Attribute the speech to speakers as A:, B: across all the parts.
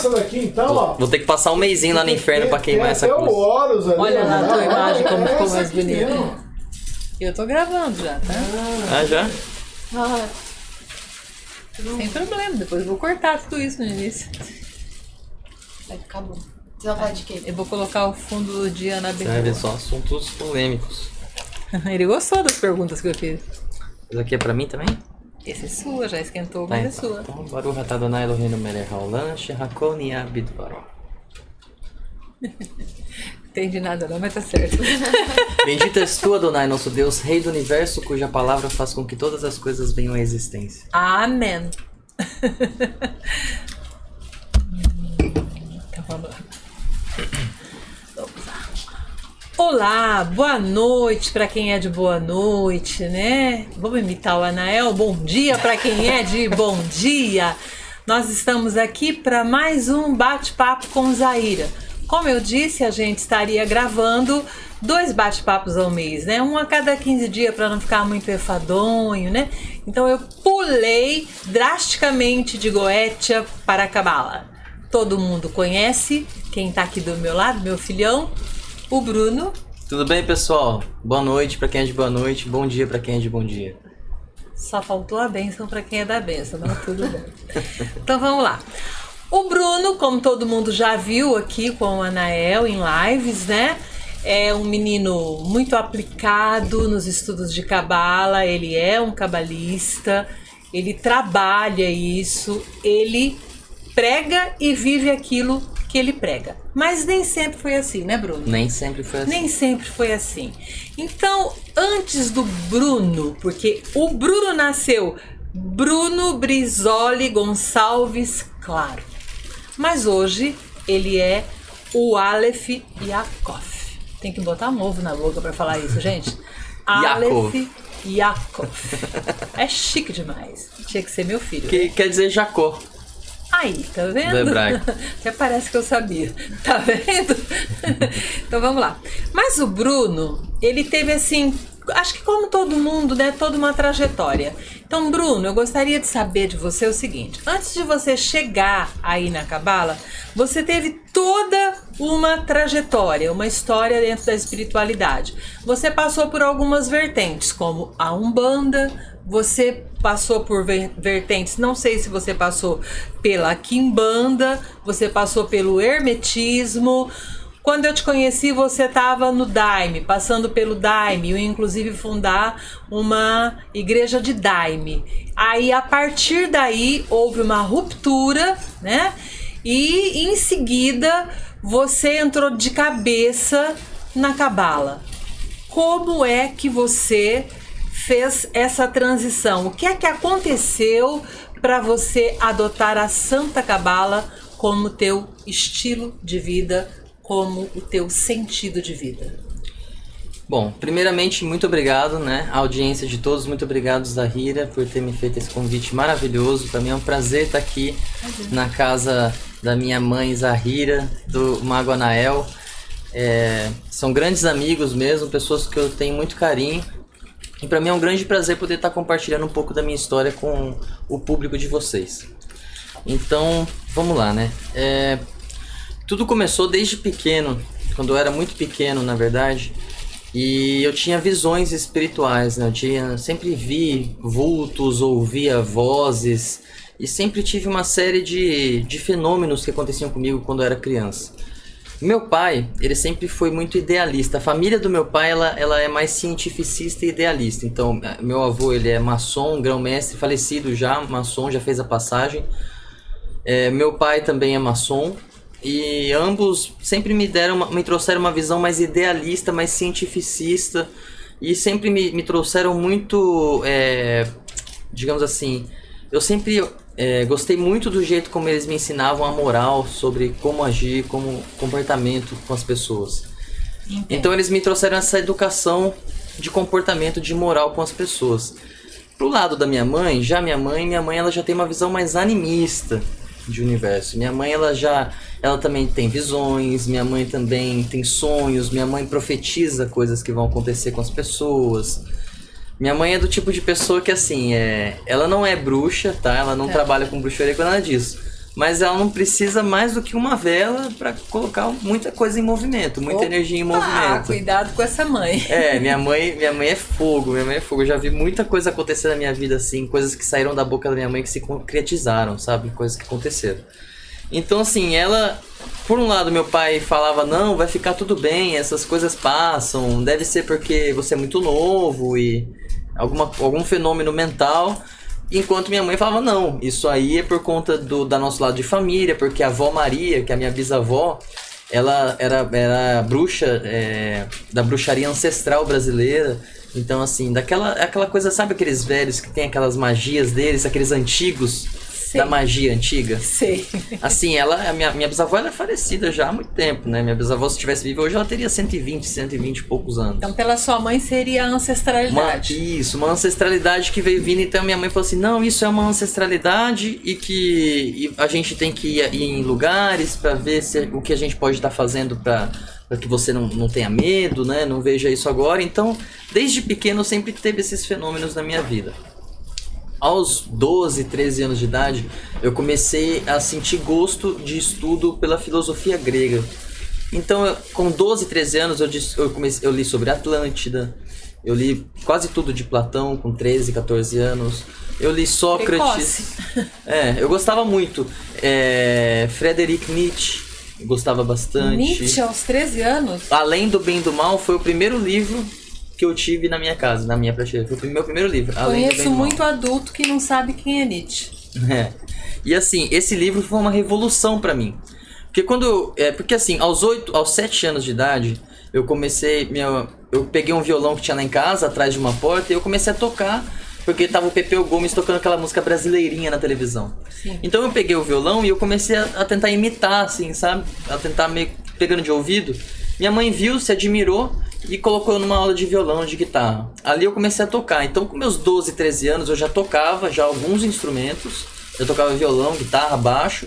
A: essa daqui então, ó.
B: Vou ter que passar um mêsinho lá no inferno pra queimar essa cruz.
A: Tem o Horus ali.
C: Olha lá a tua imagem como ficou mais bonita.
A: Mesmo.
C: Eu tô gravando já, tá?
B: Ah, já?
C: Sem problema, depois eu vou cortar tudo isso no início.
D: Vai ficar bom. Você vai falar de quê?
C: Eu vou colocar o fundo do dia na
B: Você vai ver
C: abertura.
B: só assuntos polêmicos.
C: Ele gostou das perguntas que eu fiz.
B: Isso aqui é pra mim também?
C: Esse é sua, já esquentou,
B: Tá,
C: mas é
B: então.
C: sua.
B: Então, Baruch atah Adonai Eloheinu melech haolam, shehakol niyah bidvaro.
C: Entendi nada não, mas tá certo.
B: Bendito és tu, Adonai, nosso Deus, Rei do Universo, cuja palavra faz com que todas as coisas venham à existência.
C: Amém. Então vamos lá. Vamos lá. Olá, boa noite para quem é de boa noite, né? Vamos imitar o Anael. Bom dia para quem é de bom dia. Nós estamos aqui para mais um bate-papo com Zaira. Como eu disse, a gente estaria gravando 2 bate-papos ao mês, né? Um a cada 15 dias para não ficar muito enfadonho, né? Então eu pulei drasticamente de Goetia para Cabala. Todo mundo conhece, quem tá aqui do meu lado, meu filhão, o Bruno.
B: Tudo bem, pessoal? Boa noite pra quem é de boa noite, bom dia pra quem é de bom dia.
C: Só faltou a bênção para quem é da bênção, mas tudo bem. Então vamos lá. O Bruno, como todo mundo já viu aqui com o Anael em lives, né? É um menino muito aplicado nos estudos de cabala, ele é um cabalista, ele trabalha isso, ele prega e vive aquilo que ele prega. Mas nem sempre foi assim, né, Bruno?
B: Nem sempre foi assim.
C: Nem sempre foi assim. Então, antes do Bruno, porque o Bruno nasceu Bruno Brizoli Gonçalves Claro. Mas hoje ele é o Aleph Yaakov. Tem que botar um ovo na boca pra falar isso, gente. Aleph Yaakov. É chique demais. Tinha que ser meu filho.
B: Que quer dizer Jacó.
C: Aí, tá vendo?
B: Do hebraico.
C: Até parece que eu sabia. Tá vendo? Então vamos lá. Mas o Bruno, ele teve assim, acho que como todo mundo, né? Toda uma trajetória. Então, Bruno, eu gostaria de saber de você o seguinte. Antes de você chegar aí na Cabala, você teve toda uma trajetória, uma história dentro da espiritualidade. Você passou por algumas vertentes, como a Umbanda, você passou por vertentes, não sei se você passou pela Quimbanda, você passou pelo Hermetismo. Quando eu te conheci, você estava no Daime, passando pelo Daime, eu inclusive fundar uma igreja de Daime. Aí, a partir daí, houve uma ruptura, né? E, em seguida, você entrou de cabeça na Cabala. Como é que você fez essa transição? O que é que aconteceu para você adotar a Santa Cabala como teu estilo de vida, como o teu sentido de vida?
B: Bom, primeiramente, muito obrigado, né? A audiência de todos, muito obrigado, Zahira, por ter me feito esse convite maravilhoso. Para mim é um prazer estar aqui na casa da minha mãe, Zahira, do Mago Anael. São grandes amigos mesmo, pessoas que eu tenho muito carinho. E para mim é um grande prazer poder estar compartilhando um pouco da minha história com o público de vocês. Então, vamos lá, né? Tudo começou desde pequeno, quando eu era muito pequeno, na verdade, e eu tinha visões espirituais, né? Sempre vi vultos, ouvia vozes, e sempre tive uma série de fenômenos que aconteciam comigo quando eu era criança. Meu pai, ele sempre foi muito idealista. A família do meu pai, ela é mais cientificista e idealista. Então, meu avô, ele é maçom, grão-mestre, falecido já, maçom, já fez a passagem. Meu pai também é maçom. E ambos sempre me trouxeram uma visão mais idealista, mais cientificista. E sempre me trouxeram muito, digamos assim, eu sempre gostei muito do jeito como eles me ensinavam a moral, sobre como agir, como comportamento com as pessoas.
C: Entendi.
B: Então eles me trouxeram essa educação de comportamento, de moral com as pessoas. Pro lado da minha mãe ela já tem uma visão mais animista de universo. Minha mãe, ela também tem visões, minha mãe também tem sonhos, minha mãe profetiza coisas que vão acontecer com as pessoas. Minha mãe é do tipo de pessoa que, assim, ela não é bruxa, tá? Ela não trabalha com bruxaria com nada disso. mas ela não precisa mais do que uma vela para colocar muita coisa em movimento, muita energia em movimento.
C: Cuidado com essa mãe.
B: Minha mãe é fogo, Eu já vi muita coisa acontecer na minha vida assim, coisas que saíram da boca da minha mãe que se concretizaram, sabe? Coisas que aconteceram. Então, assim, ela... Por um lado, meu pai falava, não, vai ficar tudo bem, essas coisas passam, deve ser porque você é muito novo e algum fenômeno mental. Enquanto minha mãe falava, não, isso aí é por conta da nosso lado de família, porque a avó Maria, que é a minha bisavó, ela era bruxa, da bruxaria ancestral brasileira. Então, assim, aquela coisa, sabe aqueles velhos que tem aquelas magias deles, aqueles antigos... Da magia antiga.
C: Sei.
B: Assim, a minha bisavó era falecida já há muito tempo, né? Minha bisavó, se tivesse viva hoje, ela teria 120 e poucos anos.
C: Então, pela sua mãe, seria a ancestralidade.
B: Uma ancestralidade que veio vindo. Então, minha mãe falou assim, não, isso é uma ancestralidade e a gente tem que ir em lugares para ver o que a gente pode estar fazendo para que você não tenha medo, né? Não veja isso agora. Então, desde pequeno, sempre teve esses fenômenos na minha vida. Aos 12, 13 anos de idade, eu comecei a sentir gosto de estudo pela filosofia grega. Então, com 12, 13 anos, eu li sobre Atlântida, eu li quase tudo de Platão com 13, 14 anos, eu li Sócrates. Eu gostava muito. Friedrich Nietzsche, gostava bastante.
C: Nietzsche aos 13 anos?
B: Além do Bem e do Mal, foi o primeiro livro que eu tive na minha casa, na minha prateleira. Foi o meu primeiro livro.
C: Conheço muito adulto que não sabe quem é Nietzsche.
B: E assim, esse livro foi uma revolução pra mim. Porque assim, aos 7 anos de idade, eu peguei um violão que tinha lá em casa, atrás de uma porta, e eu comecei a tocar, porque tava o Pepeu Gomes tocando aquela música brasileirinha na televisão.
C: Sim.
B: Então eu peguei o violão e eu comecei a tentar imitar, assim, sabe? A tentar meio pegando de ouvido. Minha mãe viu, se admirou e colocou numa aula de violão, de guitarra. Ali eu comecei a tocar. Então, com meus 12, 13 anos, eu já tocava alguns instrumentos. Eu tocava violão, guitarra, baixo.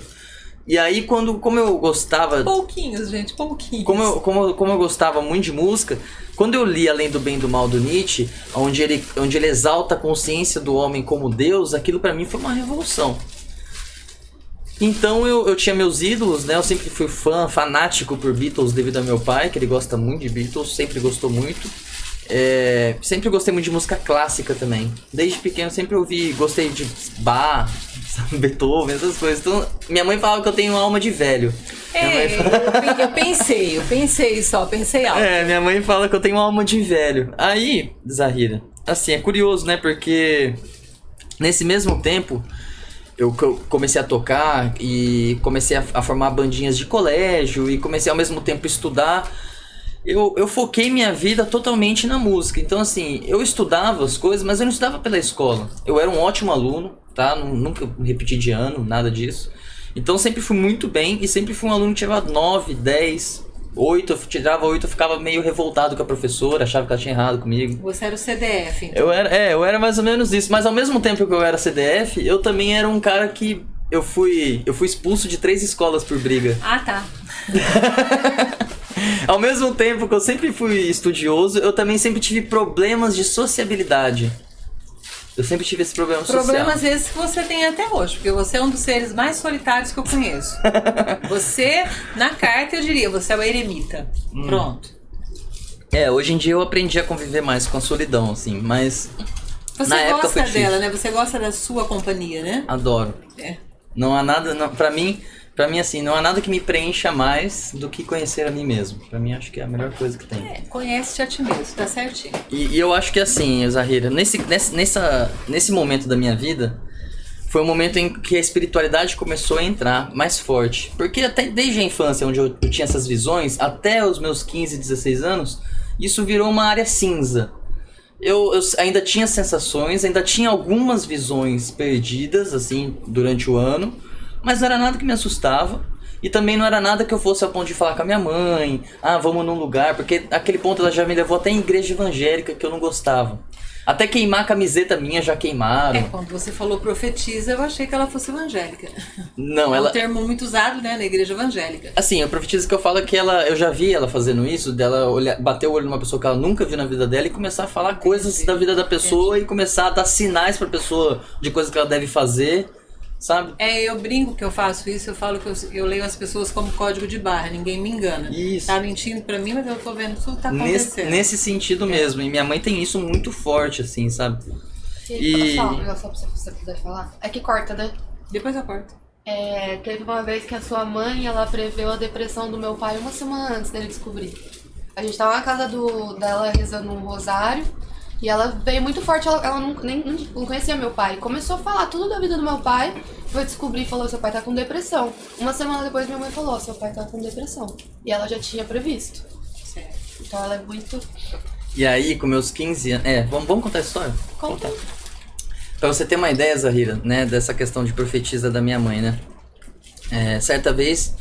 B: E aí, como eu gostava...
C: Pouquinhos, gente, pouquinhos.
B: Como eu gostava muito de música, quando eu li Além do Bem e do Mal do Nietzsche, onde ele exalta a consciência do homem como Deus, aquilo pra mim foi uma revolução. Então eu tinha meus ídolos, né? Eu sempre fui fanático por Beatles devido ao meu pai, que ele gosta muito de Beatles, sempre gostou muito. Sempre gostei muito de música clássica também. Desde pequeno sempre gostei de Bach, Beethoven, essas coisas. Então minha mãe falava que eu tenho alma de velho.
C: Eu pensei alto.
B: Minha mãe fala que eu tenho alma de velho. Aí, Zahira, assim, é curioso, né? Porque nesse mesmo tempo... Eu comecei a tocar e comecei a formar bandinhas de colégio e comecei ao mesmo tempo a estudar. Eu foquei minha vida totalmente na música. Então, assim, eu estudava as coisas, mas eu não estudava pela escola. Eu era um ótimo aluno, tá? Nunca repeti de ano, nada disso. Então, sempre fui muito bem e sempre fui um aluno que tirava 9, 10... 8, eu tirava 8, eu ficava meio revoltado com a professora, achava que ela tinha errado comigo.
C: Você era o CDF, então?
B: Eu era mais ou menos isso, mas ao mesmo tempo que eu era CDF, eu também era um cara que eu fui expulso de 3 escolas por briga.
C: Ah, tá.
B: Ao mesmo tempo que eu sempre fui estudioso, eu também sempre tive problemas de sociabilidade. Eu sempre tive esse problema social.
C: Problema, às vezes, que você tem até hoje, porque você é um dos seres mais solitários que eu conheço. Você, na carta, eu diria, você é o eremita. Pronto.
B: Hoje em dia eu aprendi a conviver mais com a solidão, assim, mas...
C: Você
B: na época
C: gosta
B: foi
C: dela, né? Você gosta da sua companhia, né?
B: Adoro. Não há nada... Pra mim, assim, não há nada que me preencha mais do que conhecer a mim mesmo. Pra mim, acho que é a melhor coisa que tem.
C: Conhece-te a ti mesmo, tá certinho.
B: E eu acho que assim, Zahira, nesse momento da minha vida, foi um momento em que a espiritualidade começou a entrar mais forte. Porque até desde a infância, onde eu tinha essas visões, até os meus 15, 16 anos, isso virou uma área cinza. Eu ainda tinha sensações, ainda tinha algumas visões perdidas, assim, durante o ano, mas não era nada que me assustava. E também não era nada que eu fosse ao ponto de falar com a minha mãe, vamos num lugar, porque aquele ponto ela já me levou até em igreja evangélica que eu não gostava. Até queimar a camiseta minha já queimaram.
C: Quando você falou profetiza, eu achei que ela fosse evangélica.
B: Não,
C: é um termo muito usado, né, na igreja evangélica.
B: Assim, a profetiza que eu falo é que eu já vi ela fazendo isso, dela bater o olho numa pessoa que ela nunca viu na vida dela e começar a falar coisas da vida da pessoa e começar a dar sinais pra pessoa de coisas que ela deve fazer. sabe?
C: Eu brinco que eu faço isso, eu falo que eu leio as pessoas como código de barra, ninguém me engana.
B: Isso.
C: Tá mentindo pra mim, mas eu tô vendo tudo que tá acontecendo.
B: Nesse sentido mesmo, e minha mãe tem isso muito forte, assim, sabe?
D: Posso falar um negócio só pra você puder falar? É que corta, né?
C: Depois eu corto.
D: Teve uma vez que a sua mãe, ela preveu a depressão do meu pai uma semana antes dele descobrir. A gente tava na casa dela rezando um rosário e ela veio muito forte, ela não conhecia meu pai. Começou a falar tudo da vida do meu pai, foi descobrir e falou, seu pai tá com depressão. Uma semana depois minha mãe falou, seu pai tá com depressão. E ela já tinha previsto.
C: Certo.
D: Então ela é muito...
B: E aí, com meus 15 anos... vamos contar a história?
D: Conta.
B: Pra você ter uma ideia, Zahira, né, dessa questão de profetisa da minha mãe, né? Certa vez,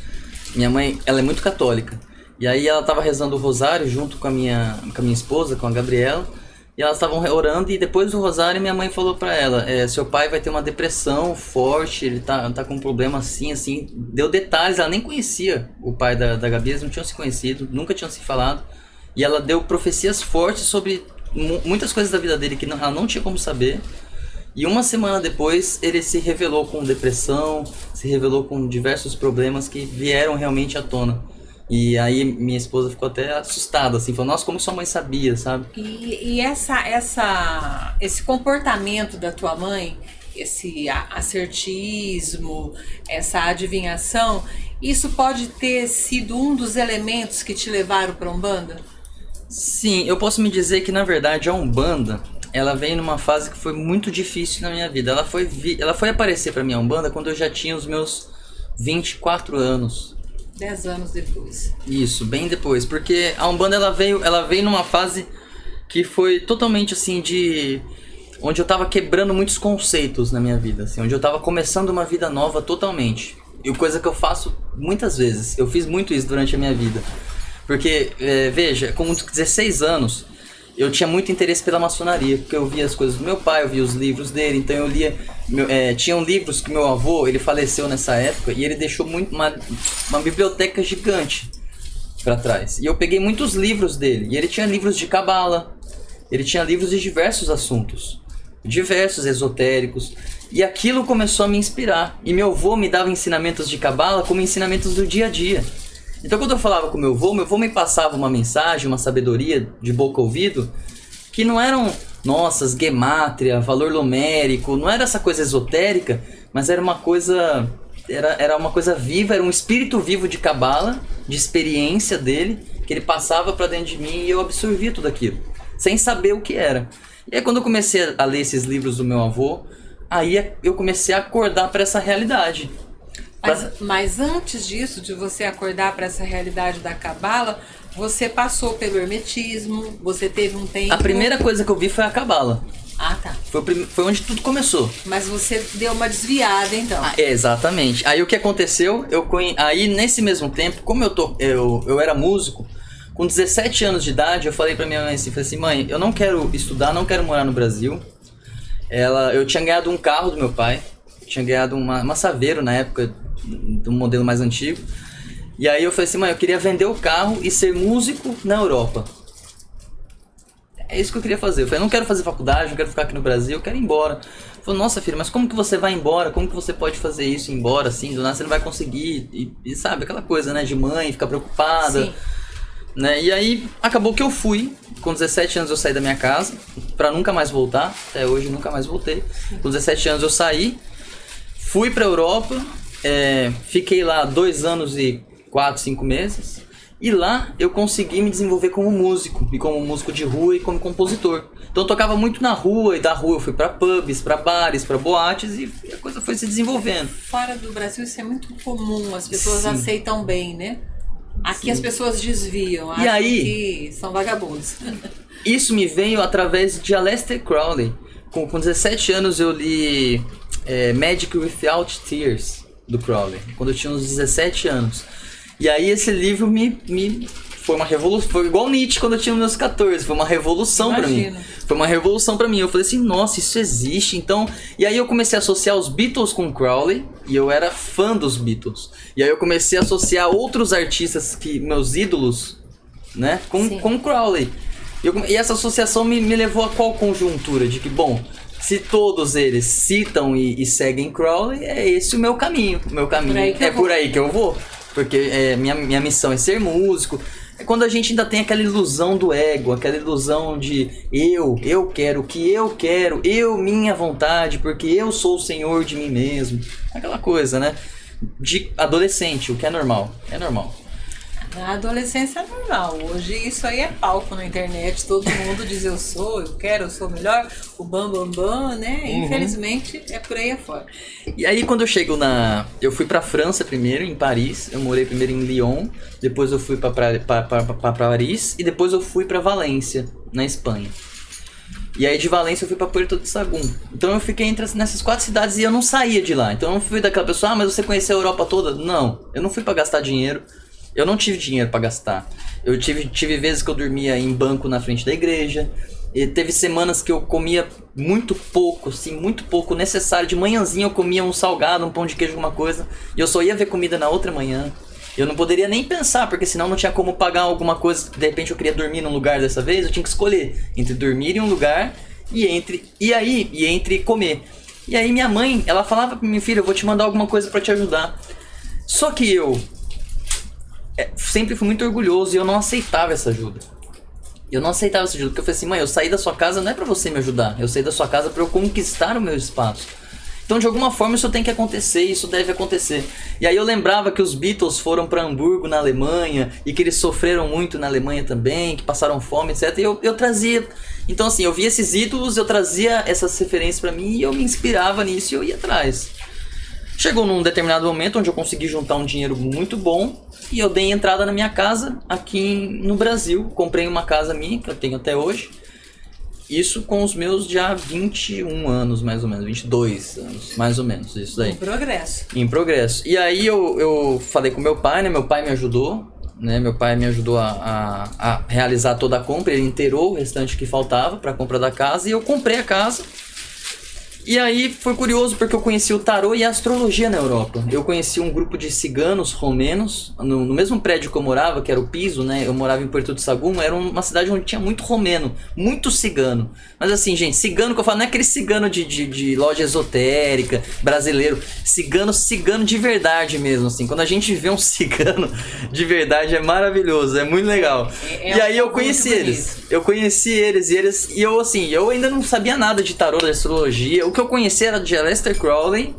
B: minha mãe, ela é muito católica. E aí ela tava rezando o rosário junto com a minha esposa, com a Gabriela. E elas estavam orando e depois do rosário minha mãe falou pra ela, seu pai vai ter uma depressão forte, ele tá com um problema assim. Deu detalhes, ela nem conhecia o pai da Gabi, eles não tinham se conhecido, nunca tinham se falado. E ela deu profecias fortes sobre muitas coisas da vida dele que ela não tinha como saber. E uma semana depois ele se revelou com depressão, se revelou com diversos problemas que vieram realmente à tona. E aí minha esposa ficou até assustada, assim, falou, nossa, como sua mãe sabia, sabe?
C: E esse comportamento da tua mãe, esse acertismo, essa adivinhação, isso pode ter sido um dos elementos que te levaram para a Umbanda?
B: Sim, eu posso me dizer que na verdade a Umbanda, ela veio numa fase que foi muito difícil na minha vida. Ela foi aparecer para mim a Umbanda quando eu já tinha os meus 24 anos.
C: 10 anos depois.
B: Isso, bem depois, porque a Umbanda ela veio numa fase que foi totalmente assim onde eu tava quebrando muitos conceitos na minha vida, assim, onde eu tava começando uma vida nova totalmente. E coisa que eu faço muitas vezes. Eu fiz muito isso durante a minha vida. Porque, veja, com 16 anos, eu tinha muito interesse pela maçonaria, porque eu via as coisas do meu pai, eu via os livros dele, então eu lia... tinham livros que meu avô, ele faleceu nessa época, e ele deixou uma biblioteca gigante pra trás. E eu peguei muitos livros dele, e ele tinha livros de cabala, ele tinha livros de diversos assuntos, diversos esotéricos, e aquilo começou a me inspirar. E meu avô me dava ensinamentos de cabala como ensinamentos do dia a dia. Então quando eu falava com meu avô me passava uma mensagem, uma sabedoria de boca a ouvido, que não eram, nossas, gemátria, valor numérico, não era essa coisa esotérica, mas era uma coisa, era uma coisa viva, era um espírito vivo de cabala, de experiência dele, que ele passava pra dentro de mim e eu absorvia tudo aquilo, sem saber o que era. E aí quando eu comecei a ler esses livros do meu avô, aí eu comecei a acordar para essa realidade.
C: Mas antes disso, de você acordar para essa realidade da cabala, você passou pelo hermetismo, você teve um tempo...
B: A primeira coisa que eu vi foi a cabala.
C: Ah, tá.
B: Foi onde tudo começou.
C: Mas você deu uma desviada, então.
B: Exatamente. Aí o que aconteceu, aí nesse mesmo tempo, como eu era músico, com 17 anos de idade, eu falei pra minha mãe assim, mãe, eu não quero estudar, não quero morar no Brasil. Eu tinha ganhado um carro do meu pai, tinha ganhado uma Saveiro na época, do modelo mais antigo. E aí eu falei assim, mãe, eu queria vender o carro e ser músico na Europa. É isso que eu queria fazer. Eu falei, não quero fazer faculdade, não quero ficar aqui no Brasil, eu quero ir embora. Ela falou, nossa filha, mas como que você vai embora? Como que você pode fazer isso, ir embora assim, do nada você não vai conseguir? E sabe, aquela coisa, né, de mãe, ficar preocupada.
C: Sim.
B: Né? E aí acabou que eu fui. Com 17 anos eu saí da minha casa pra nunca mais voltar. Até hoje nunca mais voltei. Com 17 anos eu saí, fui pra Europa, fiquei lá 2 anos e 4, 5 meses. E lá eu consegui me desenvolver como músico, e como músico de rua e como compositor. Então eu tocava muito na rua, e da rua eu fui pra pubs, pra bares, pra boates, e a coisa foi se desenvolvendo.
C: Fora do Brasil isso é muito comum, as pessoas
B: Sim.
C: aceitam bem, né? Aqui
B: Sim.
C: as pessoas desviam,
B: E
C: acham
B: aí,
C: que são vagabundos.
B: Isso me veio através de Aleister Crowley. Com 17 anos eu li Magic Without Tears, do Crowley, quando eu tinha uns 17 anos. E aí esse livro foi uma revolução, foi igual Nietzsche quando eu tinha meus 14, foi uma revolução pra mim. Foi uma revolução pra mim. Eu falei assim, nossa, isso existe. Então, e aí eu comecei a associar os Beatles com Crowley, e eu era fã dos Beatles. E aí eu comecei a associar outros artistas meus ídolos, né, com Crowley. E essa associação me levou a qual conjuntura? De que, bom, se todos eles citam e seguem Crowley, é esse o meu caminho. O meu caminho por aí que eu vou. Porque minha missão é ser músico. É quando a gente ainda tem aquela ilusão do ego, aquela ilusão de eu quero o que eu quero, minha vontade, porque eu sou o senhor de mim mesmo. Aquela coisa, né? De adolescente, o que é normal. É normal.
C: Na adolescência é normal. Hoje isso aí é palco na internet. Todo mundo diz eu quero, eu sou melhor, o bam, né? Infelizmente é por aí afora.
B: E aí quando eu chego eu fui pra França primeiro, em Paris. Eu morei primeiro em Lyon, depois eu fui pra Paris e depois eu fui pra Valência, na Espanha. E aí de Valência eu fui pra Puerto de Sagún. Então eu fiquei nessas 4 cidades e eu não saía de lá. Então eu não fui daquela pessoa, mas você conheceu a Europa toda? Não, eu não fui pra gastar dinheiro. Eu não tive dinheiro pra gastar. Eu tive vezes que eu dormia em banco na frente da igreja. E teve semanas que eu comia muito pouco, assim, muito pouco necessário. De manhãzinha eu comia um salgado, um pão de queijo, alguma coisa. E eu só ia ver comida na outra manhã. Eu não poderia nem pensar, porque senão não tinha como pagar alguma coisa. De repente eu queria dormir num lugar dessa vez, eu tinha que escolher entre dormir em um lugar e entre comer. E aí minha mãe, ela falava pra mim, filho, eu vou te mandar alguma coisa pra te ajudar. Só que eu sempre fui muito orgulhoso e eu não aceitava essa ajuda. Porque eu falei assim, mãe, eu saí da sua casa não é pra você me ajudar. Eu saí da sua casa pra eu conquistar o meu espaço. Então de alguma forma isso tem que acontecer, isso deve acontecer. E aí eu lembrava que os Beatles foram pra Hamburgo, na Alemanha, e que eles sofreram muito na Alemanha também, que passaram fome, etc. E eu trazia... Então assim, eu via esses ídolos, eu trazia essas referências pra mim e eu me inspirava nisso e eu ia atrás. Chegou num determinado momento onde eu consegui juntar um dinheiro muito bom e eu dei entrada na minha casa aqui no Brasil. Comprei uma casa minha, que eu tenho até hoje. Isso com os meus já 21 anos, mais ou menos, 22 anos, mais ou menos, isso daí. Em progresso. E aí eu falei com meu pai, né? Meu pai me ajudou, né? Meu pai me ajudou a realizar toda a compra. Ele inteirou o restante que faltava para a compra da casa e eu comprei a casa. E aí foi curioso porque eu conheci o tarô e a astrologia na Europa. Eu conheci um grupo de ciganos romenos, no mesmo prédio que eu morava, que era o Piso, né? Eu morava em Puerto de Sagún, era uma cidade onde tinha muito romeno, muito cigano. Mas assim, gente, cigano que eu falo não é aquele cigano de loja esotérica, brasileiro. Cigano de verdade mesmo, assim. Quando a gente vê um cigano de verdade é maravilhoso, é muito legal. E aí eu conheci eles. E eu ainda não sabia nada de tarô, de astrologia. O que eu conhecia era de Aleister Crowley.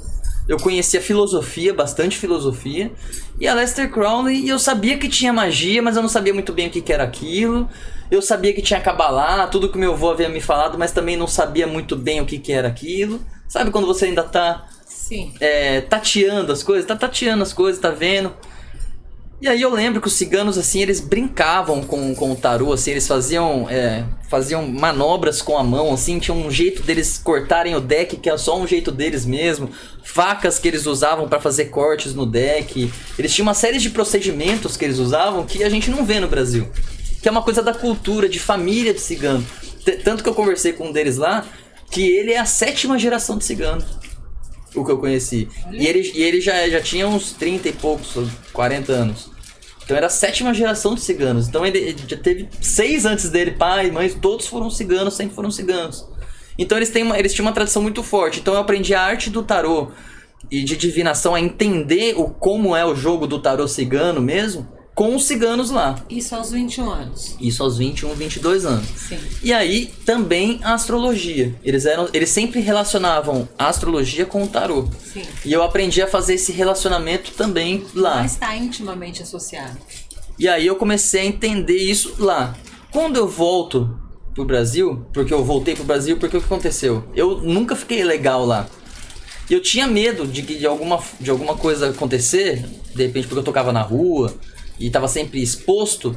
B: Eu conhecia filosofia, bastante filosofia. E Aleister Crowley, e eu sabia que tinha magia, mas eu não sabia muito bem o que era aquilo. Eu sabia que tinha Kabbalah, tudo que meu avô havia me falado, mas também não sabia muito bem o que era aquilo. Sabe quando você ainda tá tateando as coisas? Tá vendo? E aí eu lembro que os ciganos, assim, eles brincavam com o tarô, assim, eles faziam manobras com a mão, assim, tinha um jeito deles cortarem o deck, que era só um jeito deles mesmo, facas que eles usavam para fazer cortes no deck, eles tinham uma série de procedimentos que eles usavam que a gente não vê no Brasil, que é uma coisa da cultura, de família de cigano. Tanto que eu conversei com um deles lá, que ele é a 7ª geração de cigano. O que eu conheci. E ele já tinha uns 30 e poucos, 40 anos. Então era a 7ª geração de ciganos. Então ele já teve 6 antes dele, pai, mãe, todos foram ciganos, sempre foram ciganos. Então eles tinham uma tradição muito forte. Então eu aprendi a arte do tarô e de divinação, a entender como é o jogo do tarô cigano mesmo, com os ciganos lá.
C: Isso aos 21 anos.
B: Isso aos 21, 22 anos.
C: Sim.
B: E aí, também a astrologia. Eles sempre relacionavam a astrologia com o tarô.
C: Sim.
B: E eu aprendi a fazer esse relacionamento também lá.
C: Mas está intimamente associado.
B: E aí eu comecei a entender isso lá. Quando eu volto pro Brasil, porque eu voltei pro Brasil, porque o que aconteceu? Eu nunca fiquei legal lá. E eu tinha medo de alguma coisa acontecer, de repente porque eu tocava na rua e estava sempre exposto,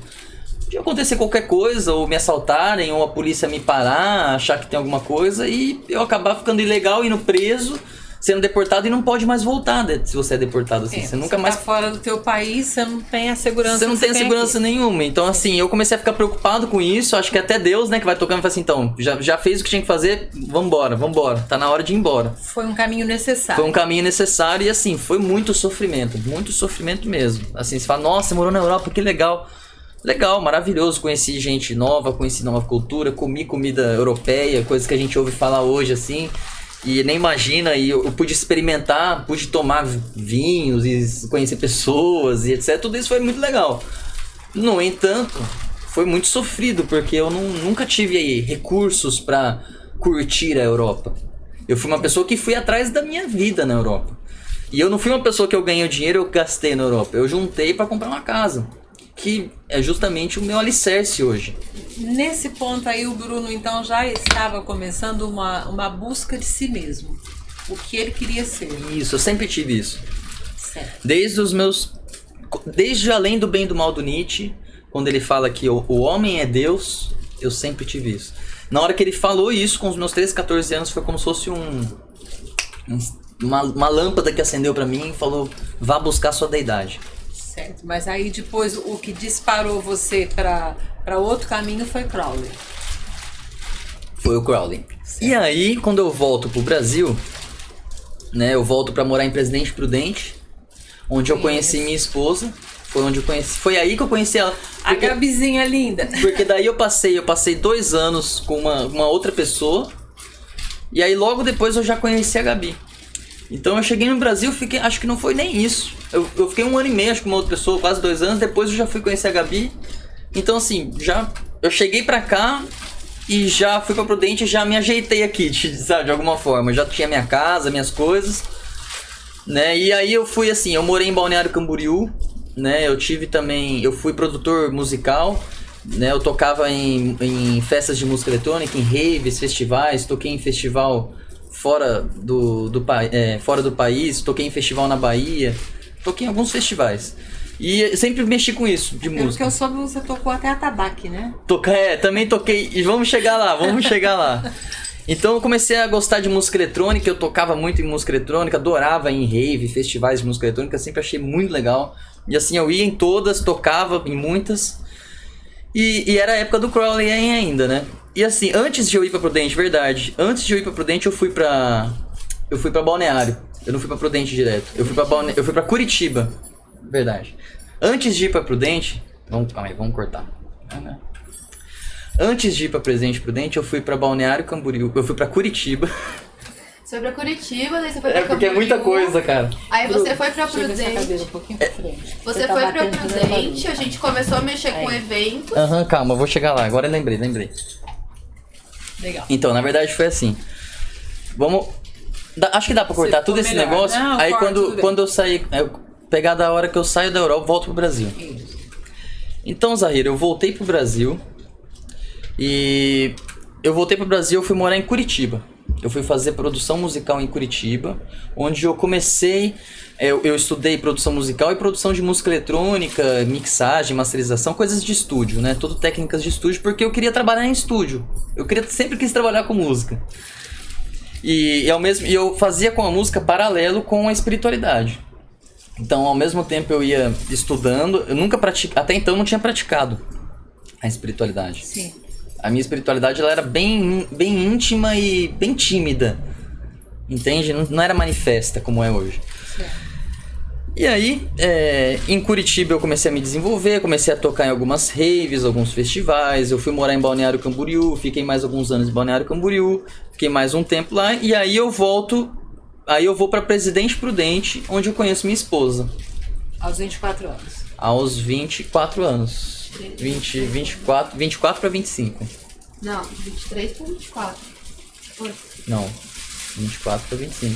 B: de acontecer qualquer coisa, ou me assaltarem, ou a polícia me parar, achar que tem alguma coisa, e eu acabar ficando ilegal, indo preso, sendo deportado, e não pode mais voltar, né, se você é deportado assim. Você nunca mais
C: tá fora do teu país, você não tem a segurança.
B: Você não tem segurança nenhuma. Então, assim, eu comecei a ficar preocupado com isso. Acho que até Deus, né, que vai tocando e fala assim, então, já fez o que tinha que fazer, vambora. Tá na hora de ir embora.
C: Foi um caminho necessário.
B: Foi um caminho necessário e, assim, foi muito sofrimento mesmo. Assim, você fala, nossa, você morou na Europa, que legal. legal, maravilhoso. Conheci gente nova, conheci nova cultura, comi comida europeia, coisas que a gente ouve falar hoje assim. E nem imagina, e eu pude experimentar, pude tomar vinhos e conhecer pessoas e etc. Tudo isso foi muito legal. No entanto, foi muito sofrido, porque eu nunca tive aí recursos para curtir a Europa. Eu fui uma pessoa que fui atrás da minha vida na Europa. E eu não fui uma pessoa que eu ganhei dinheiro e eu gastei na Europa. Eu juntei para comprar uma casa, que é justamente o meu alicerce hoje.
C: Nesse ponto aí, o Bruno então já estava começando uma busca de si mesmo. O que ele queria ser.
B: Isso, eu sempre tive isso.
C: Certo.
B: Desde Além do Bem e do Mal do Nietzsche, quando ele fala que o homem é Deus, eu sempre tive isso. Na hora que ele falou isso, com os meus 13, 14 anos, foi como se fosse uma lâmpada que acendeu pra mim e falou, vá buscar sua deidade.
C: Certo, mas aí depois o que disparou você para outro caminho foi Crowley.
B: Foi o Crowley. E aí, quando eu volto pro Brasil, né, eu volto pra morar em Presidente Prudente, onde eu conheci minha esposa. Foi aí que eu conheci ela.
C: A Gabizinha linda.
B: Porque daí eu passei 2 anos com uma outra pessoa. E aí logo depois eu já conheci a Gabi. Então eu cheguei no Brasil, acho que não foi nem isso. Eu fiquei 1 ano e meio, acho que com uma outra pessoa, quase 2 anos. Depois eu já fui conhecer a Gabi. Então assim, eu cheguei pra cá e já fui pra Prudente e já me ajeitei aqui, sabe, de alguma forma. Eu já tinha minha casa, minhas coisas, né? E aí eu fui assim, eu morei em Balneário Camboriú, né? Eu fui produtor musical, né? Eu tocava em festas de música eletrônica, em raves, festivais, toquei em festival fora fora do país, toquei em festival na Bahia, toquei em alguns festivais. E sempre mexi com isso, de música.
C: Pelo que eu soube, você tocou até atabaque, né?
B: Também toquei, e vamos chegar lá. Então eu comecei a gostar de música eletrônica, eu tocava muito em música eletrônica, adorava ir em rave, festivais de música eletrônica, sempre achei muito legal. E assim, eu ia em todas, tocava em muitas. E era a época do Crowley ainda, né? E assim, antes de eu ir pra Prudente, verdade, eu fui pra Balneário. Eu não fui pra Prudente direto, eu fui pra Curitiba, verdade. Antes de ir pra Prudente, calma aí, vamos cortar. Antes de ir pra Presidente Prudente, eu fui pra Balneário Camboriú, eu fui pra Curitiba.
D: Você foi pra Curitiba, daí você foi pra Camboriú.
B: Porque é muita coisa, cara.
D: Aí você foi pra Prudente.
C: Um pouquinho pra frente.
D: Você foi pra Prudente, a gente começou a mexer com eventos.
B: Calma, eu vou chegar lá. Agora eu lembrei.
C: Legal.
B: Então, na verdade foi assim. Acho que dá pra cortar tudo esse negócio.
C: Não,
B: aí
C: corta,
B: quando eu sair, pegar da hora que eu saio da Europa, volto pro Brasil.
C: Isso.
B: Então, Zahir, eu voltei pro Brasil. E eu fui morar em Curitiba. Eu fui fazer produção musical em Curitiba, onde eu comecei, eu estudei produção musical e produção de música eletrônica, mixagem, masterização, coisas de estúdio, né? Tudo técnicas de estúdio, porque eu queria trabalhar em estúdio. Sempre quis trabalhar com música. E eu fazia com a música paralelo com a espiritualidade. Então, ao mesmo tempo eu ia estudando, eu nunca até então não tinha praticado a espiritualidade.
C: Sim.
B: A minha espiritualidade ela era bem íntima e bem tímida, entende? Não era manifesta como é hoje.
C: Certo.
B: E aí, em Curitiba eu comecei a me desenvolver, comecei a tocar em algumas raves, alguns festivais. Eu fui morar em Balneário Camboriú, fiquei mais alguns anos em Balneário Camboriú, fiquei mais um tempo lá. E aí eu vou para Presidente Prudente, onde eu conheço minha esposa.
C: Aos 24 anos.
B: Aos 24 anos. 24 para 25.
D: Não, 23 para 24. Foi.
B: Não, 24 para 25.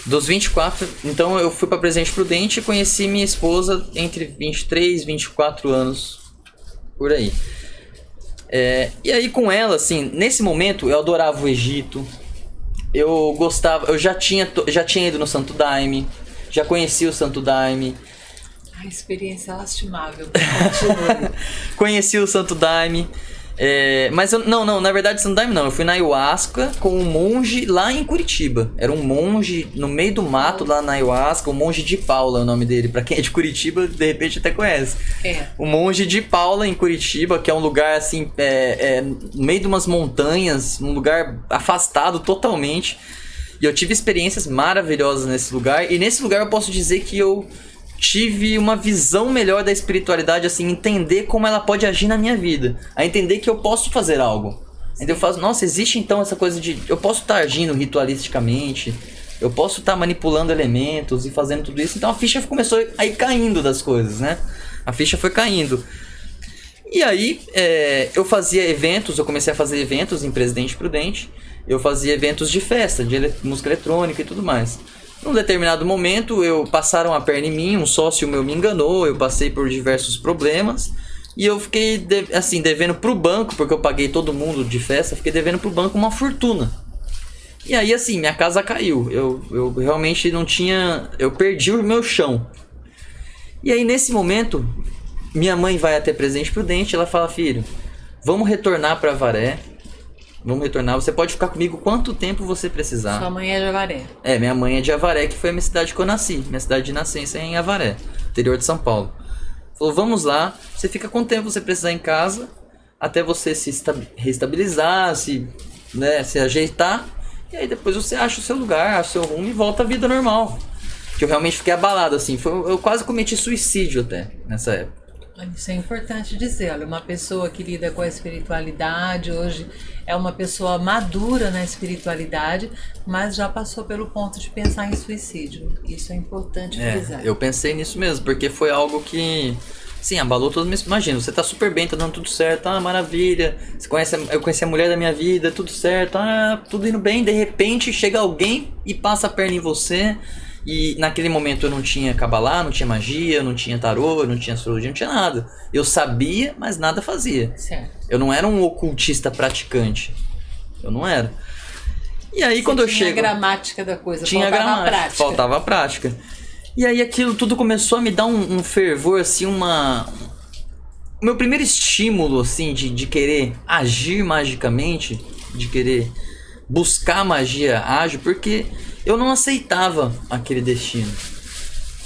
B: Dos 24, então eu fui para Presidente Prudente e conheci minha esposa entre 23 e 24 anos, por aí. E aí com ela, assim, nesse momento eu adorava o Egito. Eu já tinha ido no Santo Daime, já conheci o Santo Daime.
C: A experiência lastimável.
B: Conheci o Santo Daime. Mas na verdade Santo Daime não. Eu fui na Ayahuasca com um monge lá em Curitiba. Era um monge no meio do mato lá na Ayahuasca. O monge de Paula é o nome dele. Pra quem é de Curitiba, de repente até conhece. O monge de Paula em Curitiba, que é um lugar assim, no meio de umas montanhas, um lugar afastado totalmente. E eu tive experiências maravilhosas nesse lugar. E nesse lugar eu posso dizer que eu tive uma visão melhor da espiritualidade, assim, entender como ela pode agir na minha vida. A entender que eu posso fazer algo. Então eu faço, nossa, existe então essa coisa de... Eu posso estar agindo ritualisticamente, eu posso estar manipulando elementos e fazendo tudo isso. Então a ficha começou a ir caindo das coisas, né? A ficha foi caindo. E aí, eu fazia eventos, eu comecei a fazer eventos em Presidente Prudente. Eu fazia eventos de festa, de música eletrônica e tudo mais. Num determinado momento, passaram a perna em mim, um sócio meu me enganou, eu passei por diversos problemas. E eu fiquei, devendo pro banco, porque eu paguei todo mundo de festa, fiquei devendo pro banco uma fortuna. E aí, assim, minha casa caiu. Eu realmente não tinha... Eu perdi o meu chão. E aí, nesse momento, minha mãe vai até Presidente Prudente, ela fala, filho, vamos retornar pra Avaré. Vamos retornar, você pode ficar comigo quanto tempo você precisar.
C: Sua mãe é de Avaré?
B: Minha mãe é de Avaré, que foi a minha cidade que eu nasci. Minha cidade de nascença é em Avaré, interior de São Paulo. Falou, vamos lá, você fica quanto tempo você precisar em casa, até você se reestabilizar, se ajeitar, e aí depois você acha o seu lugar, acha o seu rumo e volta à vida normal. Que eu realmente fiquei abalado, assim, eu quase cometi suicídio até, nessa época.
C: Isso é importante dizer, olha, uma pessoa que lida com a espiritualidade hoje é uma pessoa madura na espiritualidade, mas já passou pelo ponto de pensar em suicídio. Isso é importante frisar.
B: Eu pensei nisso mesmo, porque foi algo que, sim, abalou todo mundo. Imagina, você tá super bem, tá dando tudo certo, maravilha, eu conheci a mulher da minha vida, tudo certo, tudo indo bem, de repente chega alguém e passa a perna em você. E naquele momento eu não tinha cabalá, não tinha magia, não tinha tarô, não tinha astrologia, não tinha nada. Eu sabia, mas nada fazia.
C: Certo.
B: Eu não era um ocultista praticante. Eu não era. E aí quando eu chego...
C: Tinha a gramática da coisa,
B: faltava a prática. Faltava a prática. E aí aquilo tudo começou a me dar um fervor, assim, o meu primeiro estímulo, assim, de querer agir magicamente, de querer buscar magia ágil, porque... eu não aceitava aquele destino.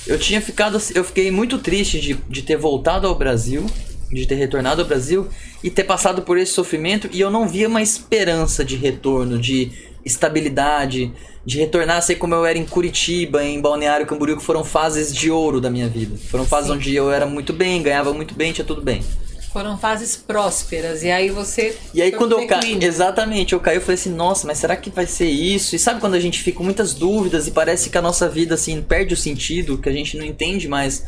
B: Eu fiquei muito triste de ter voltado ao Brasil, de ter retornado ao Brasil e ter passado por esse sofrimento, e eu não via uma esperança de retorno, de estabilidade, de retornar a ser como eu era em Curitiba, em Balneário Camboriú, que foram fases de ouro da minha vida. Foram fases onde eu era muito bem, ganhava muito bem, tinha tudo bem.
C: Foram fases prósperas, e aí você...
B: E aí quando eu caí, exatamente, eu falei assim, nossa, mas será que vai ser isso? E sabe quando a gente fica com muitas dúvidas e parece que a nossa vida, assim, perde o sentido, que a gente não entende mais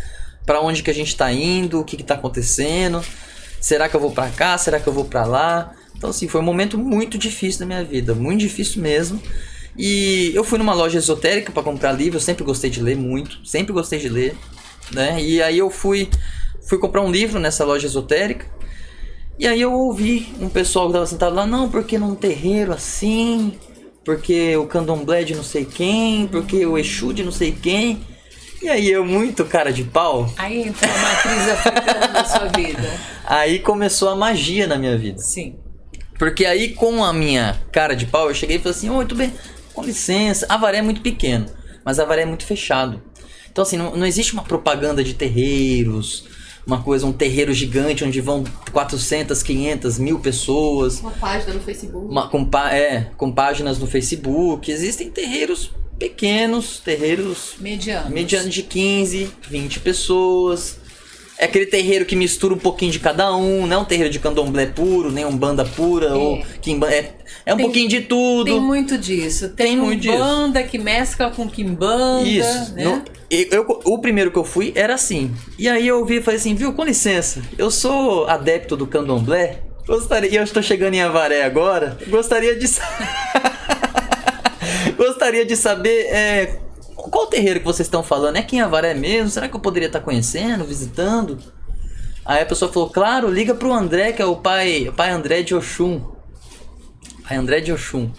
B: pra onde que a gente tá indo, o que tá acontecendo, será que eu vou pra cá, será que eu vou pra lá? Então, assim, foi um momento muito difícil da minha vida, muito difícil mesmo. E eu fui numa loja esotérica pra comprar livro, eu sempre gostei de ler muito, sempre gostei de ler, né? E aí eu fui comprar um livro nessa loja esotérica. E aí eu ouvi um pessoal que tava sentado lá, não, porque num terreiro assim, porque o candomblé de não sei quem, porque o Exu de não sei quem. E aí eu, muito cara de pau.
C: Aí entrou a matriz africana na sua vida.
B: Aí começou a magia na minha vida.
C: Sim.
B: Porque aí com a minha cara de pau, eu cheguei e falei assim, oi, tudo bem, com licença. Avaré é muito pequeno, mas Avaré é muito fechado. Então assim, não existe uma propaganda de terreiros, um terreiro gigante onde vão 400, 500, 1000 pessoas.
D: Uma página no Facebook.
B: Com páginas no Facebook. Existem terreiros pequenos, terreiros medianos de 15, 20 pessoas. É aquele terreiro que mistura um pouquinho de cada um, não é um terreiro de candomblé puro, nem umbanda pura, ou quimbanda. É um pouquinho de tudo.
C: Tem muito disso. Tem umbanda que mescla com quimbanda.
B: Isso.
C: Né?
B: O primeiro que eu fui era assim. E aí eu ouvi e falei assim, viu, com licença, eu sou adepto do candomblé, e eu estou chegando em Avaré agora, gostaria de saber qual terreiro que vocês estão falando? É aqui em Avaré mesmo? Será que eu poderia estar conhecendo, visitando? Aí a pessoa falou, claro, liga pro André, que é o pai André de Oxum. Pai André de Oxum.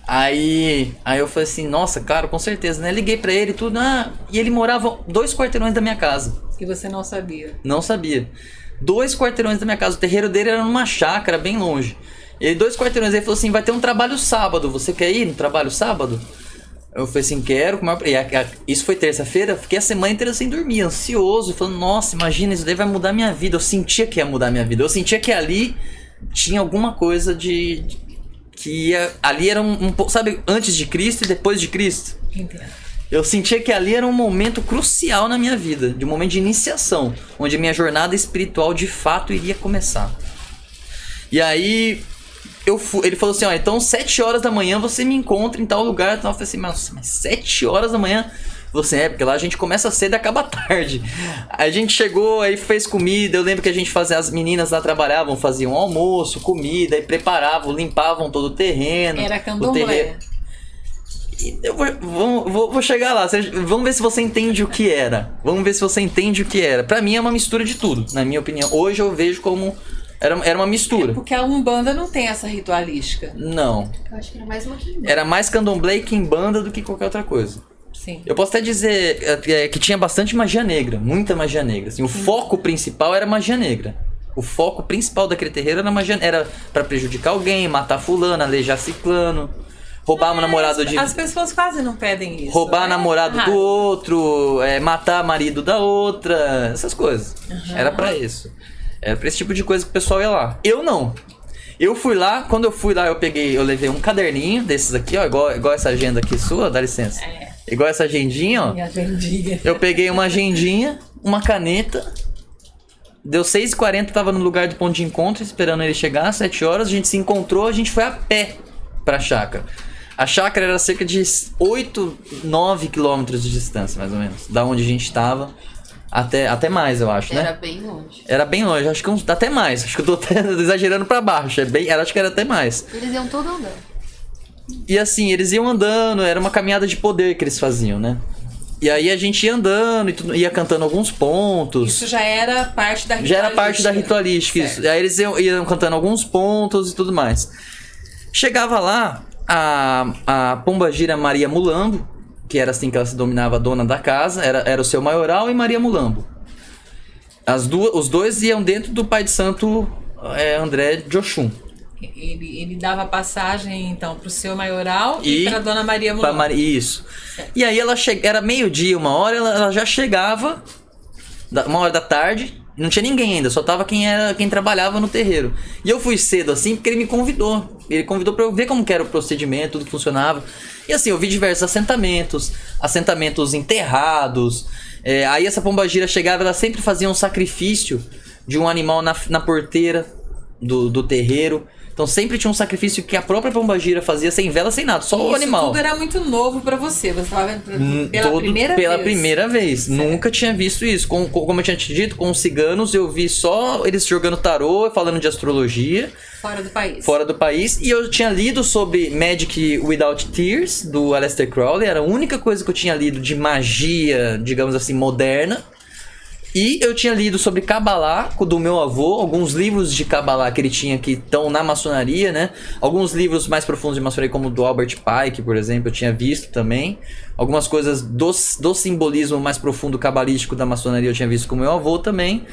B: Aí eu falei assim, nossa, cara, com certeza, né? Liguei pra ele e tudo, e ele morava 2 quarteirões da minha casa.
C: E você não sabia?
B: Não sabia. 2 quarteirões da minha casa, o terreiro dele era numa chácara, bem longe. Ele, 2 quarteirões, ele falou assim, vai ter um trabalho sábado, você quer ir no trabalho sábado? Eu falei assim, quero. Isso foi terça-feira, fiquei a semana inteira sem dormir, ansioso, falando, nossa, imagina, isso daí vai mudar minha vida. Eu sentia que ia mudar minha vida, eu sentia que ali tinha alguma coisa ali era um sabe, antes de Cristo e depois de Cristo.
C: Entendo.
B: Eu sentia que ali era um momento crucial na minha vida, de um momento de iniciação, onde a minha jornada espiritual de fato iria começar. E aí ele falou assim, ó, então 7 horas da manhã você me encontra em tal lugar. Então eu falei assim, mas 7 horas da manhã? Você porque lá a gente começa cedo e acaba tarde. A gente chegou, aí fez comida. Eu lembro que a gente fazia, as meninas lá trabalhavam, faziam almoço, comida, aí preparavam, limpavam todo o terreno.
C: Era candomblé.
B: Eu vou chegar lá. Vamos ver se você entende o que era. Pra mim é uma mistura de tudo, na minha opinião. Hoje eu vejo como era uma mistura.
C: Porque a Umbanda não tem essa ritualística.
B: Não.
D: Eu acho que era mais uma quimbanda.
B: Era mais candomblé e quimbanda do que qualquer outra coisa.
C: Sim.
B: Eu posso até dizer que tinha bastante magia negra, muita magia negra. Assim, o foco principal era magia negra. O foco principal daquele terreiro era magia, era pra prejudicar alguém, matar fulano, alejar ciclano, roubar o namorado de...
C: As pessoas quase não pedem isso.
B: Roubar namorado do outro, matar marido da outra, essas coisas. Era pra isso. Era pra esse tipo de coisa que o pessoal ia lá. Eu não. Eu fui lá, quando eu fui lá eu levei um caderninho desses aqui, ó, igual essa agenda aqui sua, dá licença. Igual essa agendinha, ó.
C: Minha agendinha.
B: Eu peguei uma agendinha, uma caneta. Deu 6h40, tava no lugar do ponto de encontro, esperando ele chegar, 7 horas. A gente se encontrou, a gente foi a pé pra chácara. A chácara era cerca de 8, 9 quilômetros de distância, mais ou menos. Da onde a gente tava. Até mais, eu acho, né?
D: Era bem longe.
B: Era bem longe, acho que até mais. Acho que eu tô até exagerando pra baixo. Acho que era até mais.
D: Eles iam todo andando.
B: E assim, eles iam andando, era uma caminhada de poder que eles faziam, né? E aí a gente ia andando, e ia cantando alguns pontos.
C: Isso já era parte da ritualística.
B: Já era parte da ritualística, isso. E aí eles iam cantando alguns pontos e tudo mais. Chegava lá, a Pombagira Maria Mulambo, que era assim que ela se dominava, a dona da casa, era o seu maioral e Maria Mulambo. Os dois iam dentro do pai de santo André de Oxum.
C: Ele dava passagem, então, pro seu maioral e pra Dona Maria Mulambo.
B: Isso. Certo. E aí era meio-dia, 1h, ela já chegava, 1h da tarde, não tinha ninguém ainda, só tava quem trabalhava no terreiro. E eu fui cedo assim porque ele me convidou. Ele convidou pra eu ver como que era o procedimento, tudo que funcionava. E assim, eu vi diversos assentamentos enterrados. Aí essa pombagira chegava, ela sempre fazia um sacrifício de um animal na porteira do terreiro. Então sempre tinha um sacrifício que a própria pombagira fazia sem vela, sem nada, só o animal.
C: Isso tudo era muito novo pra você, você estava vendo pela
B: primeira vez. Certo. Nunca tinha visto isso. Como eu tinha te dito, com os ciganos eu vi só eles jogando tarô, falando de astrologia. Fora do país. E eu tinha lido sobre Magic Without Tears, do Aleister Crowley. Era a única coisa que eu tinha lido de magia, digamos assim, moderna. E eu tinha lido sobre Kabbalah do meu avô, alguns livros de Kabbalah que ele tinha que estão na maçonaria, né? Alguns livros mais profundos de maçonaria, como o do Albert Pike, por exemplo, eu tinha visto também. Algumas coisas do simbolismo mais profundo cabalístico da maçonaria eu tinha visto com o meu avô também.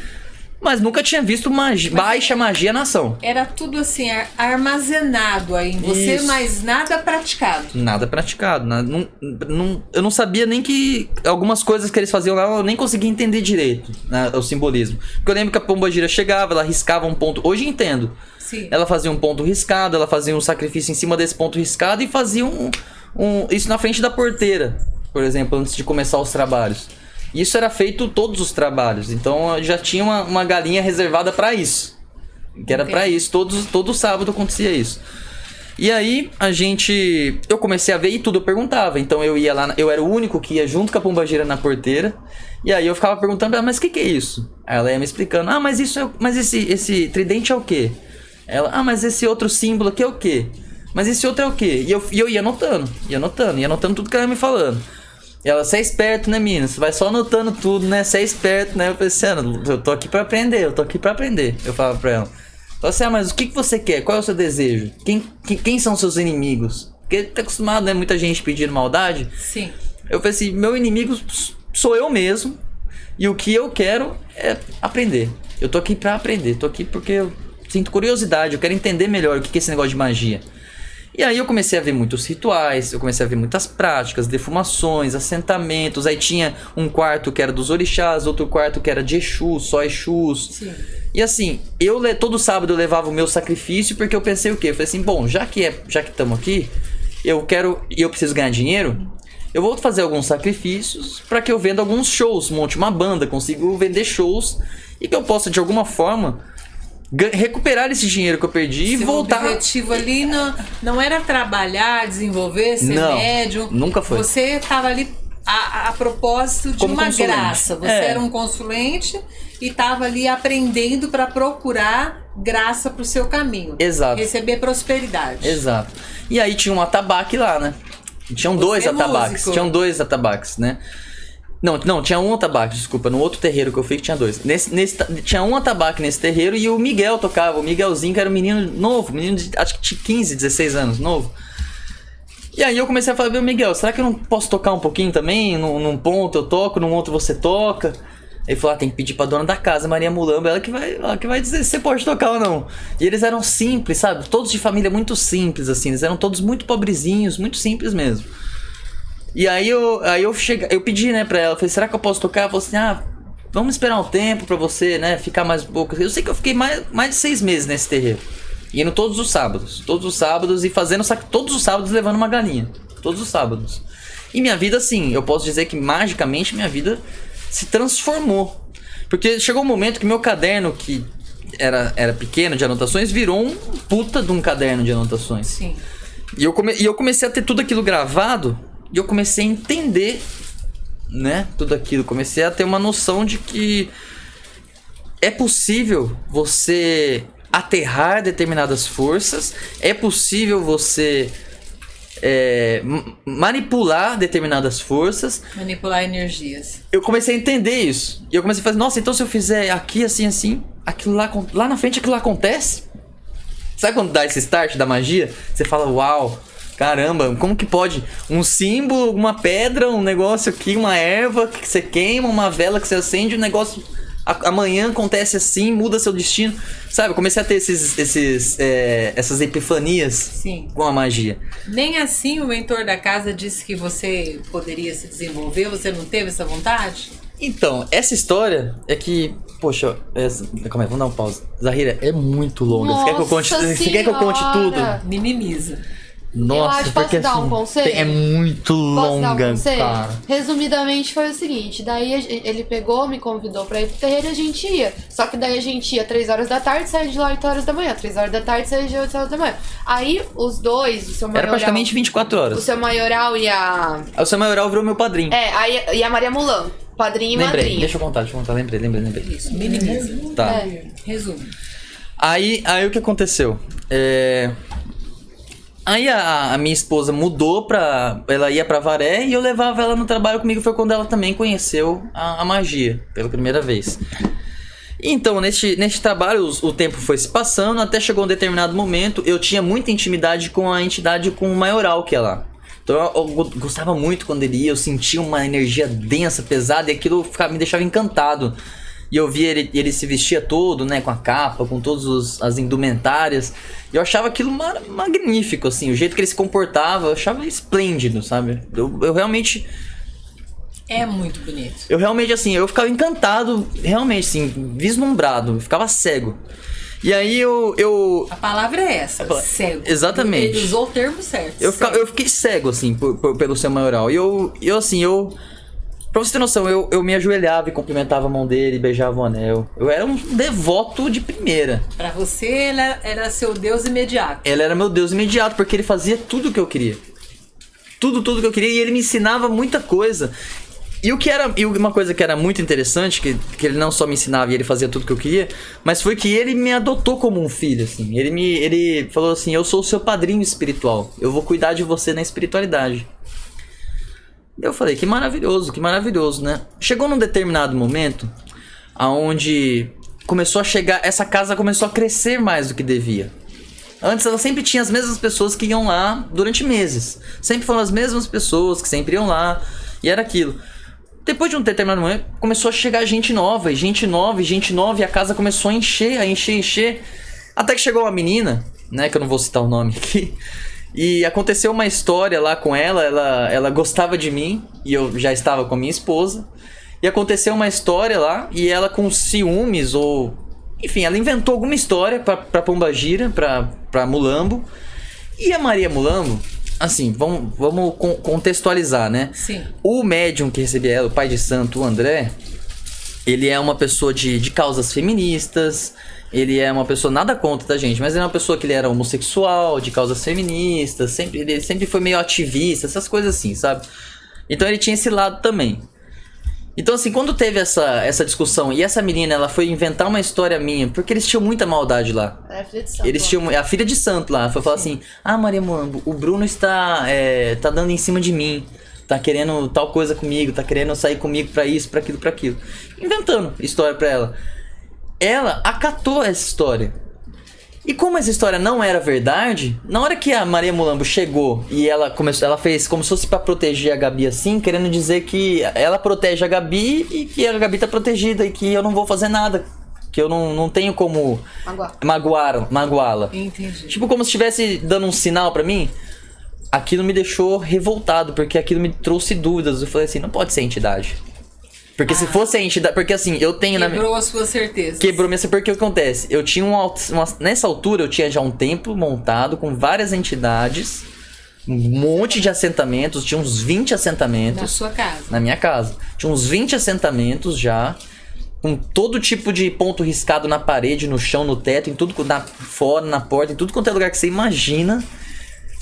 B: Mas nunca tinha visto baixa magia na ação.
C: Era tudo assim, armazenado aí em você, isso. Mas nada praticado.
B: Nada praticado. Eu não sabia nem que algumas coisas que eles faziam lá, eu nem conseguia entender direito, né, o simbolismo. Porque eu lembro que a pombagira chegava, ela riscava um ponto. Hoje eu entendo.
C: Sim.
B: Ela fazia um ponto riscado, ela fazia um sacrifício em cima desse ponto riscado e fazia isso na frente da porteira, por exemplo, antes de começar os trabalhos. Isso era feito todos os trabalhos, então já tinha uma galinha reservada para isso, que era para isso, todo sábado acontecia isso. E aí eu comecei a ver e tudo eu perguntava, então eu ia lá, eu era o único que ia junto com a pombagira na porteira, e aí eu ficava perguntando, mas o que é isso? Aí ela ia me explicando, mas esse tridente é o quê? Ela, mas esse outro símbolo aqui é o quê? Mas esse outro é o quê? E eu ia anotando tudo que ela ia me falando. E ela, você é esperto, né, menina? Você vai só anotando tudo, né? Você é esperto, né? Eu pensei, eu tô aqui pra aprender, Eu falava pra ela. Falei assim, mas o que você quer? Qual é o seu desejo? Quem são seus inimigos? Porque tá acostumado, né? Muita gente pedindo maldade.
C: Sim.
B: Eu falei assim, meu inimigo sou eu mesmo. E o que eu quero é aprender. Eu tô aqui pra aprender. Tô aqui porque eu sinto curiosidade. Eu quero entender melhor o que é esse negócio de magia. E aí eu comecei a ver muitos rituais, eu comecei a ver muitas práticas, defumações, assentamentos. Aí tinha um quarto que era dos orixás, outro quarto que era de Exus, só Exus.
C: Sim.
B: E assim, todo sábado eu levava o meu sacrifício, porque eu pensei o quê? Eu falei assim, bom, já que estamos aqui, eu preciso ganhar dinheiro, eu vou fazer alguns sacrifícios para que eu venda alguns shows, monte uma banda, consigo vender shows e que eu possa de alguma forma recuperar esse dinheiro que eu perdi e voltar.
C: O objetivo ali não era trabalhar, desenvolver, ser médium.
B: Nunca foi.
C: Você estava ali a propósito de
B: Como
C: uma
B: consulente.
C: graça. Você era um consulente e estava ali aprendendo para procurar graça para o seu caminho.
B: Exato.
C: Receber prosperidade.
B: Exato. E aí tinha um atabaque lá, né? Tinham dois atabaques.
C: músico.
B: Tinham dois atabaques, né? Não, tinha um atabaque, desculpa. No outro terreiro que eu fui que tinha dois. Tinha um atabaque nesse terreiro e o Miguel tocava. O Miguelzinho, que era um menino novo, menino de acho que tinha 15, 16 anos, novo. E aí eu comecei a falar, meu Miguel, será que eu não posso tocar um pouquinho também? Num ponto eu toco, num outro você toca. Ele falou, tem que pedir pra dona da casa, Maria Mulamba, ela que vai dizer se você pode tocar ou não. E eles eram simples, sabe? Todos de família muito simples, assim. Eles eram todos muito pobrezinhos, muito simples mesmo. E aí eu pedi, né, pra ela, falei, será que eu posso tocar? Ela falou assim, vamos esperar um tempo pra você, né, ficar mais um pouco. Eu sei que eu fiquei mais de 6 meses nesse terreiro. Indo todos os sábados e fazendo todos os sábados levando uma galinha. Todos os sábados. E minha vida, assim, eu posso dizer que magicamente minha vida se transformou. Porque chegou um momento que meu caderno, que era pequeno de anotações, virou um puta de um caderno de anotações.
C: Sim.
B: E eu comecei a ter tudo aquilo gravado e eu comecei a entender, né, tudo aquilo. Comecei a ter uma noção de que é possível você aterrar determinadas forças, é possível você manipular determinadas forças.
C: Manipular energias.
B: Eu comecei a entender isso. E eu comecei a fazer, nossa, então se eu fizer aqui, assim, assim, aquilo lá na frente, aquilo lá acontece? Sabe quando dá esse start da magia? Você fala, uau, caramba, como que pode? Um símbolo, uma pedra, um negócio aqui, uma erva que você queima, uma vela que você acende, um negócio... Amanhã acontece assim, muda seu destino. Sabe, eu comecei a ter essas epifanias.
C: Sim.
B: Com a magia.
C: Nem assim o mentor da casa disse que você poderia se desenvolver? Você não teve essa vontade?
B: Então, essa história é que... Poxa, calma aí, vamos dar uma pausa. Zahira, é muito longa. Você quer que eu conte tudo?
C: Minimiza.
B: Nossa,
D: posso dar um conselho?
B: É muito longa, cara.
D: Resumidamente foi o seguinte, daí ele pegou, me convidou pra ir pro terreiro e a gente ia. Só que daí a gente ia 3 horas da tarde, saía de lá 8 horas da manhã. 3 horas da tarde, saía de 8 horas da manhã. Aí os dois, o seu maioral...
B: Era praticamente 24 horas.
D: O seu maioral e a...
B: O seu maioral virou meu padrinho.
D: Aí e a Maria Mulan, padrinho e
B: Lembrei,
D: madrinha.
B: deixa eu contar, lembrei.
C: Isso, minimiza.
B: Tá.
C: Resume.
B: Aí o que aconteceu? Aí a minha esposa mudou ela ia pra Varé e eu levava ela no trabalho comigo. Foi quando ela também conheceu a magia, pela primeira vez. Então, neste trabalho, o tempo foi se passando, até chegou um determinado momento, eu tinha muita intimidade com a entidade, com o maioral que é lá. Então eu gostava muito quando ele ia, eu sentia uma energia densa, pesada, e aquilo me deixava encantado. E eu via ele se vestia todo, né, com a capa, com todas as indumentárias. E eu achava aquilo magnífico, assim. O jeito que ele se comportava, eu achava esplêndido, sabe? Eu realmente...
C: É muito bonito.
B: Eu realmente, assim, eu ficava encantado, realmente, assim, vislumbrado. Eu ficava cego. E aí
C: A palavra é essa, cego.
B: Exatamente.
C: Ele usou o termo certo.
B: Eu fiquei cego, assim, pelo seu maioral. E pra você ter noção, eu me ajoelhava e cumprimentava a mão dele, beijava o anel. Eu era um devoto de primeira.
C: Pra você, ele era seu Deus imediato.
B: Ele era meu Deus imediato, porque ele fazia tudo o que eu queria. Tudo que eu queria, e ele me ensinava muita coisa. E uma coisa que era muito interessante, que ele não só me ensinava e ele fazia tudo que eu queria, mas foi que ele me adotou como um filho, assim. Ele falou assim, eu sou o seu padrinho espiritual. Eu vou cuidar de você na espiritualidade. Eu falei, que maravilhoso, né? Chegou num determinado momento, aonde começou a chegar, essa casa começou a crescer mais do que devia. Antes ela sempre tinha as mesmas pessoas que iam lá durante meses. Sempre foram as mesmas pessoas que sempre iam lá, e era aquilo. Depois de um determinado momento, começou a chegar gente nova, e a casa começou a encher. Até que chegou uma menina, né, que eu não vou citar o nome aqui, e aconteceu uma história lá com ela gostava de mim, e eu já estava com a minha esposa, e aconteceu uma história lá, e ela com ciúmes, ou... Enfim, ela inventou alguma história pra Pombagira, pra Mulambo, e a Maria Mulambo, assim, vamos contextualizar, né?
C: Sim.
B: O médium que recebia ela, o pai de santo, o André, ele é uma pessoa de causas feministas, ele é uma pessoa nada contra da gente, mas ele é uma pessoa que ele era homossexual, de causas feministas, ele sempre foi meio ativista, essas coisas assim, sabe? Então ele tinha esse lado também. Então assim, quando teve essa discussão e essa menina, ela foi inventar uma história minha, porque eles tinham muita maldade lá.
D: Era filha de santo.
B: Eles tinham a filha de santo lá, foi falar assim: "Ah, Maria Mulambo, o Bruno está dando em cima de mim, tá querendo tal coisa comigo, tá querendo sair comigo pra isso, pra aquilo, pra aquilo". Inventando história pra ela. Ela acatou essa história. E como essa história não era verdade, na hora que a Maria Mulambo chegou e ela fez como se fosse pra proteger a Gabi assim, querendo dizer que ela protege a Gabi e que a Gabi tá protegida e que eu não vou fazer nada, que eu não tenho como magoá-la.
C: Entendi.
B: Tipo como se estivesse dando um sinal pra mim. Aquilo me deixou revoltado, porque aquilo me trouxe dúvidas. Eu falei assim, não pode ser entidade. Porque se fosse a entidade... Porque assim, eu tenho...
C: Quebrou a sua certeza.
B: Quebrou minha certeza. Porque o que acontece? Eu tinha nessa altura, eu tinha já um templo montado com várias entidades. Um monte de assentamentos. Tinha uns 20 assentamentos.
C: Na sua casa.
B: Na minha casa. Tinha uns 20 assentamentos já. Com todo tipo de ponto riscado na parede, no chão, no teto, em tudo, fora, na porta, em tudo quanto é lugar que você imagina.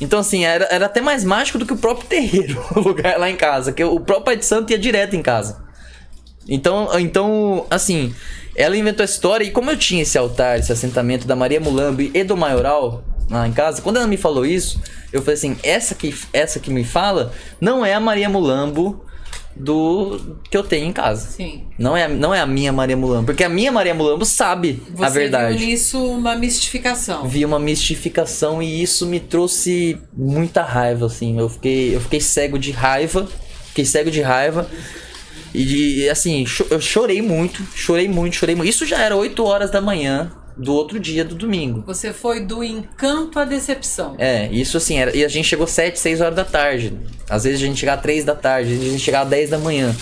B: Então assim, era até mais mágico do que o próprio terreiro, o lugar lá em casa. Que o próprio pai de santo ia direto em casa. Então, assim, ela inventou a história. E como eu tinha esse altar, esse assentamento da Maria Mulambo e do Maioral lá em casa, quando ela me falou isso, eu falei assim, essa que me fala não é a Maria Mulambo que eu tenho em casa.
C: Sim.
B: Não é a minha Maria Mulambo, porque a minha Maria Mulambo sabe a verdade.
C: Você viu nisso uma mistificação.
B: Vi uma mistificação e isso me trouxe muita raiva, assim. Eu fiquei cego de raiva. E assim, eu chorei muito. Isso já era 8 horas da manhã do outro dia do domingo.
C: Você foi do encanto à decepção.
B: Isso assim, e a gente chegou 7, 6 horas da tarde. Às vezes a gente chegava 3 da tarde, às vezes a gente chegava 10 da manhã.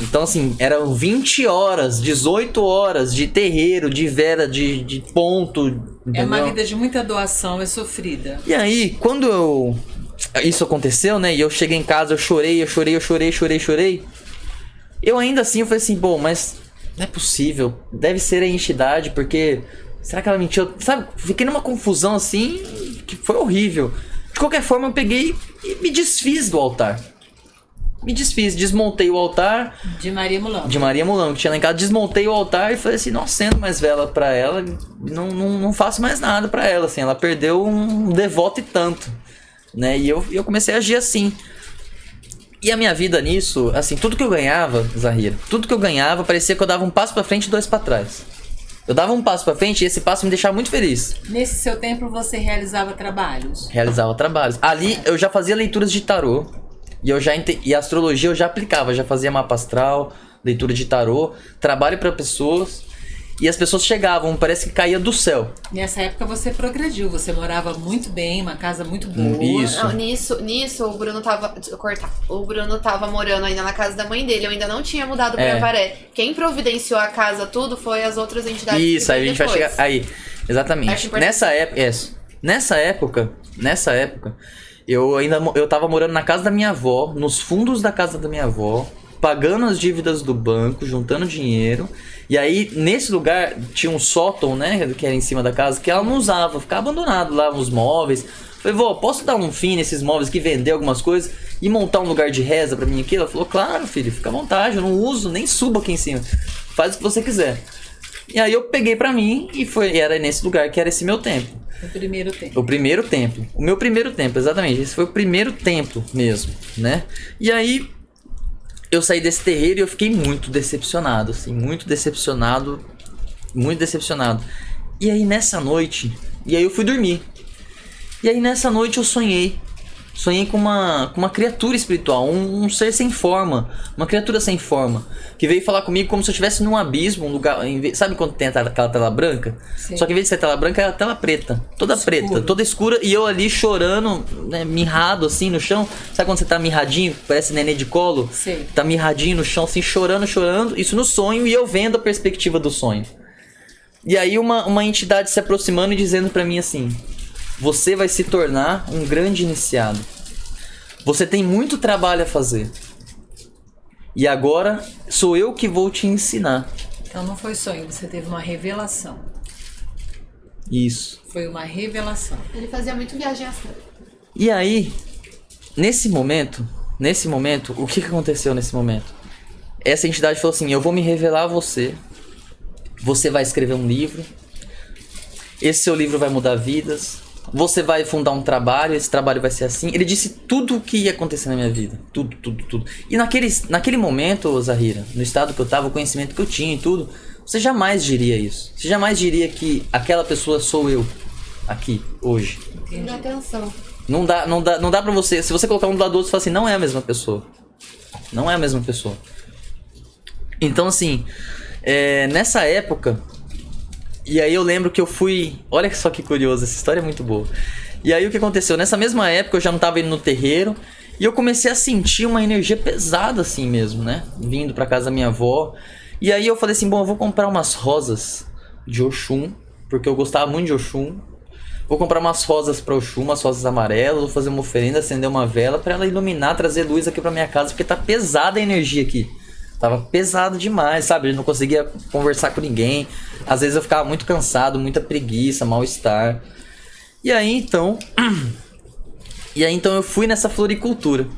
B: Então assim, eram 20 horas, 18 horas de terreiro, de vela, de ponto. Entendeu?
C: É uma vida de muita doação, é sofrida.
B: E aí, quando isso aconteceu, né, e eu cheguei em casa, eu chorei. Eu ainda assim, eu falei assim, bom, mas não é possível. Deve ser a entidade, porque... Será que ela mentiu? Sabe, fiquei numa confusão assim, que foi horrível. De qualquer forma, eu peguei e me desfiz do altar. Desmontei o altar.
C: De Maria
B: Mulambo, que tinha lá em casa. Desmontei o altar e falei assim, não acendo mais vela pra ela. Não faço mais nada pra ela, assim. Ela perdeu um devoto e tanto, né? E eu comecei a agir assim. E a minha vida nisso, assim, tudo que eu ganhava, Zahira, parecia que eu dava um passo pra frente e 2 pra trás. Eu dava um passo pra frente e esse passo me deixava muito feliz.
C: Nesse seu tempo você realizava trabalhos?
B: Realizava trabalhos. Ali eu já fazia leituras de tarô. E a astrologia eu já aplicava, já fazia mapa astral, leitura de tarô, trabalho pra pessoas. E as pessoas chegavam, parece que caía do céu.
C: Nessa época você progrediu, você morava muito bem, uma casa muito boa.
B: Isso.
D: Não, nisso o Bruno tava... Deixa eu cortar. O Bruno tava morando ainda na casa da mãe dele, eu ainda não tinha mudado pra Avaré. Quem providenciou a casa, tudo, foi as outras entidades.
B: Isso, aí a gente vai chegar... Aí, exatamente. Nessa época, eu tava morando na casa da minha avó, nos fundos da casa da minha avó, pagando as dívidas do banco, juntando dinheiro. E aí, nesse lugar, tinha um sótão, né, que era em cima da casa, que ela não usava, ficava abandonado lá, uns móveis. Falei, vó, posso dar um fim nesses móveis aqui, vender algumas coisas e montar um lugar de reza pra mim aqui? Ela falou, claro, filho, fica à vontade, eu não uso, nem subo aqui em cima. Faz o que você quiser. E aí eu peguei pra mim e era nesse lugar que era esse meu templo.
C: O primeiro templo.
B: O meu primeiro templo, exatamente. Esse foi o primeiro templo mesmo, né? E aí... eu saí desse terreiro e eu fiquei muito decepcionado, assim, muito decepcionado. E aí nessa noite, eu fui dormir. E aí nessa noite eu sonhei com uma criatura espiritual, um ser sem forma, uma criatura sem forma, que veio falar comigo como se eu estivesse num abismo, um lugar, sabe quando tem aquela tela branca?
C: Sim.
B: Só que em vez de ser tela branca, é a tela preta, toda escura, e eu ali chorando, né, mirrado assim no chão. Sabe quando você tá mirradinho, parece nenê de colo?
C: Sim.
B: Tá mirradinho no chão, assim, chorando, isso no sonho, e eu vendo a perspectiva do sonho. E aí uma entidade se aproximando e dizendo pra mim assim: você vai se tornar um grande iniciado. Você tem muito trabalho a fazer. E agora sou eu que vou te ensinar.
C: Então não foi sonho, você teve uma revelação.
B: Isso.
C: Foi uma revelação.
D: Ele fazia muito viagem astral.
B: E aí, nesse momento, o que aconteceu nesse momento? Essa entidade falou assim, eu vou me revelar a você. Você vai escrever um livro. Esse seu livro vai mudar vidas. Você vai fundar um trabalho, esse trabalho vai ser assim. Ele disse tudo o que ia acontecer na minha vida. Tudo. E naquele momento, Zahira, no estado que eu tava, o conhecimento que eu tinha e tudo, você jamais diria isso. Você jamais diria que aquela pessoa sou eu, aqui, hoje.
D: Entendi. Atenção.
B: Não dá pra você... Se você colocar um do lado do outro, você fala assim, não é a mesma pessoa. Não é a mesma pessoa. Então, assim, nessa época... E aí eu lembro que eu fui... Olha só que curioso, essa história é muito boa. E aí o que aconteceu? Nessa mesma época eu já não tava indo no terreiro. E eu comecei a sentir uma energia pesada assim mesmo, né? Vindo pra casa da minha avó. E aí eu falei assim, bom, eu vou comprar umas rosas de Oxum. Porque eu gostava muito de Oxum. Vou comprar umas rosas pra Oxum, umas rosas amarelas. Vou fazer uma oferenda, acender uma vela pra ela iluminar, trazer luz aqui pra minha casa. Porque tá pesada a energia aqui. Tava pesado demais, sabe? Eu não conseguia conversar com ninguém. Às vezes eu ficava muito cansado, muita preguiça, mal-estar. E aí então eu fui nessa floricultura.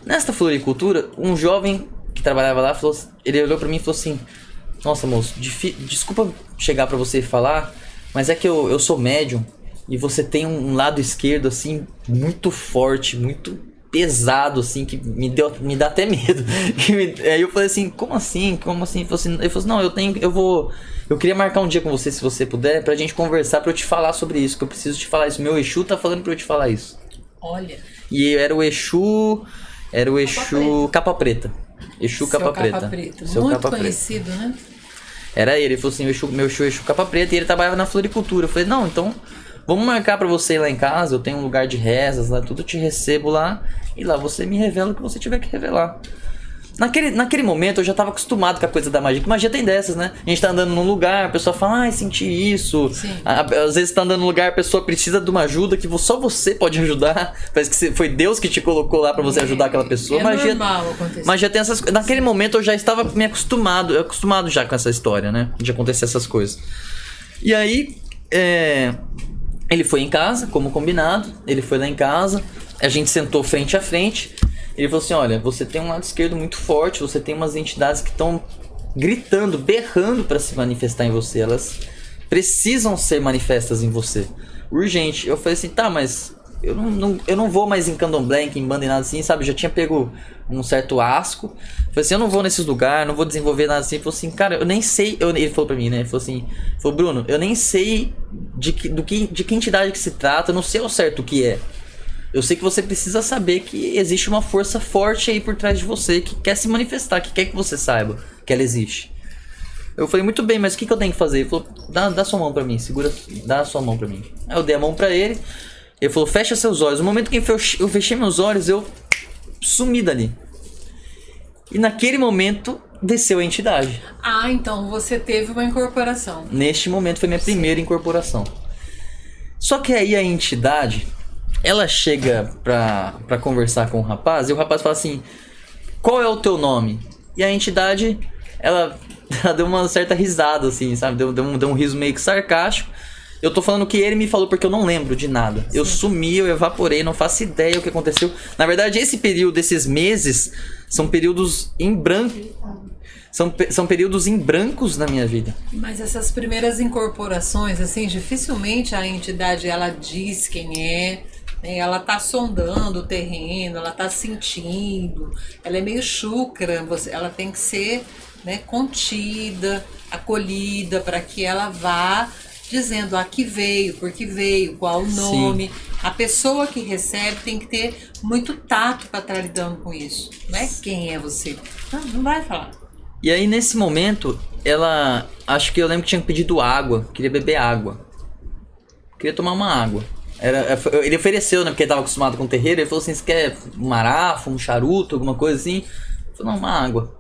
B: Nessa floricultura, um jovem que trabalhava lá, ele olhou pra mim e falou assim: nossa, moço, desculpa chegar pra você e falar, mas é que eu sou médium e você tem um lado esquerdo assim muito forte, muito pesado, assim, que me dá até medo. Aí eu falei assim, como assim? Ele falou assim, não, eu queria marcar um dia com você, se você puder, pra gente conversar, pra eu te falar sobre isso, que eu preciso te falar isso. Meu Exu tá falando pra eu te falar isso.
C: Olha.
B: E era o Exu Capa Preta. Exu Capa Preta.
C: Muito Capa conhecido, Preta. Né?
B: Era ele falou assim, meu Exu Capa Preta, e ele trabalhava na floricultura. Eu falei, não, então... vamos marcar pra você ir lá em casa, eu tenho um lugar de rezas lá, tudo, eu te recebo lá. E lá você me revela o que você tiver que revelar. Naquele momento eu já tava acostumado com a coisa da magia. Porque magia tem dessas, né? A gente tá andando num lugar, a pessoa fala, ai, senti isso. Às vezes tá andando num lugar, a pessoa precisa de uma ajuda que só você pode ajudar. Parece que foi Deus que te colocou lá pra você ajudar aquela pessoa.
C: Normal acontecer.
B: Magia tem essas coisas. Naquele momento eu já estava me acostumado já com essa história, né? De acontecer essas coisas. E aí, ele foi em casa, como combinado. Ele foi lá em casa. A gente sentou frente a frente. Ele falou assim, olha, você tem um lado esquerdo muito forte. Você tem umas entidades que estão gritando, berrando para se manifestar em você. Elas precisam ser manifestas em você. Urgente. Eu falei assim, tá, mas eu não vou mais em candomblé, em quimbanda e nada assim, sabe? Eu já tinha pego um certo asco. Falei assim, eu não vou nesses lugares, não vou desenvolver nada assim. Ele falou assim, cara, eu nem sei... Ele falou pra mim, né? Ele falou assim, Bruno, eu nem sei de que entidade que se trata, eu não sei ao certo o que é. Eu sei que você precisa saber que existe uma força forte aí por trás de você, que quer se manifestar, que quer que você saiba que ela existe. Eu falei, muito bem, mas o que eu tenho que fazer? Ele falou, dá sua mão pra mim, dá a sua mão pra mim. Aí eu dei a mão pra ele, ele falou, fecha seus olhos. No momento que eu fechei meus olhos, eu sumi dali. E naquele momento, desceu a entidade.
C: Ah, então você teve uma incorporação.
B: Neste momento foi minha primeira incorporação. Só que aí a entidade... ela chega pra conversar com o rapaz, e o rapaz fala assim, qual é o teu nome? E a entidade, ela deu uma certa risada, assim, sabe? Deu um riso meio que sarcástico. Eu tô falando que ele me falou porque eu não lembro de nada. Sim. Eu sumi, eu evaporei, não faço ideia o que aconteceu. Na verdade, esse período, esses meses, são períodos em branco. São períodos em brancos na minha vida.
C: Mas essas primeiras incorporações, assim, dificilmente a entidade, ela diz quem é... ela tá sondando o terreno, ela tá sentindo, ela é meio chucra, ela tem que ser, né, contida, acolhida, para que ela vá dizendo que veio, porque veio, qual o nome. Sim. A pessoa que recebe tem que ter muito tato para estar lidando com isso. Não é quem é você. Não vai falar.
B: E aí nesse momento, ela, acho que eu lembro que tinha pedido água, queria beber água. Queria tomar uma água. Ele ofereceu, né? Porque ele tava acostumado com o terreiro. Ele falou assim, você quer um marafo, um charuto, alguma coisa assim? Eu falei, não, uma água.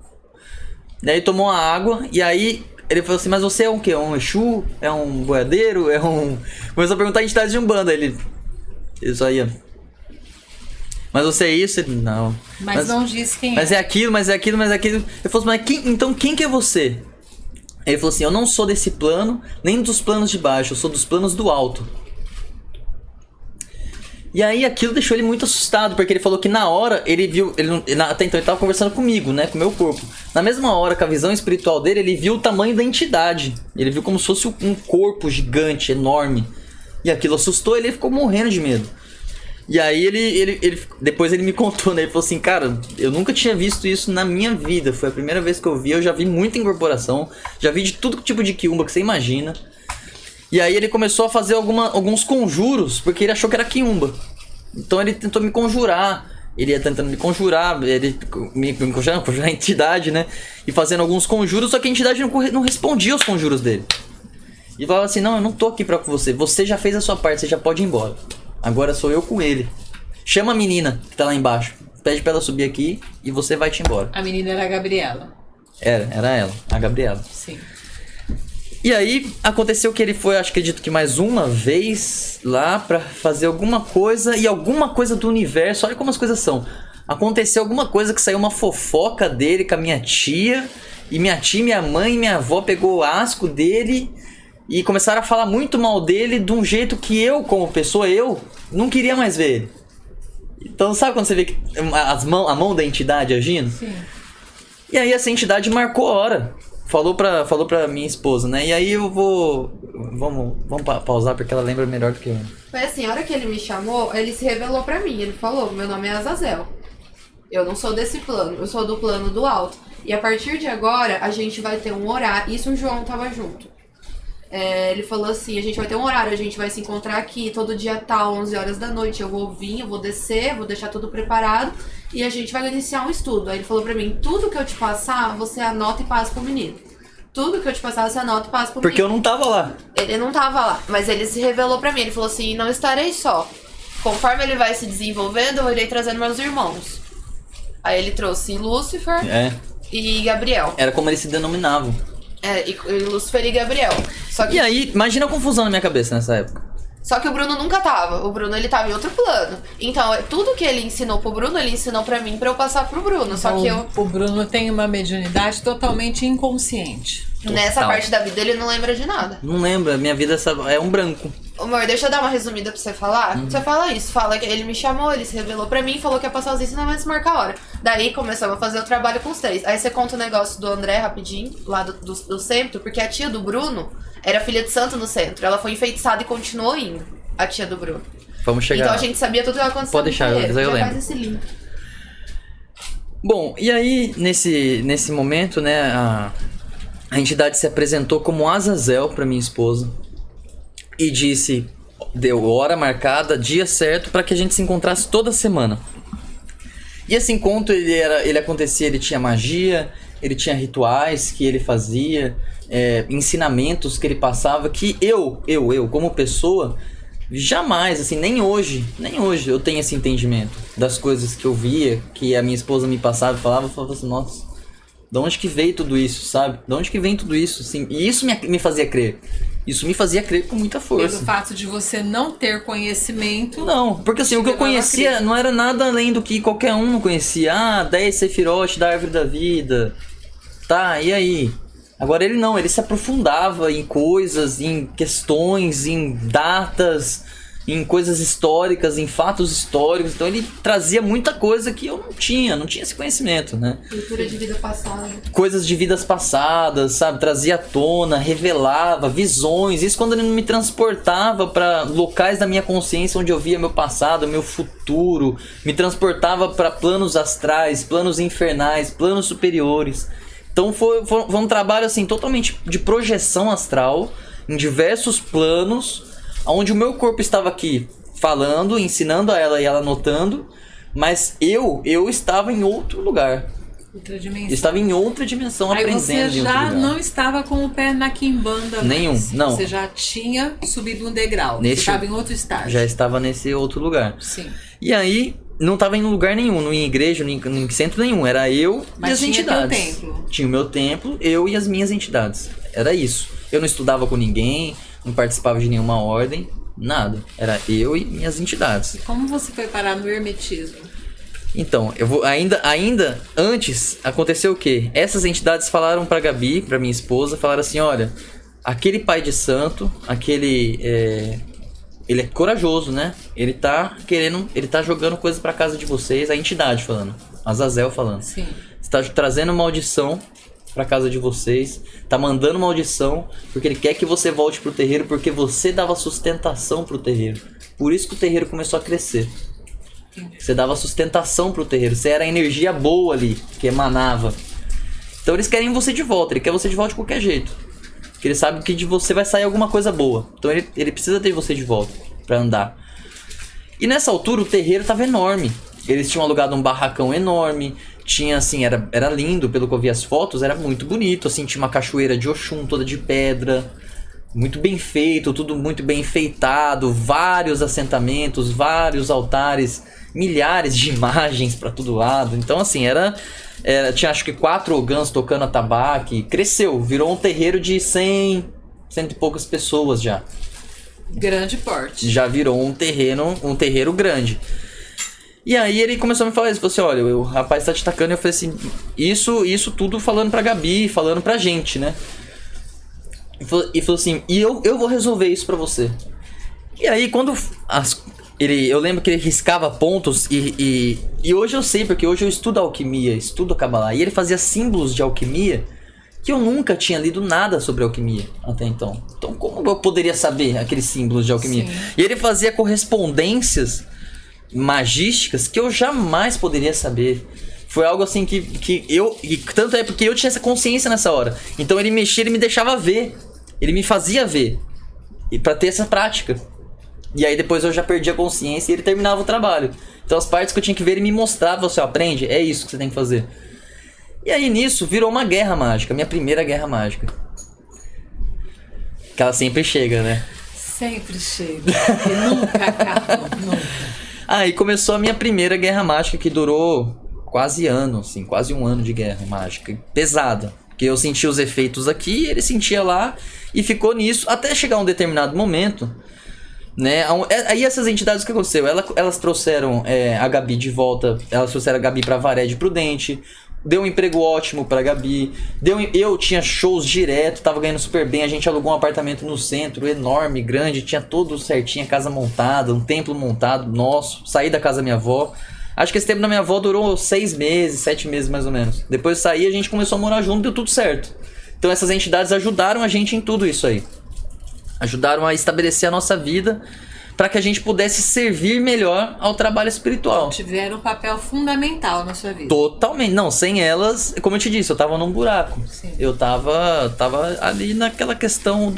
B: Daí ele tomou a água. E aí ele falou assim, mas você é um quê? Um Exu? É um boiadeiro? Começou a perguntar a entidade de Umbanda. Ele só ia... mas você é isso? Ele, não.
C: Mas não disse quem
B: Mas é aquilo, mas é aquilo, mas é aquilo. Eu falei assim, mas então quem que é você? Ele falou assim, eu não sou desse plano, nem dos planos de baixo, eu sou dos planos do alto. E aí aquilo deixou ele muito assustado, porque ele falou que na hora ele viu, até então ele tava conversando comigo, né, com o meu corpo. Na mesma hora, com a visão espiritual dele, ele viu o tamanho da entidade. Ele viu como se fosse um corpo gigante, enorme. E aquilo assustou ele, ficou morrendo de medo. E aí depois ele me contou, né, ele falou assim, cara, eu nunca tinha visto isso na minha vida. Foi a primeira vez que eu vi, eu já vi muita incorporação, já vi de todo tipo de quiumba que você imagina. E aí ele começou a fazer alguns conjuros, porque ele achou que era quiumba. Então ele tentou me conjurar. Ele ia tentando me conjurar, me conjurar a entidade, né? E fazendo alguns conjuros, só que a entidade não respondia aos conjuros dele. E falava assim, não, eu não tô aqui pra você. Você já fez a sua parte, você já pode ir embora. Agora sou eu com ele. Chama a menina que tá lá embaixo. Pede pra ela subir aqui e você vai te embora.
C: A menina era a Gabriela.
B: Era ela, a Gabriela.
C: Sim.
B: E aí, aconteceu que ele foi, acredito que mais uma vez lá pra fazer alguma coisa, e alguma coisa do universo, olha como as coisas são. Aconteceu alguma coisa que saiu uma fofoca dele com a minha tia, e minha tia, minha mãe e minha avó pegou o asco dele, e começaram a falar muito mal dele de um jeito que eu, como pessoa, eu não queria mais ver ele. Então, sabe quando você vê que a mão da entidade agindo?
C: Sim.
B: E aí essa entidade marcou a hora. Falou pra minha esposa, né? E aí eu vou... Vamos pausar porque ela lembra melhor do que eu.
D: Foi assim, a hora que ele me chamou, ele se revelou pra mim. Ele falou, meu nome é Azazel. Eu não sou desse plano, eu sou do plano do alto. E a partir de agora, a gente vai ter um horário. Isso o João tava junto. Ele falou assim, a gente vai ter um horário, a gente vai se encontrar aqui todo dia tal, 11 horas da noite. Eu vou vir, eu vou descer, vou deixar tudo preparado. E a gente vai iniciar um estudo. Aí ele falou pra mim, tudo que eu te passar, você anota e passa pro menino. Tudo que eu te passar, você anota e passa pro menino.
B: Porque eu não tava lá.
D: Ele não tava lá, mas ele se revelou pra mim. Ele falou assim, não estarei só. Conforme ele vai se desenvolvendo, eu irei trazendo meus irmãos. Aí ele trouxe Lúcifer e Gabriel.
B: Era como eles se denominavam.
D: E Lúcifer e Gabriel. Só que...
B: E aí, imagina a confusão na minha cabeça nessa época.
D: Só que o Bruno nunca tava. O Bruno, ele tava em outro plano. Então, tudo que ele ensinou pro Bruno, ele ensinou pra mim pra eu passar pro Bruno.
C: Então,
D: só que
C: o Bruno tem uma mediunidade totalmente inconsciente.
D: Nessa parte da vida, ele não lembra de nada.
B: Não lembra, minha vida é um branco.
D: Amor, deixa eu dar uma resumida pra você falar. Você fala isso, fala que ele me chamou, ele se revelou pra mim, falou que ia passar os ensinamentos e marcar a hora. Daí começamos a fazer o trabalho com os três. Aí você conta o negócio do André rapidinho, lá do centro, porque a tia do Bruno era filha de santo no centro. Ela foi enfeitiçada e continuou indo, a tia do Bruno.
B: Vamos chegar.
D: Então a gente sabia tudo o que ia acontecer.
B: Pode deixar, eu lembro.
D: Faz esse link.
B: Bom, e aí, nesse momento, né, a entidade se apresentou como Azazel pra minha esposa. E disse, deu hora marcada, dia certo, para que a gente se encontrasse toda semana. E esse encontro, ele acontecia, ele tinha magia, ele tinha rituais que ele fazia, ensinamentos que ele passava, que eu, como pessoa, jamais, assim, nem hoje eu tenho esse entendimento das coisas que eu via, que a minha esposa me passava e falava, eu falava assim, nossa, de onde que veio tudo isso, sabe? De onde que vem tudo isso, assim? E isso me fazia crer. Isso me fazia crer com muita força.
C: Pelo fato de você não ter conhecimento...
B: Não, porque assim, o que eu conhecia não era nada além do que qualquer um não conhecia. 10 Sefirote da Árvore da Vida. Tá, e aí? Agora ele não, ele se aprofundava em coisas, em questões, em datas, em coisas históricas, em fatos históricos. Então ele trazia muita coisa que eu não tinha esse conhecimento, né?
D: Cultura de vida passada.
B: Coisas de vidas passadas, sabe? Trazia à tona, revelava, visões. Isso quando ele me transportava para locais da minha consciência onde eu via meu passado, meu futuro. Me transportava para planos astrais, planos infernais, planos superiores. Então foi um trabalho assim totalmente de projeção astral em diversos planos, onde o meu corpo estava aqui falando, ensinando a ela e ela anotando, mas eu estava em outro lugar.
C: Outra dimensão.
B: Eu estava em outra dimensão,
C: aí
B: aprendendo
C: você
B: em outro
C: já
B: lugar.
C: não estava com o pé na quimbanda.
B: Nenhum, não.
C: Você já tinha subido um degrau. Você estava em outro estágio.
B: Já estava nesse outro lugar.
C: Sim.
B: E aí, não estava em lugar nenhum, não ia em igreja, não ia em centro nenhum. Era eu e as entidades.
C: Mas tinha teu templo.
B: Tinha o meu templo, eu e as minhas entidades. Era isso. Eu não estudava com ninguém, não participava de nenhuma ordem, nada. Era eu e minhas entidades.
C: E como você foi parar no hermetismo?
B: Então, eu vou ainda antes aconteceu o quê? Essas entidades falaram pra Gabi, pra minha esposa, falaram assim, olha, aquele pai de santo, ele é corajoso, né? Ele tá jogando coisas pra casa de vocês, a entidade falando, Azazel falando.
C: Sim.
B: Está trazendo maldição pra casa de vocês, tá mandando maldição, porque ele quer que você volte pro terreiro, porque você dava sustentação pro terreiro. Por isso que o terreiro começou a crescer. Você dava sustentação pro terreiro, você era a energia boa ali, que emanava. Então eles querem você de volta, ele quer você de volta de qualquer jeito. Porque ele sabe que de você vai sair alguma coisa boa. Então ele precisa ter você de volta pra andar. E nessa altura o terreiro tava enorme. Eles tinham alugado um barracão enorme. Tinha assim, era lindo, pelo que eu vi as fotos, era muito bonito. Assim, tinha uma cachoeira de Oxum toda de pedra. Muito bem feito, tudo muito bem enfeitado. Vários assentamentos, vários altares. Milhares de imagens pra todo lado. Então assim, tinha acho que 4 ogãs tocando atabaque. Cresceu, virou um terreiro de 100 e poucas pessoas já.
C: Grande porte.
B: Já virou um terreiro grande. E aí ele começou a me falar isso, falou assim, olha, o rapaz tá te atacando. E eu falei assim, isso tudo falando pra Gabi, falando pra gente, né? E falou assim, e eu vou resolver isso pra você. E aí quando eu lembro que ele riscava pontos e hoje eu sei, porque hoje eu estudo alquimia, estudo Kabbalah. E ele fazia símbolos de alquimia que eu nunca tinha lido nada sobre alquimia até então. Então como eu poderia saber aqueles símbolos de alquimia? Sim. E ele fazia correspondências magísticas que eu jamais poderia saber. Foi algo assim que eu... E tanto é porque eu tinha essa consciência nessa hora. Então ele mexia, ele me deixava ver. Ele me fazia ver. E pra ter essa prática. E aí depois eu já perdi a consciência e ele terminava o trabalho. Então as partes que eu tinha que ver, ele me mostrava, você aprende, é isso que você tem que fazer. E aí nisso virou uma guerra mágica, minha primeira guerra mágica. Que ela sempre chega, né?
C: Sempre chega. E nunca acaba, nunca.
B: Aí começou a minha primeira guerra mágica, que durou quase um ano de guerra mágica. Pesada. Porque eu sentia os efeitos aqui, ele sentia lá e ficou nisso até chegar um determinado momento. Né? Aí essas entidades, o que aconteceu? Elas trouxeram a Gabi de volta. Elas trouxeram a Gabi pra Varé de Prudente. Deu um emprego ótimo pra Gabi. Eu tinha shows direto, tava ganhando super bem. A gente alugou um apartamento no centro, enorme, grande. Tinha tudo certinho, a casa montada, um templo montado nosso. Saí da casa da minha avó. Acho que esse tempo da minha avó durou 6 meses, 7 meses mais ou menos. Depois saí, a gente começou a morar junto, deu tudo certo. Então essas entidades ajudaram a gente em tudo isso aí. Ajudaram a estabelecer a nossa vida para que a gente pudesse servir melhor ao trabalho espiritual.
C: Tiveram um papel fundamental na sua vida.
B: Totalmente. Não, sem elas, como eu te disse, eu tava num buraco.
C: Sim.
B: Eu tava ali naquela questão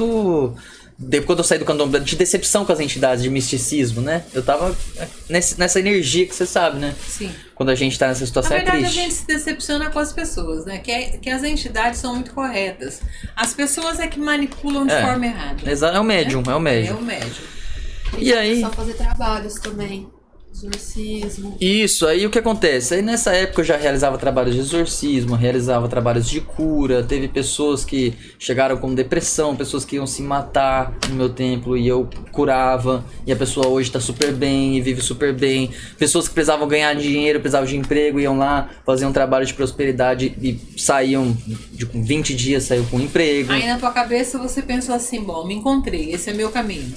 B: quando eu saí do candomblé, de decepção com as entidades, de misticismo, né? Eu tava nessa energia que você sabe, né?
C: Sim.
B: Quando a gente tá nessa situação,
C: na verdade,
B: é triste.
C: a gente se decepciona com as pessoas, né? Que as entidades são muito corretas. As pessoas é que manipulam de forma errada.
B: Exato, é o médium, é o médium.
C: É o médium.
B: E aí?
D: Só fazer trabalhos também. Exorcismo.
B: Isso, aí o que acontece? Aí nessa época eu já realizava trabalhos de exorcismo, realizava trabalhos de cura. Teve pessoas que chegaram com depressão, pessoas que iam se matar no meu templo e eu curava. E a pessoa hoje tá super bem e vive super bem. Pessoas que precisavam ganhar dinheiro, precisavam de emprego, iam lá, faziam um trabalho de prosperidade e saíam, com 20 dias saiu com emprego.
C: Aí na tua cabeça você pensou assim, bom, me encontrei, esse é meu caminho.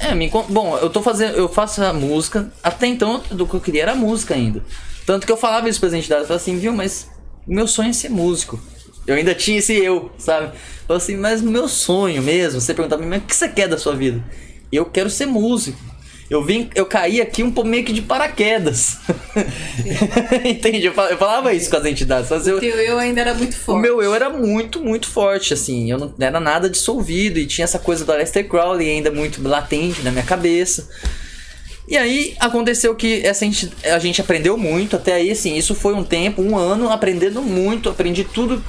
B: Bom, eu faço a música, até então do que eu queria era música ainda. Tanto que eu falava isso pras entidades, eu falava assim, viu, mas o meu sonho é ser músico. Eu ainda tinha esse sabe? Eu falava assim, mas o meu sonho mesmo, você perguntava, mas o que você quer da sua vida? Eu quero ser músico. Eu caí aqui meio que de paraquedas. Entendi? Eu falava isso com as entidades. Mas
C: o teu eu ainda era muito forte.
B: O meu eu era muito, muito forte, assim. Eu não era nada dissolvido e tinha essa coisa do Aleister Crowley ainda muito latente na minha cabeça. E aí aconteceu que a gente aprendeu muito. Até aí, assim, isso foi um tempo, um ano, aprendendo muito. Aprendi tudo.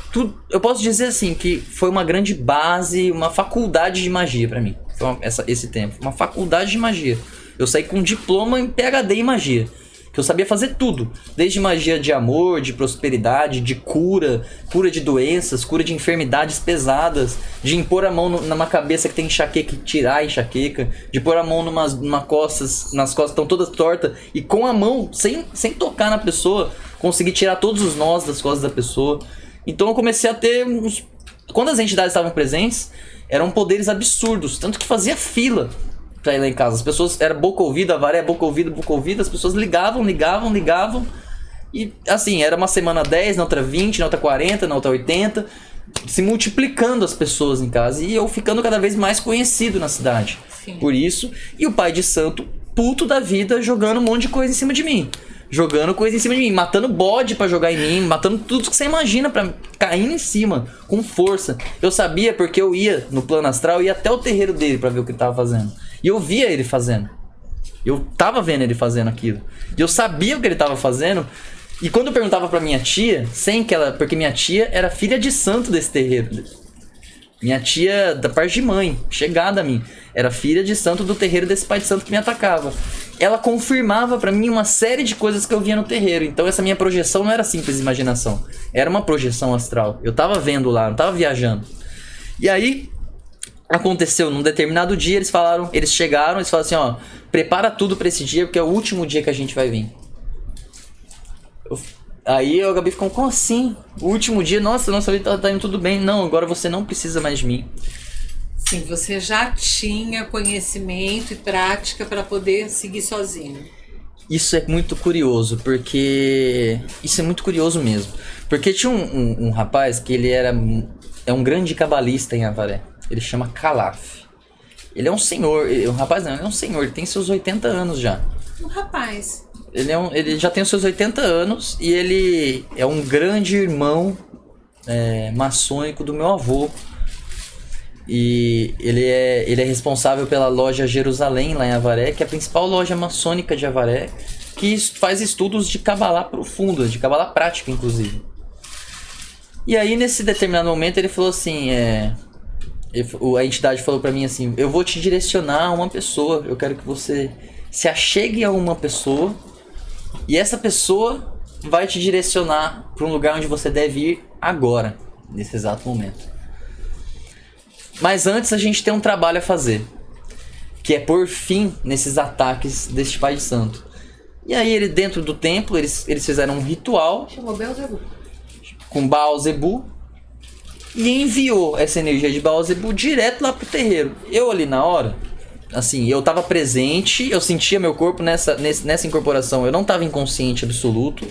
B: Eu posso dizer assim que foi uma grande base, uma faculdade de magia pra mim. Foi esse tempo, uma faculdade de magia. Eu saí com um diploma em PhD em magia. Que eu sabia fazer tudo. Desde magia de amor, de prosperidade, de cura de doenças, cura de enfermidades pesadas, de impor a mão numa cabeça que tem enxaqueca e tirar a enxaqueca, de pôr a mão nas costas que estão todas tortas, e com a mão, sem tocar na pessoa, conseguir tirar todos os nós das costas da pessoa. Então eu comecei a ter uns... Quando as entidades estavam presentes, eram poderes absurdos, tanto que fazia fila pra ir lá em casa. As pessoas, era boca ouvida, avaré, boca ouvida, as pessoas ligavam. E assim, era uma semana 10, na outra 20, na outra 40, na outra 80, se multiplicando as pessoas em casa. E eu ficando cada vez mais conhecido na cidade.
C: Sim.
B: Por isso, e o pai de santo, puto da vida, jogando um monte de coisa em cima de mim. Matando bode pra jogar em mim, matando tudo que você imagina pra cair em cima, com força. Eu sabia porque eu ia no plano astral, eu ia até o terreiro dele pra ver o que ele tava fazendo. E eu via ele fazendo. Eu tava vendo ele fazendo aquilo. E eu sabia o que ele tava fazendo. E quando eu perguntava pra minha tia, porque minha tia era filha de santo desse terreiro. Minha tia, da parte de mãe, chegada a mim, era filha de santo do terreiro desse pai de santo que me atacava. Ela confirmava pra mim uma série de coisas que eu via no terreiro. Então essa minha projeção não era simples imaginação. Era uma projeção astral. Eu tava vendo lá, não tava viajando. E aí, aconteceu num determinado dia, eles chegaram, eles falaram assim, ó, prepara tudo pra esse dia, porque é o último dia que a gente vai vir. Aí a Gabi ficou, como assim? O último dia? Nossa vida tá indo tudo bem. Não, agora você não precisa mais de mim.
C: Sim, você já tinha conhecimento e prática para poder seguir sozinho.
B: Isso é muito curioso, porque... Isso é muito curioso mesmo. Porque tinha um rapaz que ele é um grande cabalista em Avaré. Ele chama Calaf. Ele é um senhor, ele é um senhor, ele tem seus 80 anos já.
C: Um rapaz.
B: Ele já tem os seus 80 anos e ele é um grande irmão maçônico do meu avô. E ele é responsável pela loja Jerusalém, lá em Avaré, que é a principal loja maçônica de Avaré, que faz estudos de Kabbalah profunda, de Kabbalah prática, inclusive. E aí, nesse determinado momento, ele falou assim, a entidade falou pra mim assim, eu vou te direcionar a uma pessoa, eu quero que você se achegue a uma pessoa, e essa pessoa vai te direcionar para um lugar onde você deve ir agora, nesse exato momento. Mas antes a gente tem um trabalho a fazer, que é pôr fim nesses ataques deste pai de santo. E aí ele, dentro do templo, eles fizeram um ritual.
D: Chamou Beelzebub.
B: Com Baal Zebu. E enviou essa energia de Baal Zebu direto lá pro terreiro. Eu ali na hora, assim, eu tava presente, eu sentia meu corpo nessa incorporação. Eu não tava inconsciente absoluto.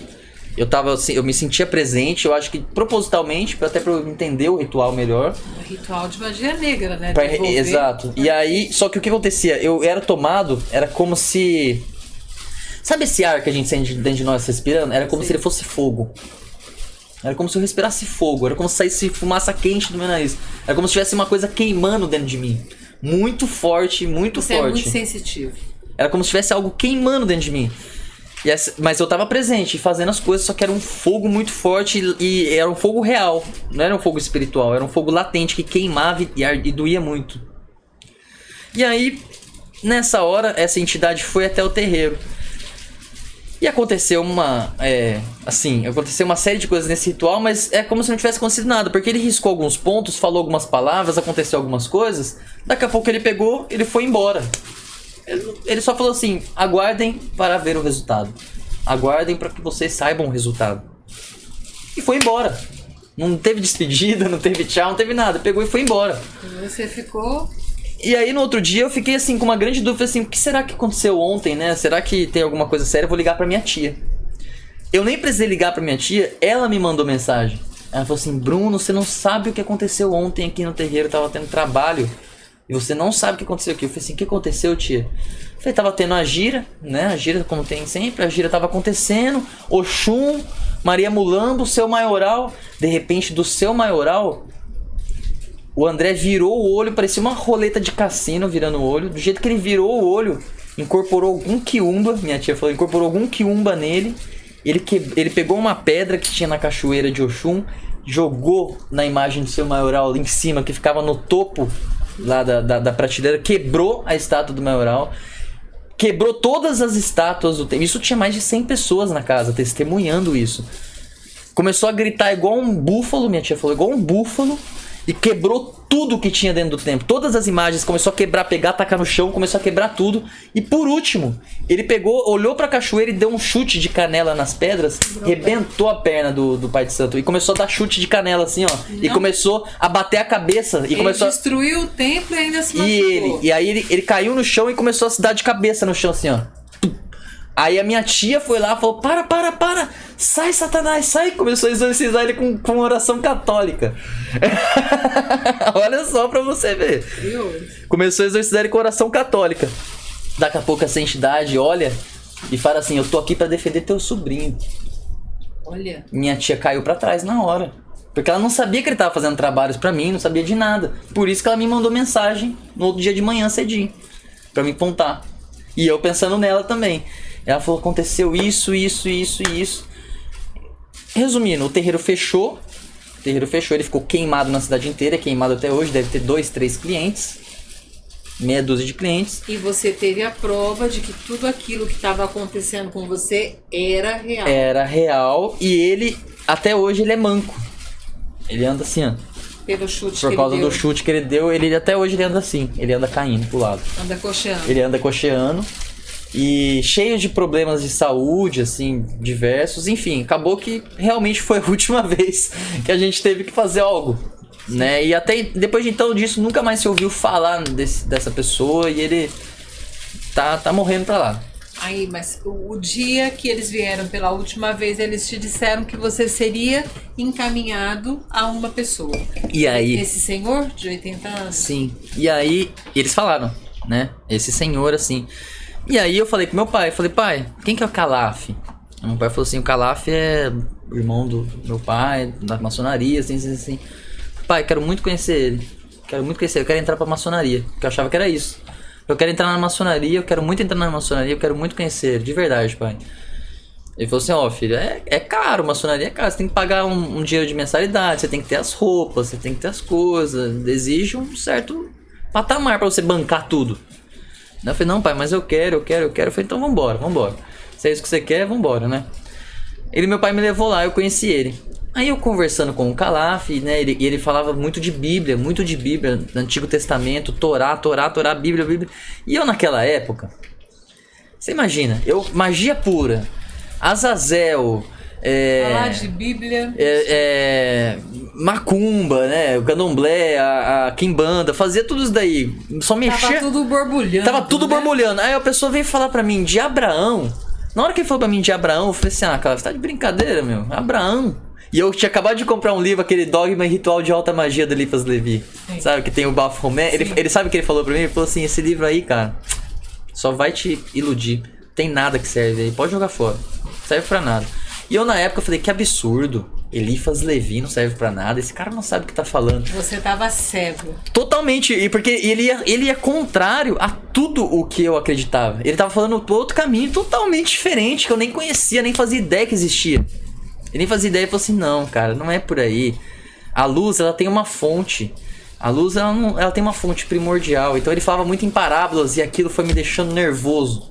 B: Eu me sentia presente, eu acho que propositalmente, até pra eu entender o ritual melhor.
C: O ritual de magia negra, né?
B: Exato. E aí, só que o que acontecia? Eu era tomado, era como se... Sabe esse ar que a gente sente dentro de nós respirando? Era como se ele fosse fogo. Era como se eu respirasse fogo, era como se saísse fumaça quente do meu nariz. Era como se tivesse uma coisa queimando dentro de mim. Muito forte, muito
C: Você
B: forte.
C: É muito sensitivo.
B: Era como se tivesse algo queimando dentro de mim. Mas eu tava presente, fazendo as coisas, só que era um fogo muito forte e era um fogo real. Não era um fogo espiritual, era um fogo latente que queimava e doía muito. E aí, nessa hora, essa entidade foi até o terreiro. E aconteceu uma série de coisas nesse ritual, mas é como se não tivesse acontecido nada, porque ele riscou alguns pontos, falou algumas palavras, aconteceu algumas coisas, daqui a pouco ele pegou, ele foi embora. Ele só falou assim, aguardem para ver o resultado. Aguardem para que vocês saibam o resultado. E foi embora. Não teve despedida, não teve tchau, não teve nada. Pegou e foi embora.
C: E você ficou...
B: E aí no outro dia eu fiquei assim com uma grande dúvida assim, o que será que aconteceu ontem, né? Será que tem alguma coisa séria? Eu vou ligar pra minha tia. Eu nem precisei ligar pra minha tia, ela me mandou mensagem. Ela falou assim, Bruno, você não sabe o que aconteceu ontem aqui no terreiro, tava tendo trabalho. E você não sabe o que aconteceu aqui. Eu falei assim, o que aconteceu, tia? Eu falei, tava tendo a gira, né? A gira como tem sempre, a gira tava acontecendo. Oxum, Maria Mulambo, seu maioral. De repente, do seu maioral, o André virou o olho, parecia uma roleta de cassino virando o olho. Do jeito que ele virou o olho, incorporou algum quiumba, minha tia falou, incorporou algum quiumba nele. Ele pegou uma pedra que tinha na cachoeira de Oxum, jogou na imagem do seu maioral em cima, que ficava no topo lá da prateleira, quebrou a estátua do maioral, quebrou todas as estátuas do templo. Isso tinha mais de 100 pessoas na casa testemunhando isso. Começou a gritar igual um búfalo, minha tia falou, igual um búfalo, e quebrou tudo que tinha dentro do templo. Todas as imagens, começou a quebrar, pegar, tacar no chão, começou a quebrar tudo. E por último, ele pegou, olhou pra cachoeira e deu um chute de canela nas pedras, rebentou a perna do pai de santo. E começou a dar chute de canela assim, ó. E começou a bater a cabeça. E
C: ele
B: começou
C: destruiu o templo e ainda se machucou.
B: E aí ele caiu no chão e começou a se dar de cabeça no chão assim, ó. Aí a minha tia foi lá e falou, para, sai Satanás, sai. Começou a exorcizar ele com oração católica. Olha só pra você ver. Começou a exorcizar ele com oração católica. Daqui a pouco essa entidade olha e fala assim, eu tô aqui pra defender teu sobrinho.
C: Olha.
B: Minha tia caiu pra trás na hora. Porque ela não sabia que ele tava fazendo trabalhos pra mim, não sabia de nada. Por isso que ela me mandou mensagem no outro dia de manhã cedinho. Pra me contar. E eu pensando nela também. Ela falou, aconteceu isso. Resumindo, o terreiro fechou. Ele ficou queimado na cidade inteira. Queimado até hoje, deve ter 2, 3 clientes. Meia dúzia de clientes.
C: E você teve a prova de que tudo aquilo que estava acontecendo com você era real.
B: Era real. E ele, até hoje, ele é manco. Ele anda assim, ó.
C: Pelo chute
B: Por causa do chute que ele deu, ele até hoje ele anda assim. Ele anda caindo pro lado.
C: Anda coxeando.
B: Ele anda coxeando. E cheio de problemas de saúde, assim, diversos. Enfim, acabou que realmente foi a última vez que a gente teve que fazer algo, né? E até depois de então disso, nunca mais se ouviu falar dessa pessoa e ele tá morrendo pra lá.
C: Aí, mas o dia que eles vieram pela última vez, eles te disseram que você seria encaminhado a uma pessoa.
B: E aí?
C: Esse senhor de 80 anos?
B: Sim. E aí, eles falaram, né? Esse senhor, assim... E aí eu falei pro meu pai, pai, quem que é o Calaf? Meu pai falou assim, o Calaf é o irmão do meu pai, da maçonaria, assim. Pai, quero muito conhecer ele. Eu quero entrar pra maçonaria. Porque eu achava que era isso. Eu quero entrar na maçonaria, eu quero muito entrar na maçonaria, eu quero muito conhecer ele, de verdade, pai. Ele falou assim, filho, é caro, maçonaria é caro, você tem que pagar um dinheiro de mensalidade, você tem que ter as roupas, você tem que ter as coisas, exige um certo patamar pra você bancar tudo. Eu falei, não pai, mas eu quero. Eu falei, então vambora. Se é isso que você quer, vambora, né? Meu pai me levou lá, eu conheci ele. Aí eu conversando com o Calaf, né? Ele falava muito de Bíblia, do Antigo Testamento, Torá, Bíblia. E eu naquela época, você imagina, magia pura, Azazel...
C: Falar de Bíblia.
B: Macumba, né? O candomblé, a quimbanda, fazia tudo isso daí. Só mexia. Tava tudo borbulhando. Aí a pessoa veio falar pra mim de Abraão. Na hora que ele falou pra mim de Abraão, eu falei assim, cara, você tá de brincadeira, meu. Abraão. E eu tinha acabado de comprar um livro, aquele Dogma e Ritual de Alta Magia do Eliphas Levi. Sim. Sabe, que tem o Bafo Romé. Ele sabe o que ele falou pra mim? Ele falou assim, esse livro aí, cara, só vai te iludir. Tem nada que serve aí. Pode jogar fora. Não serve pra nada. E eu na época falei, que absurdo. Eliphas Levi não serve pra nada. Esse cara não sabe o que tá falando.
C: Você tava cego.
B: Totalmente. E porque ele ia contrário a tudo o que eu acreditava. Ele tava falando outro caminho totalmente diferente, que eu nem conhecia, nem fazia ideia que existia. Ele nem fazia ideia e falou assim, não, cara, não é por aí. A luz, ela tem uma fonte. A luz, ela tem uma fonte primordial. Então ele falava muito em parábolas e aquilo foi me deixando nervoso.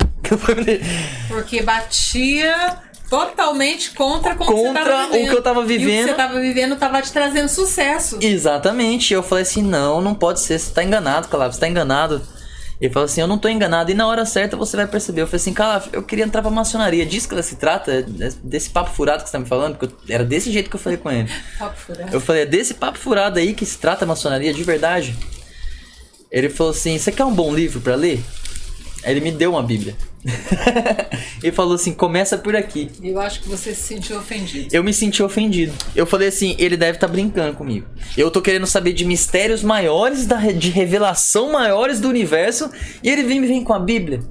C: Porque batia... totalmente contra
B: o que eu tava vivendo.
C: E o que você tava vivendo tava te trazendo sucesso.
B: Exatamente. Eu falei assim, não pode ser. Você tá enganado, Calaf, você tá enganado. Ele falou assim, eu não tô enganado. E na hora certa você vai perceber. Eu falei assim, Calaf, eu queria entrar pra maçonaria. Disso que ela se trata? Desse papo furado que você tá me falando? Porque era desse jeito que eu falei com ele.
C: Papo furado.
B: Eu falei, é desse papo furado aí que se trata a maçonaria de verdade? Ele falou assim, você quer um bom livro pra ler? Aí ele me deu uma Bíblia. Ele falou assim, começa por aqui.
C: Eu acho que você se sentiu ofendido.
B: Eu me senti ofendido. Eu falei assim, ele deve estar brincando comigo. Eu tô querendo saber de mistérios maiores, de revelação maiores do universo, e ele me vem com a Bíblia.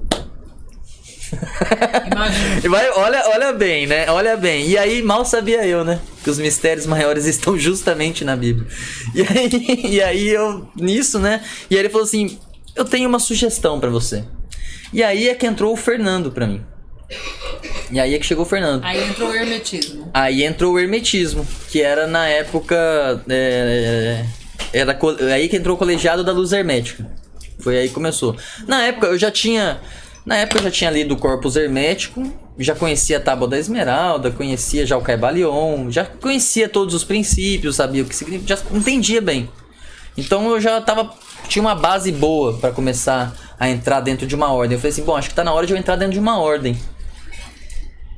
B: Imagina. Olha bem, né? Olha bem. E aí mal sabia eu, né? Que os mistérios maiores estão justamente na Bíblia. E aí eu, nisso, né? E aí ele falou assim, eu tenho uma sugestão pra você. E aí é que entrou o Fernando pra mim. E aí é que chegou o Fernando.
C: Aí entrou o hermetismo.
B: Aí entrou o hermetismo, que era na época... era aí que entrou o colegiado da luz hermética. Foi aí que começou. Na época eu já tinha lido o Corpus Hermético, já conhecia a Tábua da Esmeralda, conhecia já o Caibalion, já conhecia todos os princípios, sabia o que significa, já entendia bem. Então eu já tinha uma base boa pra começar a entrar dentro de uma ordem. Eu falei assim, bom, acho que tá na hora de eu entrar dentro de uma ordem.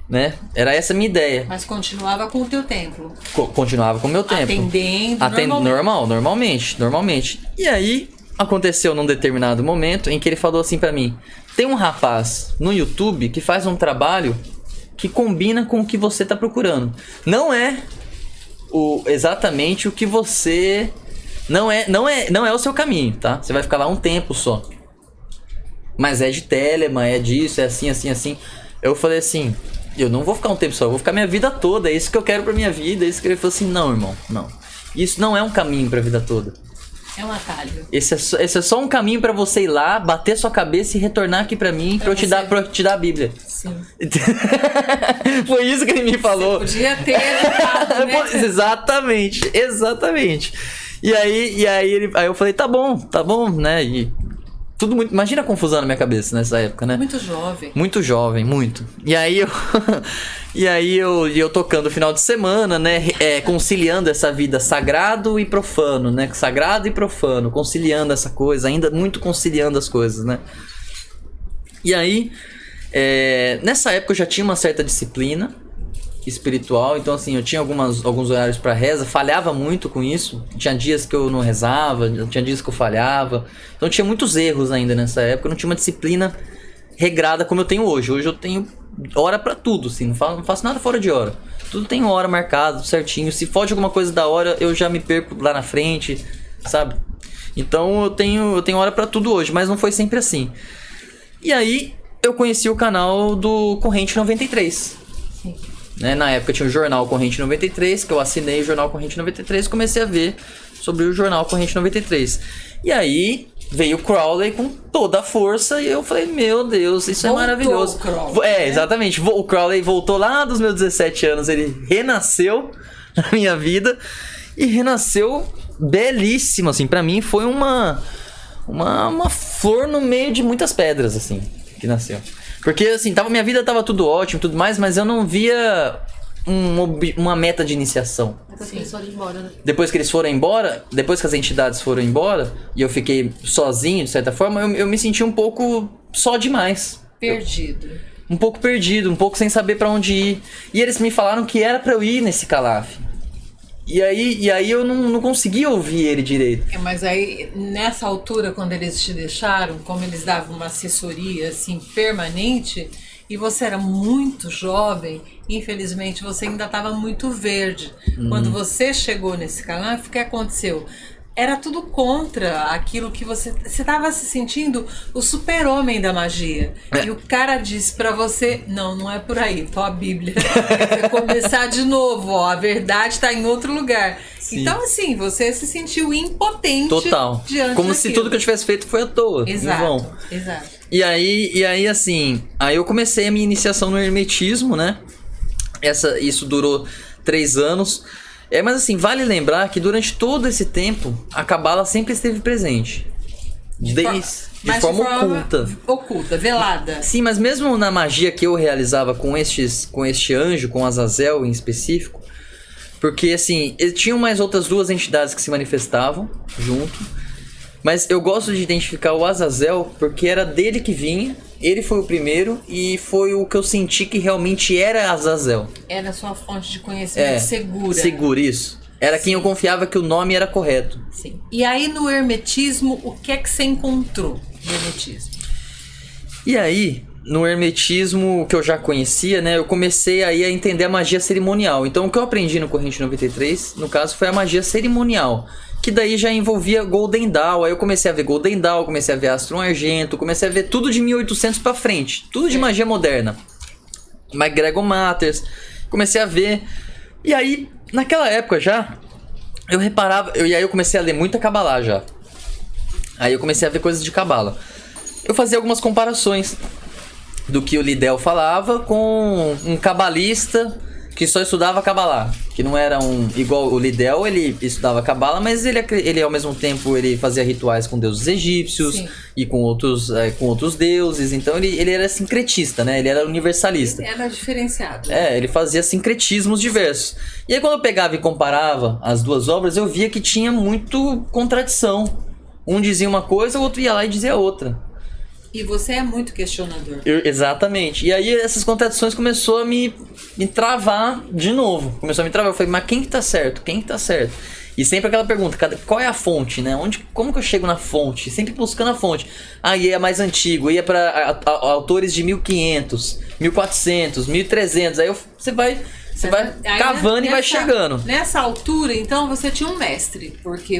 B: Né? Era essa a minha ideia.
C: Mas continuava com o teu templo.
B: Continuava com o meu templo.
C: Atendendo
B: normalmente. E aí, aconteceu num determinado momento em que ele falou assim pra mim, tem um rapaz no YouTube que faz um trabalho que combina com o que você tá procurando. Não é exatamente o que você... Não é o seu caminho, tá? Você vai ficar lá um tempo só. Mas é de Telema, é disso, é assim. Eu falei assim, eu não vou ficar um tempo só, eu vou ficar minha vida toda, é isso que eu quero pra minha vida. É isso que ele falou assim, não, irmão, não. Isso não é um caminho pra vida toda.
C: É um atalho.
B: Esse é só um caminho pra você ir lá, bater sua cabeça e retornar aqui pra mim pra eu te dar a Bíblia.
C: Sim.
B: Foi isso que ele me falou.
C: Você podia ter evitado, né?
B: Exatamente. E aí eu falei, tá bom, né? E tudo muito... Imagina a confusão na minha cabeça nessa época, né? Muito jovem, muito. E aí eu tocando o final de semana, né? Conciliando essa vida sagrado e profano, né? Sagrado e profano, conciliando essa coisa, ainda muito conciliando as coisas, né? E aí, nessa época eu já tinha uma certa disciplina espiritual, então assim, eu tinha alguns horários para reza, falhava muito com isso, tinha dias que eu não rezava, tinha dias que eu falhava, então tinha muitos erros ainda nessa época, eu não tinha uma disciplina regrada como eu tenho hoje. Hoje eu tenho hora para tudo, assim, não faço nada fora de hora, tudo tem hora marcado certinho, se foge alguma coisa da hora eu já me perco lá na frente, sabe? Então eu tenho hora para tudo hoje, mas não foi sempre assim. E aí eu conheci o canal do Corrente 93.
C: Sim.
B: Né? Na época tinha o Jornal Corrente 93, que eu assinei o Jornal Corrente 93 e comecei a ver sobre o Jornal Corrente 93. E aí veio o Crowley com toda a força e eu falei, meu Deus, isso
C: Voltou
B: é maravilhoso.
C: O Crowley,
B: exatamente. O Crowley voltou lá dos meus 17 anos, ele renasceu na minha vida e renasceu belíssimo, assim. Pra mim foi uma flor no meio de muitas pedras, assim, que nasceu. Porque, assim, minha vida tava tudo ótimo, tudo mais, mas eu não via uma meta de iniciação.
D: Depois que eles foram embora, né?
B: Depois que eles foram embora, depois que as entidades foram embora, e eu fiquei sozinho, de certa forma, eu me senti um pouco só demais.
C: Perdido.
B: Um pouco perdido, um pouco sem saber pra onde ir. E eles me falaram que era pra eu ir nesse Calaf. E aí eu não conseguia ouvir ele direito.
C: Mas aí, nessa altura, quando eles te deixaram, como eles davam uma assessoria, assim, permanente, e você era muito jovem, infelizmente você ainda estava muito verde. Quando você chegou nesse canal, o que aconteceu? Era tudo contra aquilo que você estava se sentindo o super-homem da magia. E o cara disse pra você, não é por aí, tô a Bíblia. Você começar de novo, ó, a verdade tá em outro lugar. Sim. Então, assim, você se sentiu impotente.
B: Total.
C: Diante
B: como
C: daquilo.
B: se tudo que eu tivesse feito foi à toa.
C: Exato,
B: em vão.
C: exato.
B: E aí, assim, aí eu comecei a minha iniciação no hermetismo, né? Isso durou 3 anos. Mas assim, vale lembrar que durante todo esse tempo, a Cabala sempre esteve presente. De forma oculta.
C: Oculta, velada.
B: Sim, mas mesmo na magia que eu realizava com este anjo, com Azazel em específico, porque assim, tinham mais outras 2 entidades que se manifestavam junto, mas eu gosto de identificar o Azazel porque era dele que vinha, ele foi o primeiro e foi o que eu senti que realmente era Azazel.
C: Era a sua fonte de conhecimento segura.
B: Segura, isso. Era quem eu confiava que o nome era correto.
C: Sim. E aí no hermetismo, o que é que você encontrou no hermetismo?
B: E aí, no hermetismo que eu já conhecia, né, eu comecei aí a entender a magia cerimonial. Então o que eu aprendi no Corrente 93, no caso, foi a magia cerimonial. Que daí já envolvia Golden Dawn. Aí eu comecei a ver Golden Dawn, comecei a ver Astrum Argento, comecei a ver tudo de 1800 pra frente. Tudo de magia moderna. McGregor Matters. Comecei a ver. E aí, naquela época já, eu reparava... E aí eu comecei a ler muita Kabbalah já. Aí eu comecei a ver coisas de Kabbalah. Eu fazia algumas comparações do que o Lidel falava com um cabalista que só estudava Kabbalah, que não era igual o Lidel, ele estudava Kabbalah, mas ele ao mesmo tempo ele fazia rituais com deuses egípcios. Sim. E com outros deuses, então ele era sincretista, né? Ele era universalista.
C: Ele era diferenciado.
B: Ele fazia sincretismos diversos. E aí quando eu pegava e comparava as duas obras, eu via que tinha muito contradição. Um dizia uma coisa, o outro ia lá e dizia outra.
C: E você é muito questionador.
B: Exatamente. E aí essas contradições começou a me travar de novo. Começou a me travar. Eu falei, mas quem que tá certo? Quem que tá certo? E sempre aquela pergunta, qual é a fonte, né? Como que eu chego na fonte? Sempre buscando a fonte. E é mais antigo, ia para autores de 1500, 1400, 1300. Aí você vai cavando e vai chegando.
C: Nessa altura, então, você tinha um mestre, porque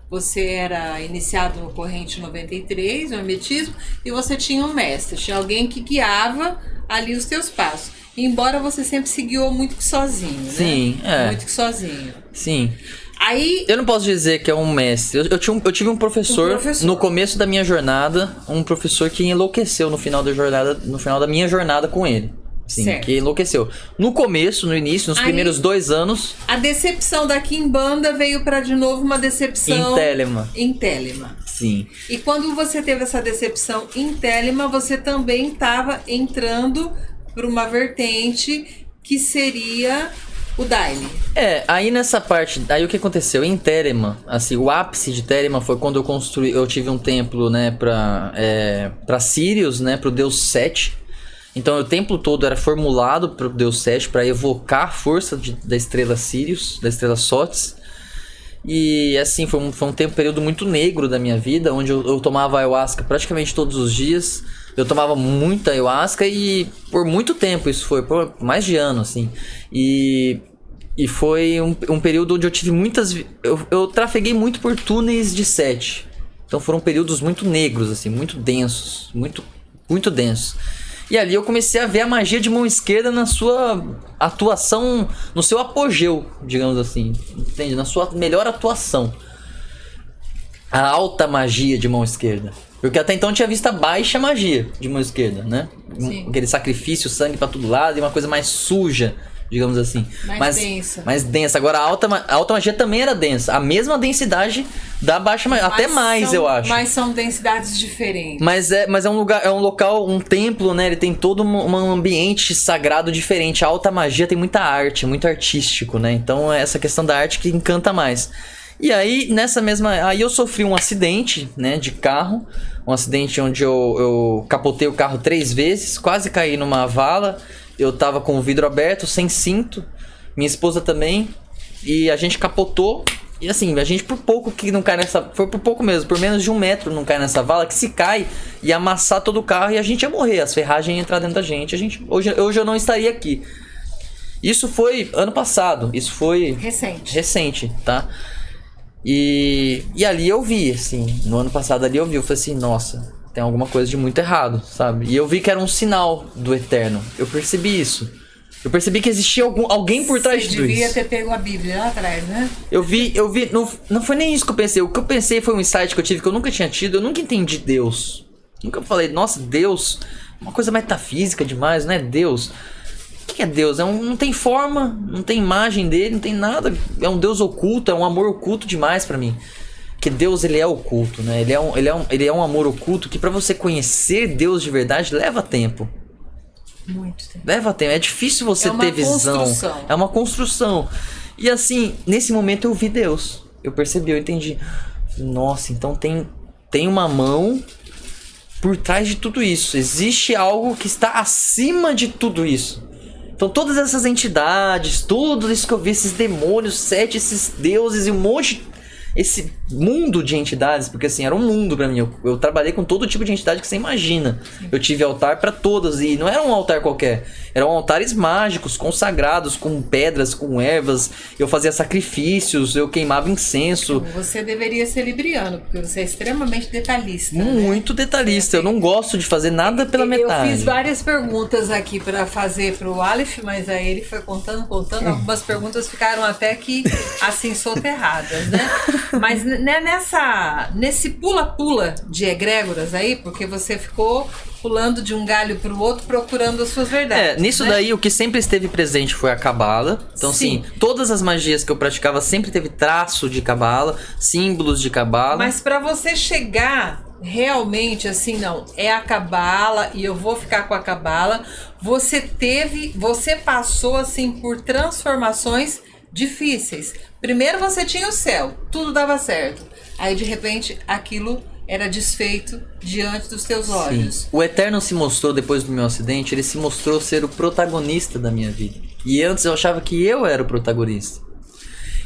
C: você era iniciado no corrente 93, no hermetismo, e você tinha um mestre, tinha alguém que guiava ali os teus passos. Embora você sempre se guiou muito sozinho,
B: Sim,
C: né? Muito sozinho.
B: Sim.
C: Aí...
B: Eu não posso dizer que é um mestre. Eu tive um professor no começo da minha jornada, um professor que enlouqueceu no final da minha jornada com ele. Sim, certo. Que enlouqueceu. No começo, no início, nos primeiros 2 anos...
C: A decepção da Quimbanda veio para de novo uma decepção... Em Telema.
B: Sim.
C: E quando você teve essa decepção em Telema, você também estava entrando para uma vertente que seria o Daime.
B: Aí nessa parte... Aí o que aconteceu? Em Telema, assim, o ápice de Telema foi quando eu tive um templo, né, para Sirius, né, pro deus Sete. Então o templo todo era formulado para o deus Sete, para evocar a força da estrela Sirius, da estrela Sotis. E assim, foi um período muito negro da minha vida, onde eu tomava ayahuasca praticamente todos os dias. Eu tomava muita ayahuasca e por muito tempo, isso foi por mais de ano, assim. E foi um período onde eu tive muitas... Eu trafeguei muito por túneis de Sete. Então foram períodos muito negros, assim, muito densos, muito densos. E ali eu comecei a ver a magia de mão esquerda na sua atuação, no seu apogeu, digamos assim, entende? Na sua melhor atuação. A alta magia de mão esquerda. Porque até então eu tinha visto a baixa magia de mão esquerda, né? Sim. Aquele sacrifício, sangue pra todo lado e uma coisa mais suja, digamos assim. Mais densa. Agora a alta magia também era densa. A mesma densidade da baixa magia. Até mais, eu acho.
C: Mas são densidades diferentes.
B: Mas é um lugar, é um local, um templo, né? Ele tem todo um ambiente sagrado diferente. A alta magia tem muita arte, muito artístico, né? Então é essa questão da arte que encanta mais. E aí, aí eu sofri um acidente, né, de carro. Um acidente onde eu capotei o carro 3 vezes, quase caí numa vala. Eu tava com o vidro aberto, sem cinto. Minha esposa também. E a gente capotou. E assim, a gente por pouco que não cai nessa... Foi por pouco mesmo, por menos de 1 metro não cai nessa vala. Que se cai, ia amassar todo o carro e a gente ia morrer. As ferragens iam entrar dentro da gente. Hoje eu não estaria aqui. Isso foi ano passado. Isso foi... Recente, tá? E ali eu vi, assim... No ano passado ali eu vi. Eu falei assim, nossa... Tem alguma coisa de muito errado, sabe? E eu vi que era um sinal do Eterno. Eu percebi isso. Eu percebi que existia alguém por trás disso.
C: Você devia ter pego a Bíblia lá atrás, né?
B: Eu vi... Não foi nem isso que eu pensei. O que eu pensei foi um insight que eu tive que eu nunca tinha tido. Eu nunca entendi Deus. Nunca falei, nossa, Deus... Uma coisa metafísica demais, não é Deus? O que é Deus? Não tem forma, não tem imagem dele, não tem nada. É um Deus oculto, é um amor oculto demais pra mim. Porque Deus, ele é oculto, né? Ele é um amor oculto que pra você conhecer Deus de verdade leva tempo.
C: Muito tempo.
B: Leva tempo. É difícil você ter visão. É uma construção. E assim, nesse momento eu vi Deus. Eu percebi, eu entendi. Nossa, então tem uma mão por trás de tudo isso. Existe algo que está acima de tudo isso. Então todas essas entidades, tudo isso que eu vi, esses demônios, Sete, esses deuses e um monte... Esse mundo de entidades, porque assim, era um mundo pra mim. Eu trabalhei com todo tipo de entidade que você imagina. Sim. Eu tive altar pra todas e não era um altar qualquer. Eram altares mágicos, consagrados, com pedras, com ervas. Eu fazia sacrifícios, eu queimava incenso.
C: Você deveria ser libriano, porque você é extremamente detalhista.
B: Muito, né? Detalhista. Eu não gosto de fazer nada pela metade.
C: Eu fiz várias perguntas aqui pra fazer pro Aleph, mas aí ele foi contando. Algumas perguntas ficaram até que assim soterradas, né? Mas né, nesse pula-pula de egrégoras aí, porque você ficou pulando de um galho pro outro procurando as suas verdades.
B: Nisso
C: né?
B: daí o que sempre esteve presente foi a cabala. Então,
C: Sim.
B: assim, todas as magias que eu praticava sempre teve traço de cabala, símbolos de cabala.
C: Mas pra você chegar realmente assim, não, é a cabala e eu vou ficar com a cabala, você passou assim por transformações difíceis. Primeiro você tinha o céu, tudo dava certo. Aí de repente aquilo era desfeito diante dos teus olhos.
B: Sim. O Eterno se mostrou, depois do meu acidente, ele se mostrou ser o protagonista da minha vida. E antes eu achava que eu era o protagonista.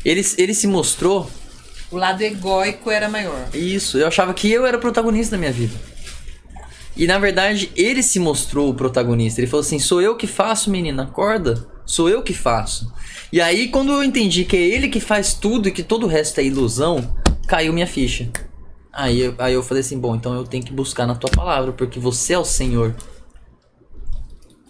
B: Ele se mostrou...
C: O lado egóico era maior.
B: Isso, eu achava que eu era o protagonista da minha vida. E na verdade, ele se mostrou o protagonista. Ele falou assim, sou eu que faço, menina, acorda. Sou eu que faço. E aí, quando eu entendi que é ele que faz tudo e que todo o resto é ilusão, caiu minha ficha. Aí eu falei assim, bom, então eu tenho que buscar na tua palavra, porque você é o Senhor.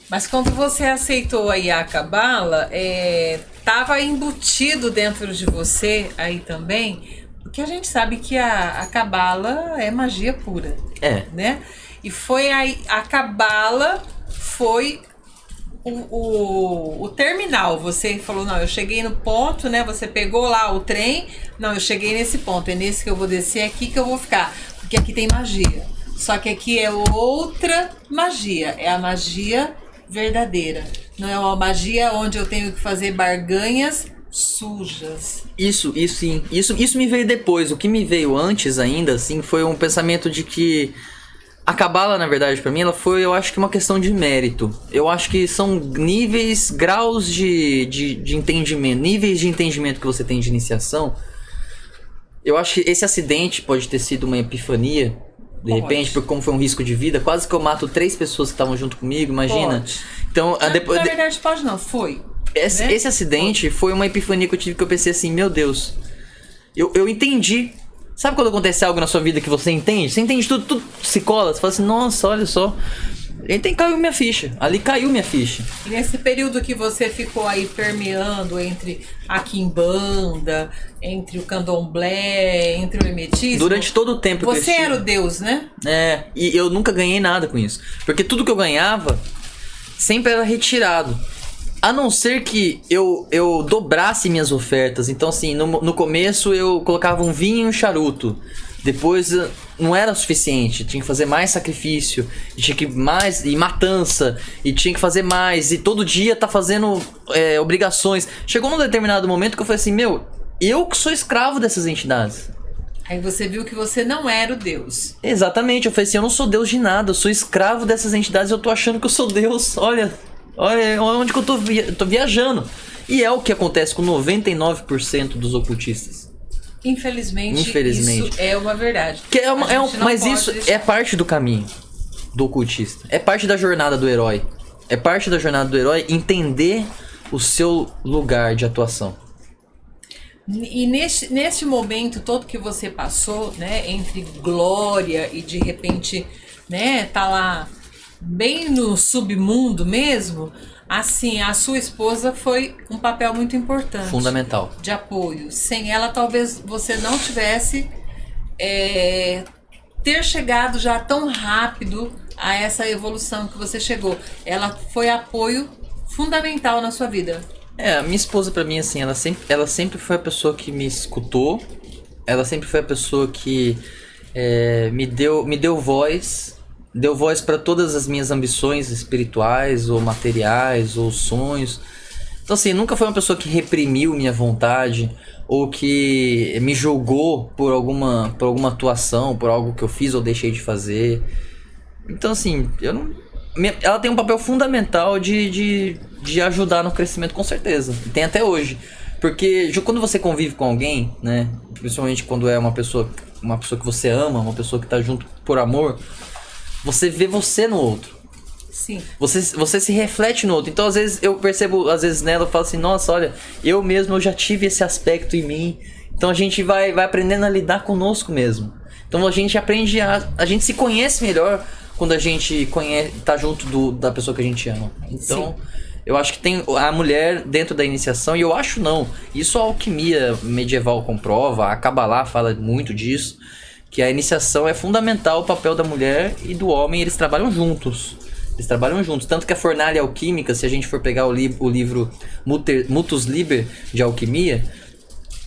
C: Mas quando você aceitou aí a cabala, estava embutido dentro de você aí também, porque a gente sabe que a cabala é magia pura. Né? E foi aí, a cabala foi o terminal. Você falou, não, eu cheguei no ponto, né? Você pegou lá o trem, não, eu cheguei nesse ponto, é nesse que eu vou descer, é aqui que eu vou ficar, porque aqui tem magia. Só que aqui é outra magia, é a magia verdadeira. Não é uma magia onde eu tenho que fazer barganhas sujas.
B: Isso sim. Isso me veio depois. O que me veio antes ainda, assim, foi um pensamento de que a cabala, na verdade, pra mim, ela foi, eu acho que uma questão de mérito. Eu acho que são níveis, graus de entendimento, níveis de entendimento que você tem de iniciação. Eu acho que esse acidente pode ter sido uma epifania, de repente, porque como foi um risco de vida, quase que eu mato 3 pessoas que estavam junto comigo, imagina.
C: Pode.
B: Então,
C: Na verdade, pode não, foi.
B: Esse acidente foi uma epifania que eu tive, que eu pensei assim, meu Deus, eu entendi. Sabe quando acontece algo na sua vida que você entende? Você entende tudo se cola, você fala assim, nossa, olha só. Caiu minha ficha, ali caiu minha ficha.
C: E nesse período que você ficou aí permeando entre a quimbanda, entre o candomblé, entre o hermetismo...
B: Durante todo o tempo que
C: você era o Deus, né?
B: E eu nunca ganhei nada com isso. Porque tudo que eu ganhava sempre era retirado. A não ser que eu dobrasse minhas ofertas. Então, assim, no começo eu colocava um vinho e um charuto. Depois não era o suficiente, tinha que fazer mais sacrifício, tinha que mais, e matança, e tinha que fazer mais, e todo dia tá fazendo obrigações. Chegou num determinado momento que eu falei assim, eu que sou escravo dessas entidades.
C: Aí você viu que você não era o Deus.
B: Exatamente, eu falei assim, eu não sou Deus de nada, eu sou escravo dessas entidades, eu tô achando que eu sou Deus, olha onde que eu tô viajando. E é o que acontece com 99% dos ocultistas.
C: Infelizmente, isso é uma verdade.
B: Mas isso é parte do caminho do ocultista. É parte da jornada do herói. É parte da jornada do herói entender o seu lugar de atuação.
C: E neste momento todo que você passou, né, entre glória e de repente, né, tá lá bem no submundo mesmo, assim, a sua esposa foi um papel muito importante.
B: Fundamental.
C: De apoio. Sem ela, talvez você não tivesse ter chegado já tão rápido a essa evolução que você chegou. Ela foi apoio fundamental na sua vida.
B: A minha esposa pra mim, assim, ela sempre foi a pessoa que me escutou. Ela sempre foi a pessoa que me deu voz. Deu voz para todas as minhas ambições espirituais, ou materiais, ou sonhos. Então, assim, nunca foi uma pessoa que reprimiu minha vontade, ou que me julgou por alguma atuação, por algo que eu fiz ou deixei de fazer. Então, assim, ela tem um papel fundamental de ajudar no crescimento, com certeza. E tem até hoje. Porque quando você convive com alguém, né, principalmente quando é uma pessoa que você ama, uma pessoa que tá junto por amor, você vê você no outro.
C: Sim.
B: Você se reflete no outro. Então, às vezes, eu percebo, nela, eu falo assim, nossa, olha, eu já tive esse aspecto em mim. Então, a gente vai aprendendo a lidar conosco mesmo. Então, a gente aprende a gente se conhece melhor quando a gente tá junto da pessoa que a gente ama. Então, Eu acho que tem a mulher dentro da iniciação, e eu acho não. Isso a alquimia medieval comprova, a Kabbalah fala muito disso, que a iniciação é fundamental, o papel da mulher e do homem, eles trabalham juntos. Eles trabalham juntos. Tanto que a fornalha alquímica, se a gente for pegar o livro Mutus Liber de alquimia,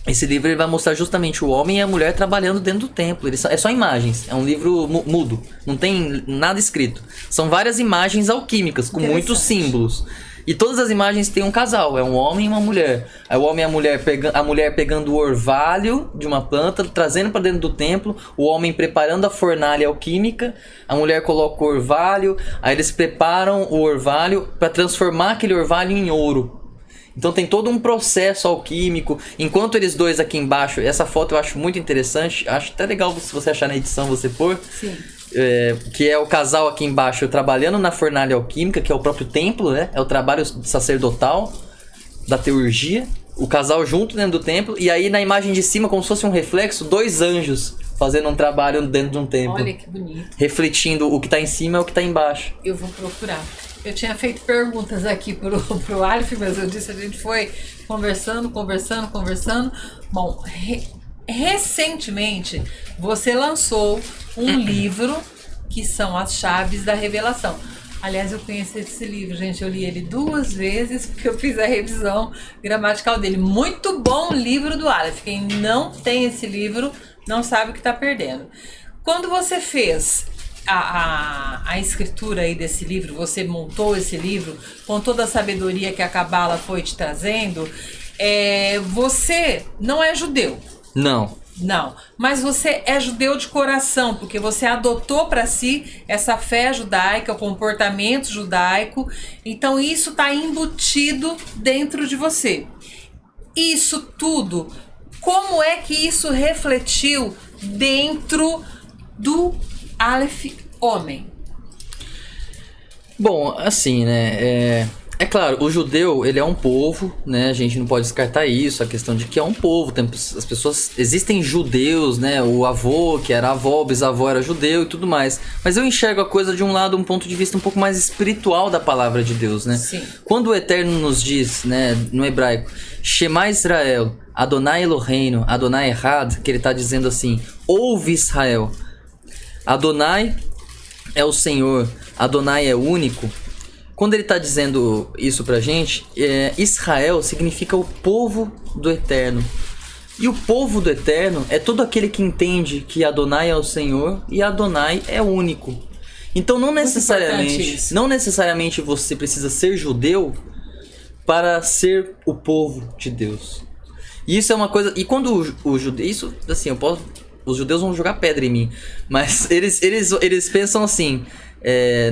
B: esse livro ele vai mostrar justamente o homem e a mulher trabalhando dentro do templo. É só imagens. É um livro mudo. Não tem nada escrito. São várias imagens alquímicas com muitos símbolos. E todas as imagens têm um casal. É um homem e uma mulher. Aí o homem e a mulher pegando o orvalho de uma planta, trazendo para dentro do templo. O homem preparando a fornalha alquímica. A mulher coloca o orvalho. Aí eles preparam o orvalho para transformar aquele orvalho em ouro. Então tem todo um processo alquímico. Enquanto eles dois aqui embaixo, essa foto eu acho muito interessante. Acho até legal se você achar na edição você pôr.
C: Sim.
B: Que é o casal aqui embaixo trabalhando na fornalha alquímica, que é o próprio templo, né? É o trabalho sacerdotal da teurgia. O casal junto dentro do templo. E aí na imagem de cima, como se fosse um reflexo, 2 anjos fazendo um trabalho dentro de um templo.
C: Olha que bonito.
B: Refletindo o que tá em cima e o que tá embaixo.
C: Eu vou procurar. Eu tinha feito perguntas aqui pro Aleph, mas eu disse, a gente foi conversando. Bom, recentemente você lançou um livro que são as chaves da revelação. Aliás, eu conheci esse livro, gente. Eu li ele 2 vezes porque eu fiz a revisão gramatical dele. Muito bom livro do Aleph. Quem não tem esse livro não sabe o que está perdendo. Quando você fez a escritura aí desse livro, você montou esse livro com toda a sabedoria que a Cabala foi te trazendo, você não é judeu.
B: Não,
C: mas você é judeu de coração, porque você adotou para si essa fé judaica, o comportamento judaico, então isso está embutido dentro de você. Isso tudo, como é que isso refletiu dentro do Aleph homem?
B: Bom, assim, né, é claro, o judeu, ele é um povo, né, a gente não pode descartar isso, a questão de que é um povo, as pessoas, existem judeus, né, o avô, que era avó, o bisavô era judeu e tudo mais, mas eu enxergo a coisa de um ponto de vista um pouco mais espiritual da palavra de Deus, né.
C: Sim.
B: Quando o Eterno nos diz, né, no hebraico, Shema Israel, Adonai Eloheinu, Adonai Echad, que ele está dizendo assim, ouve Israel, Adonai é o Senhor, Adonai é único. Quando ele está dizendo isso pra gente, Israel significa o povo do Eterno. E o povo do Eterno é todo aquele que entende que Adonai é o Senhor e Adonai é único. Então não necessariamente você precisa ser judeu para ser o povo de Deus. E isso é uma coisa... E quando o judeu... Isso, assim, os judeus vão jogar pedra em mim. Mas eles pensam assim...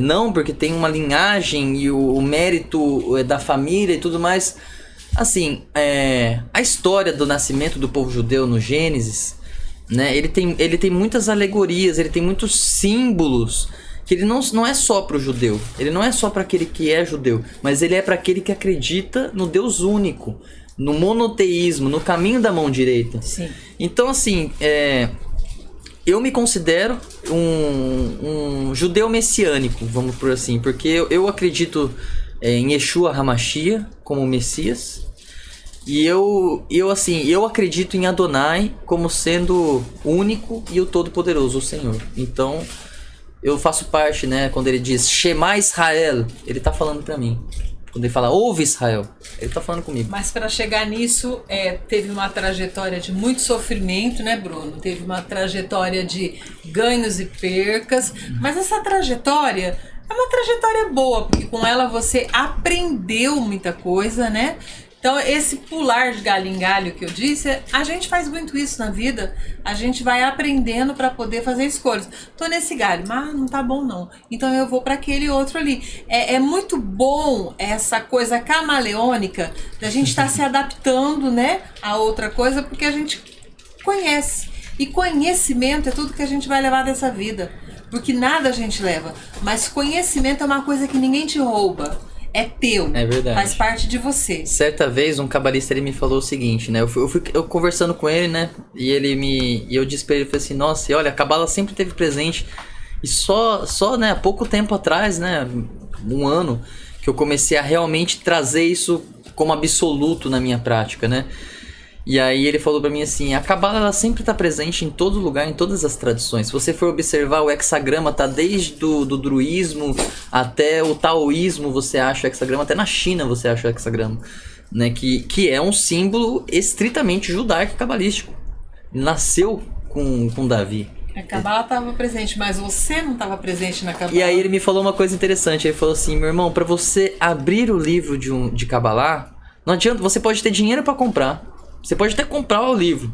B: não, porque tem uma linhagem e o mérito da família e tudo mais. Assim, a história do nascimento do povo judeu no Gênesis, né, ele tem muitas alegorias, ele tem muitos símbolos, que ele não é só para o judeu, ele não é só para aquele que é judeu, mas ele é para aquele que acredita no Deus único, no monoteísmo, no caminho da mão direita.
C: Sim.
B: Então, assim, eu me considero um judeu messiânico, vamos por assim, porque eu acredito em Yeshua HaMashiach como Messias, e eu acredito em Adonai como sendo o único e o todo-poderoso, o Senhor. Então, eu faço parte, né, quando ele diz Shema Israel, ele tá falando pra mim. Quando ele fala, ouve Israel, ele tá falando comigo.
C: Mas para chegar nisso, teve uma trajetória de muito sofrimento, né, Bruno? Teve uma trajetória de ganhos e percas. Mas essa trajetória é uma trajetória boa, porque com ela você aprendeu muita coisa, né? Então, esse pular de galho em galho que eu disse, a gente faz muito isso na vida. A gente vai aprendendo para poder fazer escolhas. Tô nesse galho, mas não tá bom não. Então eu vou para aquele outro ali. É muito bom essa coisa camaleônica da gente estar se adaptando, né, a outra coisa, porque a gente conhece. E conhecimento é tudo que a gente vai levar dessa vida. Porque nada a gente leva. Mas conhecimento é uma coisa que ninguém te rouba. É teu,
B: é verdade.
C: Faz parte de você.
B: Certa vez um cabalista ele me falou o seguinte, né? Eu conversando com ele, né? E eu disse pra ele, falei assim, nossa, olha, a Cabala sempre esteve presente. E só né, há pouco tempo atrás, né? 1 ano, que que eu comecei a realmente trazer isso como absoluto na minha prática, né? E aí ele falou pra mim assim, a Cabala ela sempre tá presente em todo lugar, em todas as tradições. Se você for observar, o hexagrama tá desde do druismo até o taoísmo, você acha o hexagrama, até na China você acha o hexagrama, né? Que é um símbolo estritamente judaico e cabalístico. Nasceu com Davi.
C: A Cabala estava presente, mas você não estava presente na Cabala.
B: E aí ele me falou uma coisa interessante, ele falou assim, meu irmão, pra você abrir o livro de Kabbalah, não adianta, você pode ter dinheiro pra comprar. Você pode até comprar o livro.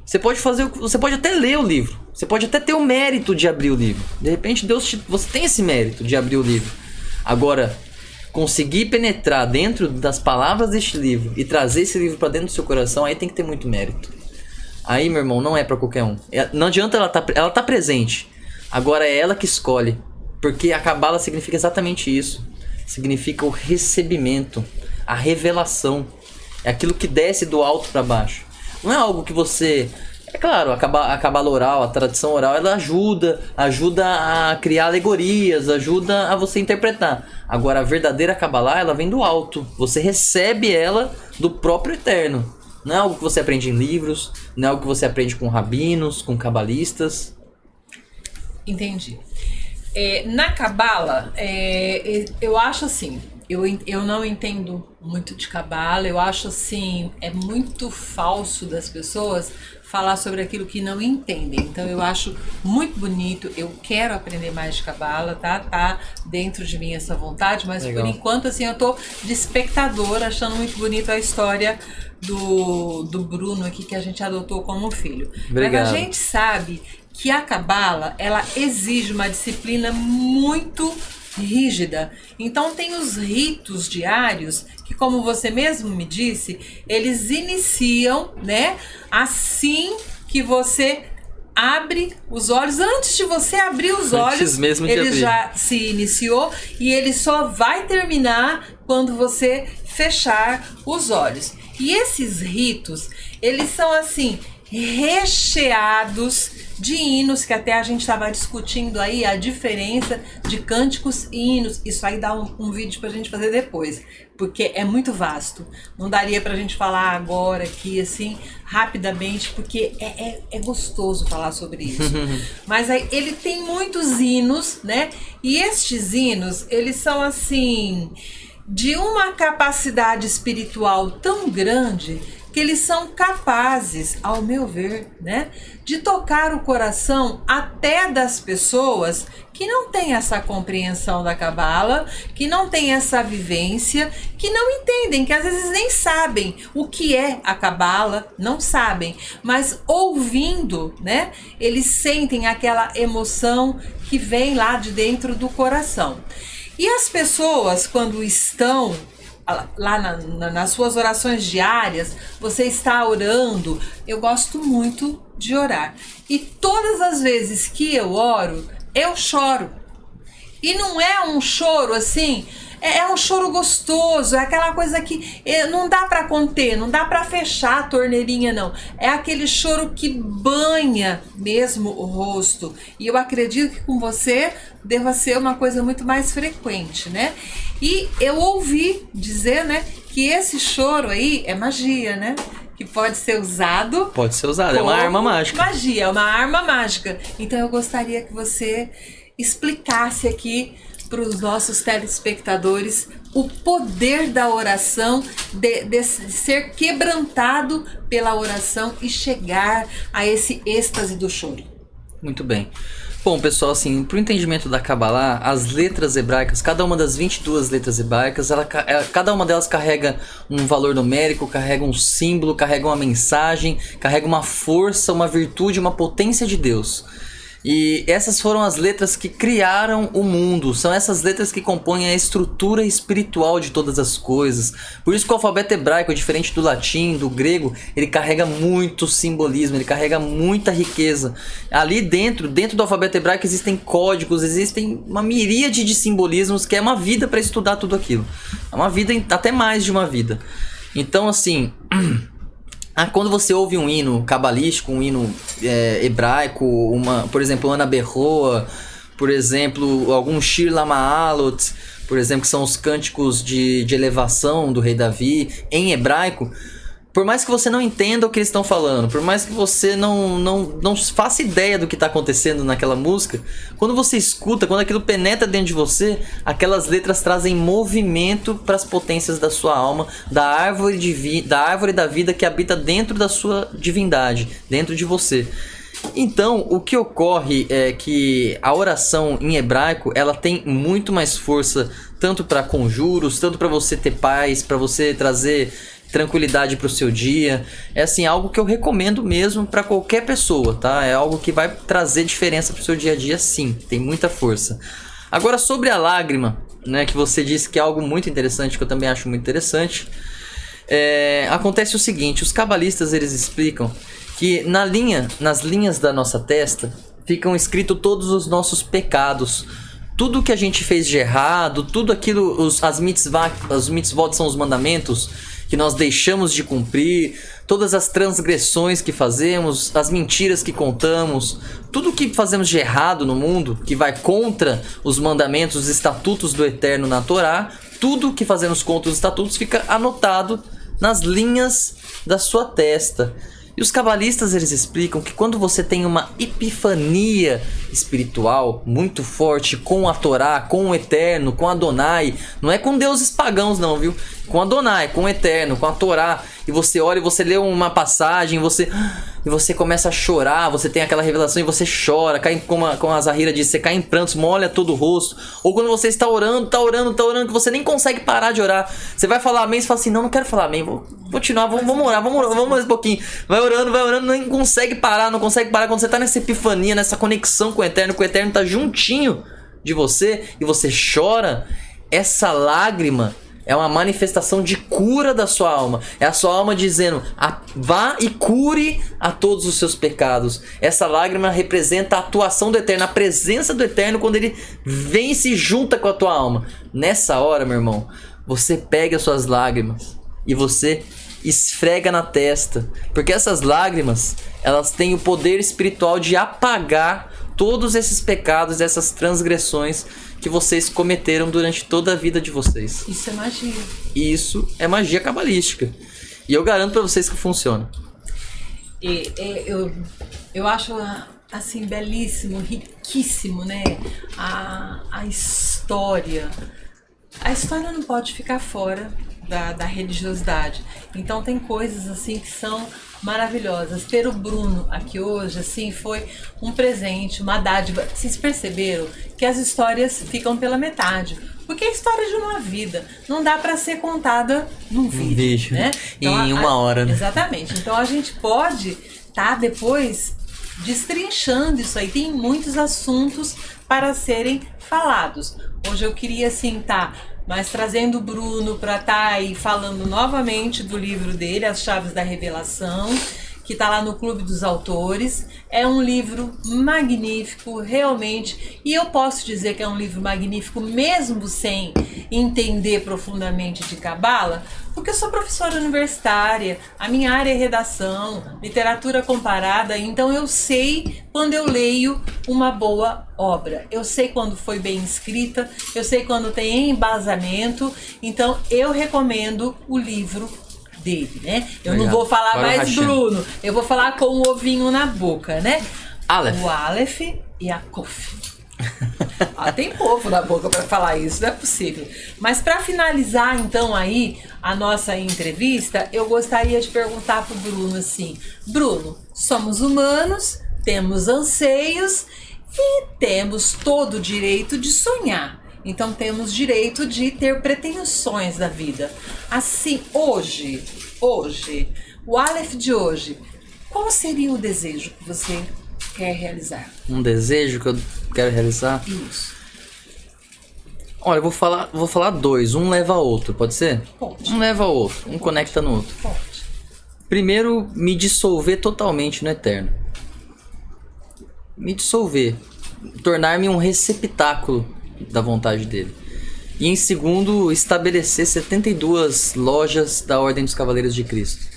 B: Você pode até ler o livro. Você pode até ter o mérito de abrir o livro. De repente, você tem esse mérito de abrir o livro. Agora, conseguir penetrar dentro das palavras deste livro e trazer esse livro para dentro do seu coração, aí tem que ter muito mérito. Aí, meu irmão, não é para qualquer um. Não adianta ela tá presente. Agora é ela que escolhe. Porque a Cabala significa exatamente isso. Significa o recebimento, a revelação. É aquilo que desce do alto para baixo. Não é algo que você... É claro, a Cabala oral, a tradição oral, ela ajuda a criar alegorias, ajuda a você interpretar. Agora, a verdadeira Cabala, ela vem do alto. Você recebe ela do próprio Eterno. Não é algo que você aprende em livros, não é algo que você aprende com rabinos, com cabalistas.
C: Entendi. Na Cabala, eu acho assim... Eu não entendo muito de Cabala, eu acho assim, é muito falso das pessoas falar sobre aquilo que não entendem. Então eu acho muito bonito, eu quero aprender mais de Cabala, tá dentro de mim essa vontade, mas
B: legal.
C: Por enquanto assim eu tô de espectador, achando muito bonito a história do Bruno aqui que a gente adotou como filho.
B: Obrigado.
C: Mas a gente sabe que a Cabala, ela exige uma disciplina muito rígida. Então tem os ritos diários que, como você mesmo me disse, eles iniciam, né, assim que você abre os olhos. Antes de você abrir os olhos, ele já se iniciou e ele só vai terminar quando você fechar os olhos. E esses ritos, eles são assim, recheados de hinos, que até a gente estava discutindo aí a diferença de cânticos e hinos. Isso aí dá um vídeo pra gente fazer depois, porque é muito vasto. Não daria pra gente falar agora aqui, assim, rapidamente, porque é gostoso falar sobre isso. Mas aí ele tem muitos hinos, né? E estes hinos, eles são assim, de uma capacidade espiritual tão grande que eles são capazes, ao meu ver, né, de tocar o coração até das pessoas que não têm essa compreensão da Cabala, que não têm essa vivência, que não entendem, que às vezes nem sabem o que é a Cabala, não sabem, mas ouvindo, né, eles sentem aquela emoção que vem lá de dentro do coração. E as pessoas, quando estão lá nas suas orações diárias, você está orando. Eu gosto muito de orar. E todas as vezes que eu oro, eu choro. E não é um choro assim, é um choro gostoso, é aquela coisa que não dá para conter, não dá para fechar a torneirinha, não. É aquele choro que banha mesmo o rosto. E eu acredito que com você deva ser uma coisa muito mais frequente, né? E eu ouvi dizer, né, que esse choro aí é magia, né? Que pode ser usado.
B: Pode ser usado, é uma arma mágica.
C: Magia, é uma arma mágica. Então eu gostaria que você explicasse aqui para os nossos telespectadores o poder da oração, de ser quebrantado pela oração e chegar a esse êxtase do choro.
B: Muito bem. Bom, pessoal, assim, pro entendimento da Kabbalah, as letras hebraicas, cada uma das 22 letras hebraicas, cada uma delas carrega um valor numérico, carrega um símbolo, carrega uma mensagem, carrega uma força, uma virtude, uma potência de Deus. E essas foram as letras que criaram o mundo, são essas letras que compõem a estrutura espiritual de todas as coisas. Por isso que o alfabeto hebraico, diferente do latim, do grego, ele carrega muito simbolismo, ele carrega muita riqueza. Ali dentro do alfabeto hebraico existem códigos, existem uma miríade de simbolismos que é uma vida para estudar tudo aquilo. É uma vida, até mais de uma vida. Então, assim... quando você ouve um hino cabalístico, um hino hebraico, por exemplo, Ana Berroa, por exemplo, algum Shir Lamaalot, por exemplo, que são os cânticos de elevação do rei Davi, em hebraico, por mais que você não entenda o que eles estão falando, por mais que você não faça ideia do que está acontecendo naquela música, quando você escuta, quando aquilo penetra dentro de você, aquelas letras trazem movimento para as potências da sua alma, da árvore da vida que habita dentro da sua divindade, dentro de você. Então, o que ocorre é que a oração em hebraico, ela tem muito mais força, tanto para conjuros, tanto para você ter paz, para você trazer tranquilidade para o seu dia. É assim, algo que eu recomendo mesmo para qualquer pessoa, tá? É algo que vai trazer diferença para o seu dia a dia, sim. Tem muita força. Agora, sobre a lágrima, né, que você disse que é algo muito interessante, que eu também acho muito interessante. Acontece o seguinte, os cabalistas, eles explicam que nas linhas da nossa testa ficam escritos todos os nossos pecados. Tudo que a gente fez de errado, tudo aquilo, as mitzvot são os mandamentos que nós deixamos de cumprir, todas as transgressões que fazemos, as mentiras que contamos, tudo que fazemos de errado no mundo, que vai contra os mandamentos, os estatutos do Eterno na Torá, tudo que fazemos contra os estatutos fica anotado nas linhas da sua testa. E os cabalistas, eles explicam que quando você tem uma epifania espiritual muito forte com a Torá, com o Eterno, com Adonai, não é com deuses pagãos não, viu? Com Adonai, com o Eterno, com a Torá, e você olha e você lê uma passagem, e você começa a chorar, você tem aquela revelação e você chora, cai, como a Zahira disse, você cai em prantos, molha todo o rosto. Ou quando você está orando, que você nem consegue parar de orar. Você vai falar amém, você fala assim, não quero falar amém, vou continuar, vamos orar, vamos mais um pouquinho. Vai orando, nem consegue parar, quando você está nessa epifania, nessa conexão com o Eterno está juntinho de você, e você chora, essa lágrima é uma manifestação de cura da sua alma. É a sua alma dizendo, vá e cure a todos os seus pecados. Essa lágrima representa a atuação do Eterno, a presença do Eterno quando ele vem e se junta com a tua alma. Nessa hora, meu irmão, você pega as suas lágrimas e você esfrega na testa. Porque essas lágrimas, elas têm o poder espiritual de apagar todos esses pecados, essas transgressões que vocês cometeram durante toda a vida de vocês.
C: Isso é magia.
B: Isso é magia cabalística. E eu garanto pra vocês que funciona.
C: Eu acho assim belíssimo, riquíssimo, né? A história. A história não pode ficar fora da religiosidade. Então tem coisas assim que são maravilhosas. Ter o Bruno aqui hoje assim foi um presente, uma dádiva. Vocês perceberam que as histórias ficam pela metade? Porque é a história de uma vida não dá para ser contada num vídeo, né? Então,
B: em uma hora, né?
C: Exatamente. Então a gente pode depois destrinchando isso aí. Tem muitos assuntos para serem falados. Hoje eu queria assim mas trazendo o Bruno para estar aí falando novamente do livro dele, As Chaves da Revelação, que está lá no Clube dos Autores. É um livro magnífico, realmente, e eu posso dizer que é um livro magnífico mesmo sem entender profundamente de Cabala, porque eu sou professora universitária, a minha área é redação, literatura comparada, então eu sei quando eu leio uma boa obra, eu sei quando foi bem escrita, eu sei quando tem embasamento, então eu recomendo o livro dele, né? Eu não vou falar
B: Agora
C: mais Bruno, eu vou falar com o ovinho na boca, né?
B: Aleph.
C: O Aleph e a Kof. Tem ovo na boca para falar isso, não é possível. Mas para finalizar então aí a nossa entrevista, eu gostaria de perguntar pro Bruno assim: Bruno, somos humanos, temos anseios e temos todo o direito de sonhar. Então temos direito de ter pretensões da vida. Assim, hoje, o Aleph de hoje, qual seria o desejo que você quer realizar?
B: Um desejo que eu quero realizar?
C: Isso.
B: Olha, eu vou falar dois, um leva ao outro, pode ser?
C: Pode.
B: Um leva ao outro, um conecta no outro.
C: Pode.
B: Primeiro, me dissolver totalmente no Eterno. Me dissolver, tornar-me um receptáculo da vontade dele. E em segundo, estabelecer 72 lojas da Ordem dos Cavaleiros de Cristo.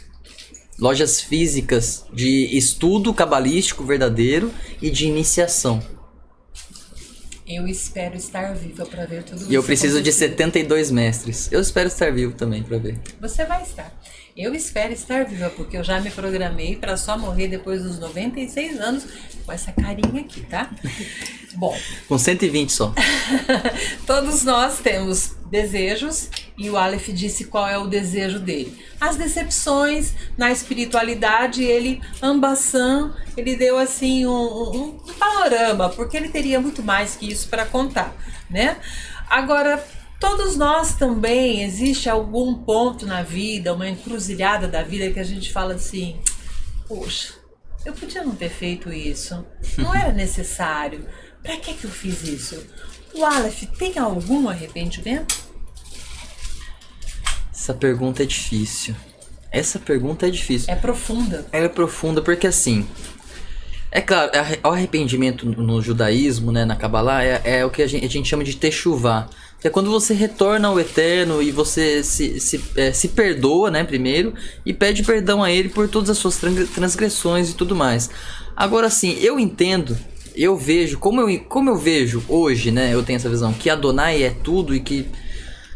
B: Lojas físicas de estudo cabalístico verdadeiro e de iniciação.
C: Eu espero estar viva para ver tudo isso.
B: E eu preciso de
C: acontecer.
B: 72 mestres. Eu espero estar vivo também para ver.
C: Você vai estar. Eu espero estar viva, porque eu já me programei para só morrer depois dos 96 anos com essa carinha aqui, tá? Bom,
B: Com 120 só.
C: todos nós temos desejos e o Aleph disse qual é o desejo dele. As decepções na espiritualidade, Ambassam, ele deu assim um panorama, porque ele teria muito mais que isso para contar, né? Agora, todos nós também, existe algum ponto na vida, uma encruzilhada da vida que a gente fala assim, poxa, eu podia não ter feito isso, não era necessário, para que eu fiz isso? O Aleph tem algum arrependimento?
B: Essa pergunta é difícil. Essa pergunta é difícil.
C: É profunda.
B: Ela é profunda porque assim... É claro, o arrependimento no judaísmo, né, na Kabbalah, é o que a gente chama de techuvá. Que é quando você retorna ao Eterno e você se perdoa, né, primeiro, e pede perdão a Ele por todas as suas transgressões e tudo mais. Agora, assim, eu entendo, eu vejo, como eu vejo hoje, né, eu tenho essa visão, que Adonai é tudo e que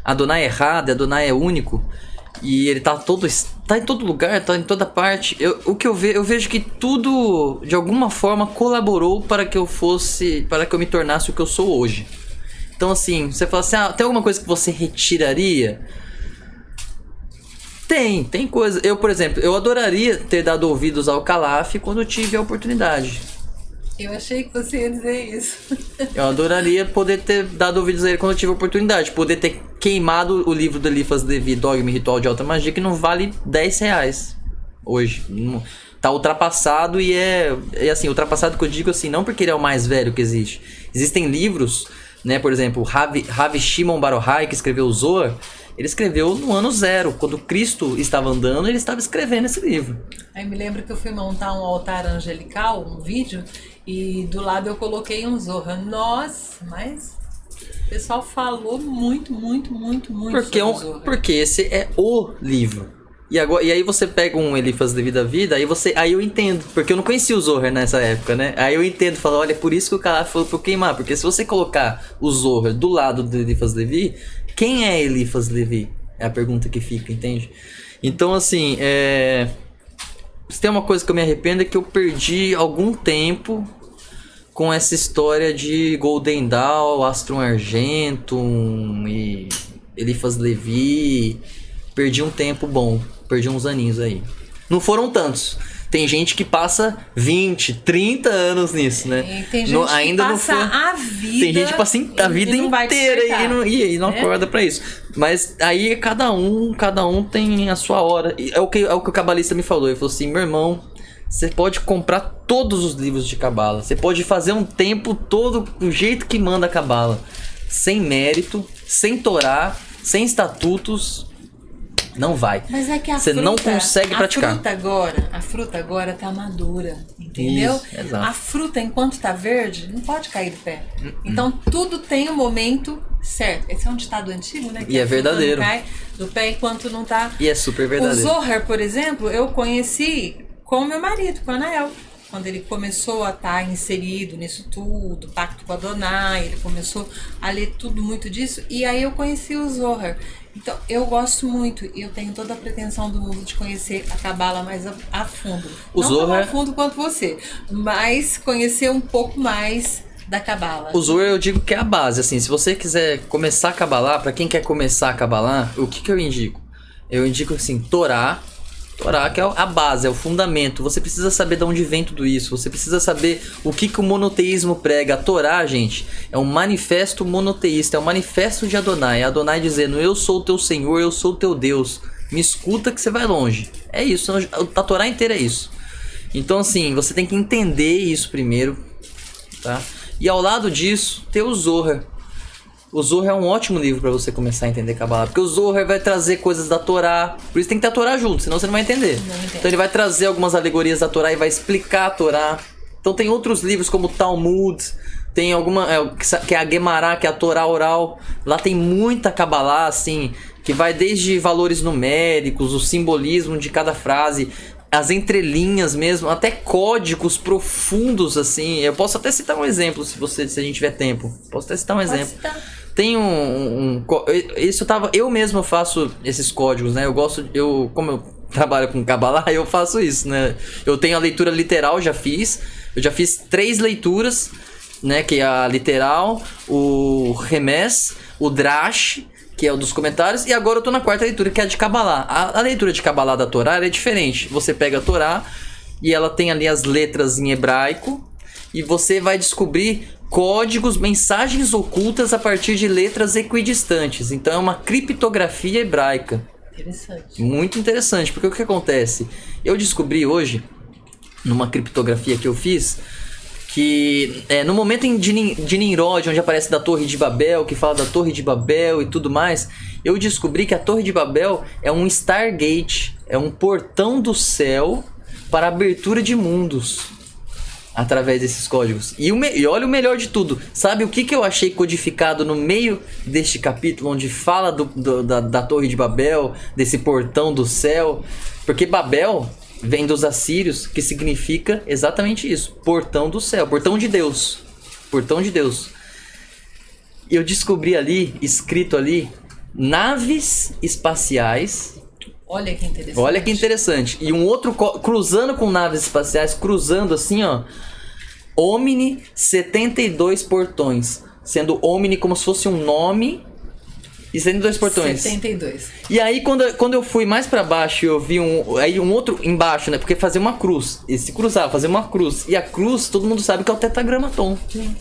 B: Adonai é errado, Adonai é único, e ele tá em todo lugar, tá em toda parte. Eu vejo que tudo, de alguma forma, colaborou para que eu me tornasse o que eu sou hoje. Então, assim, você fala assim, tem alguma coisa que você retiraria? Tem coisa. Eu, por exemplo, eu adoraria ter dado ouvidos ao Calaf quando eu tive a oportunidade.
C: Eu achei que você ia dizer isso.
B: Eu adoraria poder ter dado ouvidos a ele quando eu tive a oportunidade. Poder ter queimado o livro do Eliphas Levi, Dogma e Ritual de Alta Magia, que não vale R$10 hoje. Tá ultrapassado e assim, ultrapassado que eu digo assim, não porque ele é o mais velho que existe. Existem livros, né, por exemplo, Rav Shimon Bar Yochai, que escreveu o Zohar, ele escreveu no ano 0. Quando Cristo estava andando, ele estava escrevendo esse livro.
C: Aí me lembro que eu fui montar um altar angelical, um vídeo, e do lado eu coloquei um Zohar. Nossa, mas o pessoal falou muito sobre o Zohar.
B: Porque esse é o livro. E aí você pega um Eliphas Levi da vida, aí eu entendo, porque eu não conhecia o Zohar nessa época, né? Aí eu entendo, falo, olha, é por isso que o cara falou pra eu queimar, porque se você colocar o Zohar do lado do Eliphas Levi, quem é Eliphas Levi? É a pergunta que fica, entende? Então, assim, se tem uma coisa que eu me arrependo é que eu perdi algum tempo com essa história de Golden Dawn, Astrum Argentum e Eliphas Levi. Perdi um tempo bom, perdi uns aninhos aí. Não foram tantos. Tem gente que passa 20, 30 anos nisso, né?
C: Tem gente que passa a vida.
B: Tem gente que passa a vida inteira e não acorda pra isso. Mas aí cada um tem a sua hora. É o que o cabalista me falou. Ele falou assim, meu irmão, você pode comprar todos os livros de Cabala. Você pode fazer um tempo todo do jeito que manda a Cabala. Sem mérito, sem Torá, sem estatutos. Não vai.
C: Mas é que
B: você não consegue praticar.
C: A fruta agora tá madura, entendeu?
B: Isso, exato.
C: A fruta, enquanto tá verde, não pode cair do pé. Então, tudo tem um momento certo. Esse é um ditado antigo, né? Que
B: e é verdadeiro.
C: Não cai do pé enquanto não tá...
B: E é super verdadeiro.
C: O Zohar, por exemplo, eu conheci com o meu marido, com o Anael. Quando ele começou a estar inserido nisso tudo, pacto com Adonai, ele começou a ler tudo muito disso. E aí eu conheci o Zohar. Então, eu gosto muito e eu tenho toda a pretensão do mundo de conhecer a Cabala mais a fundo. Não tão a fundo quanto você, mas conhecer um pouco mais da Cabala.
B: O Zohar eu digo que é a base, assim, se você quiser começar a Cabalá, pra quem quer começar a Cabalá, o que eu indico? Eu indico, assim, Torá, que é a base, é o fundamento. Você precisa saber de onde vem tudo isso. Você precisa saber o que o monoteísmo prega. A Torá, gente, é um manifesto monoteísta. É um manifesto de Adonai. É Adonai dizendo, eu sou o teu Senhor, eu sou o teu Deus. Me escuta que você vai longe. É isso. A Torá inteira é isso. Então, assim, você tem que entender isso primeiro, tá? E ao lado disso, ter o Zohar. O Zohar é um ótimo livro para você começar a entender Kabbalah, porque o Zohar vai trazer coisas da Torá, por isso tem que ter a Torá junto, senão você não vai entender. Então ele vai trazer algumas alegorias da Torá e vai explicar a Torá. Então tem outros livros como o Talmud, tem alguma que é a Guemará, que é a Torá oral. Lá tem muita Kabbalah, assim, que vai desde valores numéricos, o simbolismo de cada frase. as entrelinhas mesmo, até códigos profundos, assim. Eu posso até citar um exemplo, se a gente tiver tempo. Posso até citar um exemplo. Tem eu mesmo faço esses códigos, né? Como eu trabalho com Kabbalah, eu faço isso, né? Eu tenho a leitura literal, eu já fiz 3 leituras, né? Que é a literal, o Remez, o Drash, que é o dos comentários, e agora eu tô na 4ª leitura, que é a de Kabbalah. A leitura de Kabbalah da Torá é diferente. Você pega a Torá e ela tem ali as letras em hebraico, e você vai descobrir códigos, mensagens ocultas a partir de letras equidistantes. Então é uma criptografia hebraica.
C: Interessante.
B: Muito interessante, porque o que acontece? Eu descobri hoje, numa criptografia que eu fiz, que no momento de Nimrod, onde aparece da Torre de Babel, que fala da Torre de Babel e tudo mais, eu descobri que a Torre de Babel é um Stargate, é um portão do céu para a abertura de mundos, através desses códigos. E olha o melhor de tudo, sabe o que eu achei codificado no meio deste capítulo, onde fala da Torre de Babel, desse portão do céu? Porque Babel vem dos assírios, que significa exatamente isso, portão do céu, portão de Deus, portão de Deus. E eu descobri ali, escrito ali, naves espaciais.
C: Olha que interessante.
B: Olha que interessante. E um outro cruzando com naves espaciais, cruzando assim, ó, Omni 72 portões, sendo Omni como se fosse um nome e 72 portões.
C: 72.
B: E aí quando eu fui mais pra baixo, eu vi um outro embaixo, né? Porque fazer uma cruz, e se cruzar, fazer uma cruz. E a cruz, todo mundo sabe que é o tetragramaton. Sim.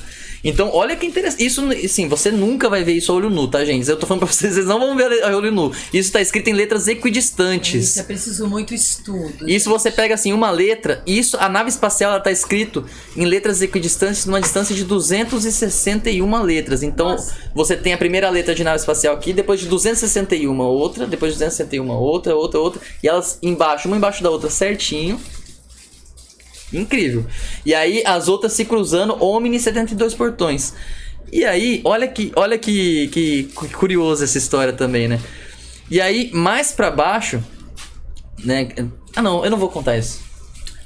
B: Então, olha que interessante. Isso, sim, você nunca vai ver isso a olho nu, tá, gente? Eu tô falando pra vocês não vão ver a olho nu. Isso tá escrito em letras equidistantes.
C: Isso é preciso muito estudo.
B: Isso você pega, assim, uma letra. A nave espacial, ela tá escrito em letras equidistantes numa distância de 261 letras. Então, nossa, você tem a primeira letra de nave espacial aqui, depois de 261 outra, depois de 261 outra. E elas embaixo, uma embaixo da outra, certinho. Incrível. E aí as outras se cruzando, Omni 72 portões. E aí, olha que curioso essa história também, né? E aí, mais pra baixo, né? Ah, não, eu não vou contar isso.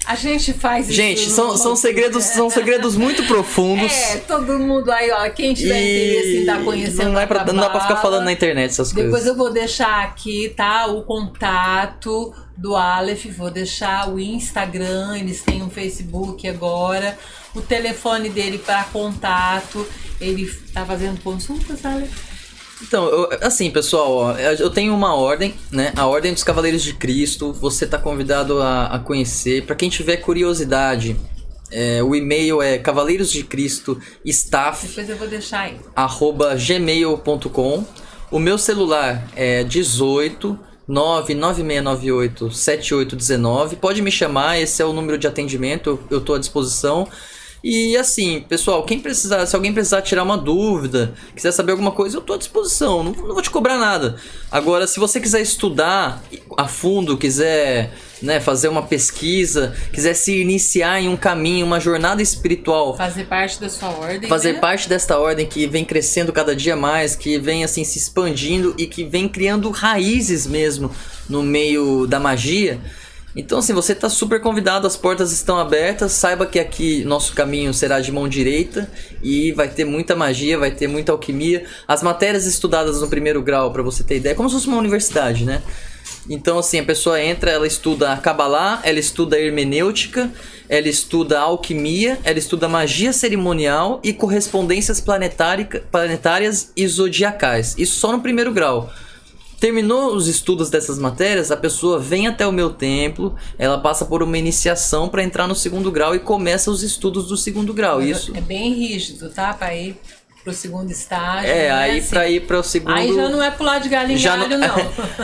C: A gente faz isso.
B: Gente, são segredos muito profundos.
C: Todo mundo aí, ó, quem tiver interesse em estar conhecendo,
B: não dá pra ficar falando na internet essas coisas.
C: Depois eu vou deixar aqui, tá, o contato do Aleph, vou deixar o Instagram, eles têm um Facebook agora, o telefone dele para contato, ele tá fazendo consultas, Aleph?
B: Então, assim, pessoal, ó, eu tenho uma ordem, né? A Ordem dos Cavaleiros de Cristo. Você tá convidado a conhecer. Para quem tiver curiosidade, o e-mail é cavaleirosdecristostaff.
C: Depois eu vou deixar aí.
B: @gmail.com. O meu celular é 18 99698 7819. Pode me chamar, esse é o número de atendimento, eu tô à disposição. E assim, pessoal, se alguém precisar tirar uma dúvida, quiser saber alguma coisa, eu tô à disposição, não vou te cobrar nada. Agora, se você quiser estudar a fundo, quiser, né, fazer uma pesquisa, quiser se iniciar em um caminho, uma jornada espiritual,
C: fazer parte da sua ordem,
B: fazer parte desta ordem que vem crescendo cada dia mais, que vem assim se expandindo e que vem criando raízes mesmo no meio da magia. Então, assim, você está super convidado, as portas estão abertas, saiba que aqui nosso caminho será de mão direita e vai ter muita magia, vai ter muita alquimia. As matérias estudadas no primeiro grau, para você ter ideia, é como se fosse uma universidade, né? Então, assim, a pessoa entra, ela estuda a Kabbalah, ela estuda a hermenêutica, ela estuda a alquimia, ela estuda magia cerimonial e correspondências planetárias e zodiacais. Isso só no primeiro grau. Terminou os estudos dessas matérias, a pessoa vem até o meu templo, ela passa por uma iniciação para entrar no segundo grau e começa os estudos do segundo grau. Isso
C: é bem rígido, tá? Para ir pro segundo estágio.
B: Aí
C: assim,
B: para ir para o segundo.
C: Aí já não é pular de galho em galho, não.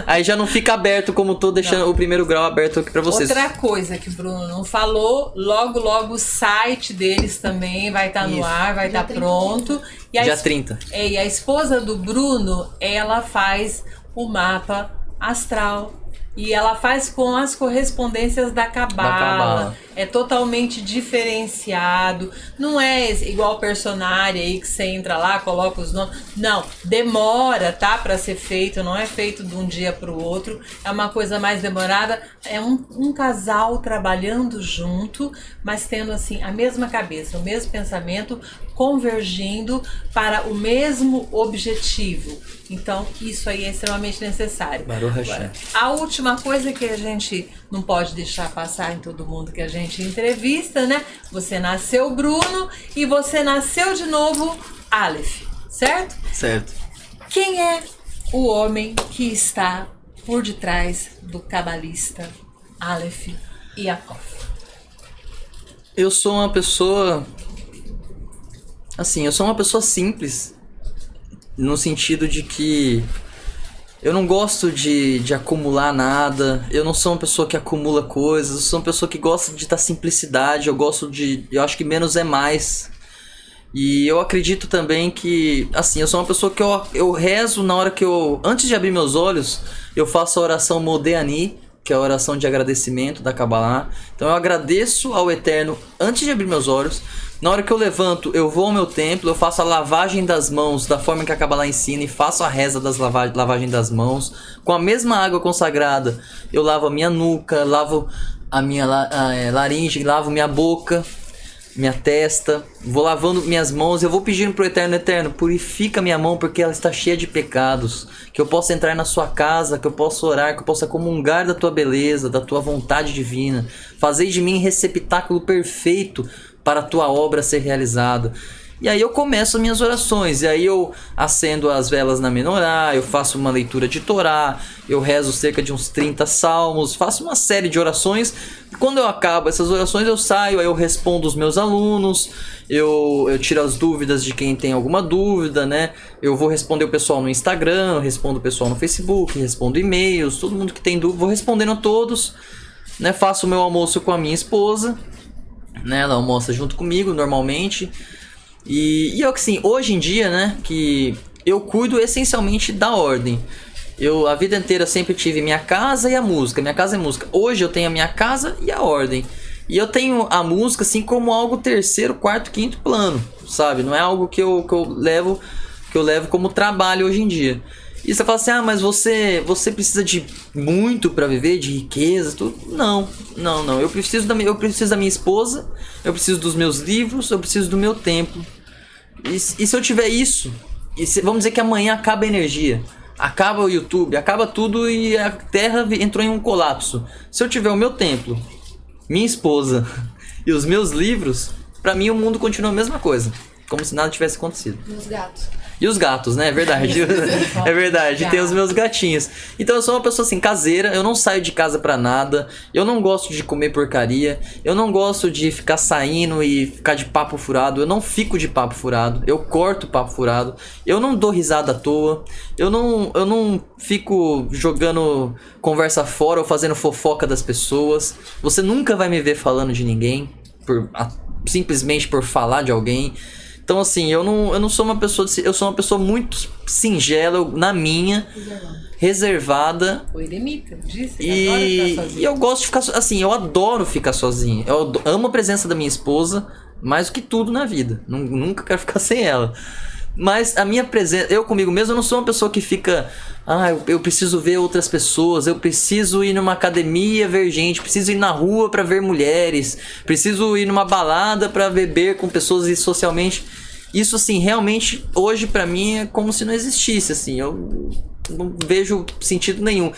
B: Aí já não fica aberto, como tô deixando o primeiro grau aberto aqui para vocês.
C: Outra coisa que o Bruno não falou, logo o site deles também vai estar no ar, vai estar pronto. E
B: dia 30.
C: E a esposa do Bruno, ela faz o mapa astral E ela faz com as correspondências da Cabala. É totalmente diferenciado. Não é igual personagem aí que você entra lá, coloca os nomes. Não, demora, tá? Pra ser feito. Não é feito de um dia pro outro. É uma coisa mais demorada. É um casal trabalhando junto, mas tendo assim a mesma cabeça, o mesmo pensamento, convergindo para o mesmo objetivo. Então, isso aí é extremamente necessário. Agora, a última coisa que a gente não pode deixar passar em todo mundo que a gente entrevista, né? Você nasceu Bruno e você nasceu de novo Aleph, certo?
B: Certo.
C: Quem é o homem que está por detrás do cabalista Aleph Yaakov?
B: Eu sou uma pessoa... Assim, eu sou uma pessoa simples, no sentido de que eu não gosto de acumular nada, eu não sou uma pessoa que acumula coisas, eu sou uma pessoa que gosta de simplicidade, eu acho que menos é mais. E eu acredito também que, assim, eu sou uma pessoa que eu rezo na hora que antes de abrir meus olhos, eu faço a oração Modéani, que é a oração de agradecimento da Kabbalah. Então eu agradeço ao Eterno antes de abrir meus olhos. Na hora que eu levanto, eu vou ao meu templo, eu faço a lavagem das mãos da forma que a Kabbalah ensina e faço a reza das lavagem das mãos. Com a mesma água consagrada, eu lavo a minha nuca, lavo a minha laringe, lavo minha boca, minha testa, vou lavando minhas mãos, eu vou pedindo pro Eterno, purifica minha mão porque ela está cheia de pecados, que eu possa entrar na sua casa, que eu possa orar, que eu possa comungar da tua beleza, da tua vontade divina, fazer de mim receptáculo perfeito para a tua obra ser realizada. E aí eu começo as minhas orações, e aí eu acendo as velas na menorá, eu faço uma leitura de Torá, eu rezo cerca de uns 30 salmos, faço uma série de orações. Quando eu acabo essas orações eu saio, aí eu respondo os meus alunos, eu tiro as dúvidas de quem tem alguma dúvida, né? Eu vou responder o pessoal no Instagram, eu respondo o pessoal no Facebook, respondo e-mails, todo mundo que tem dúvida, vou respondendo a todos, né? Faço o meu almoço com a minha esposa, né? Ela almoça junto comigo normalmente. E eu, assim, hoje em dia, né, que eu cuido essencialmente da ordem. Eu a vida inteira sempre tive minha casa e a música, minha casa e música. Hoje eu tenho a minha casa e a ordem. E eu tenho a música assim como algo terceiro, quarto, quinto plano, sabe? Não é algo que eu levo como trabalho hoje em dia. E você fala assim, mas você precisa de muito para viver, de riqueza, tudo. Não. Eu preciso da minha esposa, eu preciso dos meus livros, eu preciso do meu templo. E se eu tiver isso, vamos dizer que amanhã acaba a energia, acaba o YouTube, acaba tudo e a Terra entrou em um colapso. Se eu tiver o meu templo, minha esposa e os meus livros, pra mim o mundo continua a mesma coisa, como se nada tivesse acontecido.
D: E os gatos.
B: E os gatos, né? É verdade. É verdade. Tem os meus gatinhos. Então eu sou uma pessoa assim, caseira. Eu não saio de casa pra nada. Eu não gosto de comer porcaria. Eu não gosto de ficar saindo e ficar de papo furado. Eu não fico de papo furado. Eu corto papo furado. Eu não dou risada à toa. Eu não fico jogando conversa fora ou fazendo fofoca das pessoas. Você nunca vai me ver falando de ninguém. Simplesmente por falar de alguém. Então assim, eu não sou uma pessoa... Eu sou uma pessoa muito singela, na minha, reservada.
C: O eremita, disse,
B: e eu gosto de ficar... Assim, eu adoro ficar sozinho. Eu amo a presença da minha esposa mais do que tudo na vida. Nunca quero ficar sem ela. Mas a minha presença... Eu comigo mesmo, eu não sou uma pessoa que fica... eu preciso ver outras pessoas, eu preciso ir numa academia ver gente, preciso ir na rua pra ver mulheres, preciso ir numa balada pra beber com pessoas e socialmente. Isso, assim, realmente, hoje pra mim é como se não existisse, assim. Eu não vejo sentido nenhum.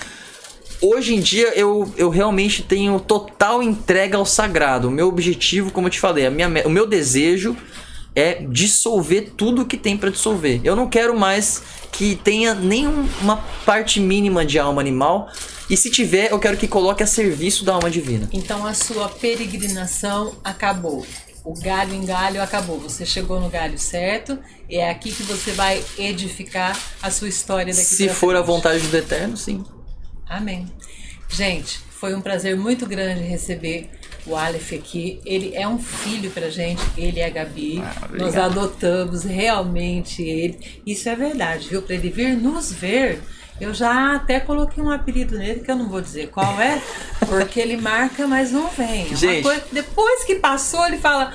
B: Hoje em dia eu realmente tenho total entrega ao sagrado. O meu objetivo, como eu te falei, o meu desejo é dissolver tudo que tem pra dissolver. Eu não quero mais que tenha nenhuma parte mínima de alma animal. E se tiver, eu quero que coloque a serviço da alma divina.
C: Então a sua peregrinação acabou. O galho em galho acabou. Você chegou no galho certo. É aqui que você vai edificar a sua história daqui
B: Se for a vontade do Eterno, sim.
C: Amém. Gente, foi um prazer muito grande receber O Aleph aqui, ele é um filho pra gente, ele e a Gabi. Nós adotamos realmente ele. Isso é verdade, viu? Pra ele vir nos ver, eu já até coloquei um apelido nele, que eu não vou dizer qual é, porque ele marca, mas não vem. É
B: Gente.
C: Depois que passou, ele fala...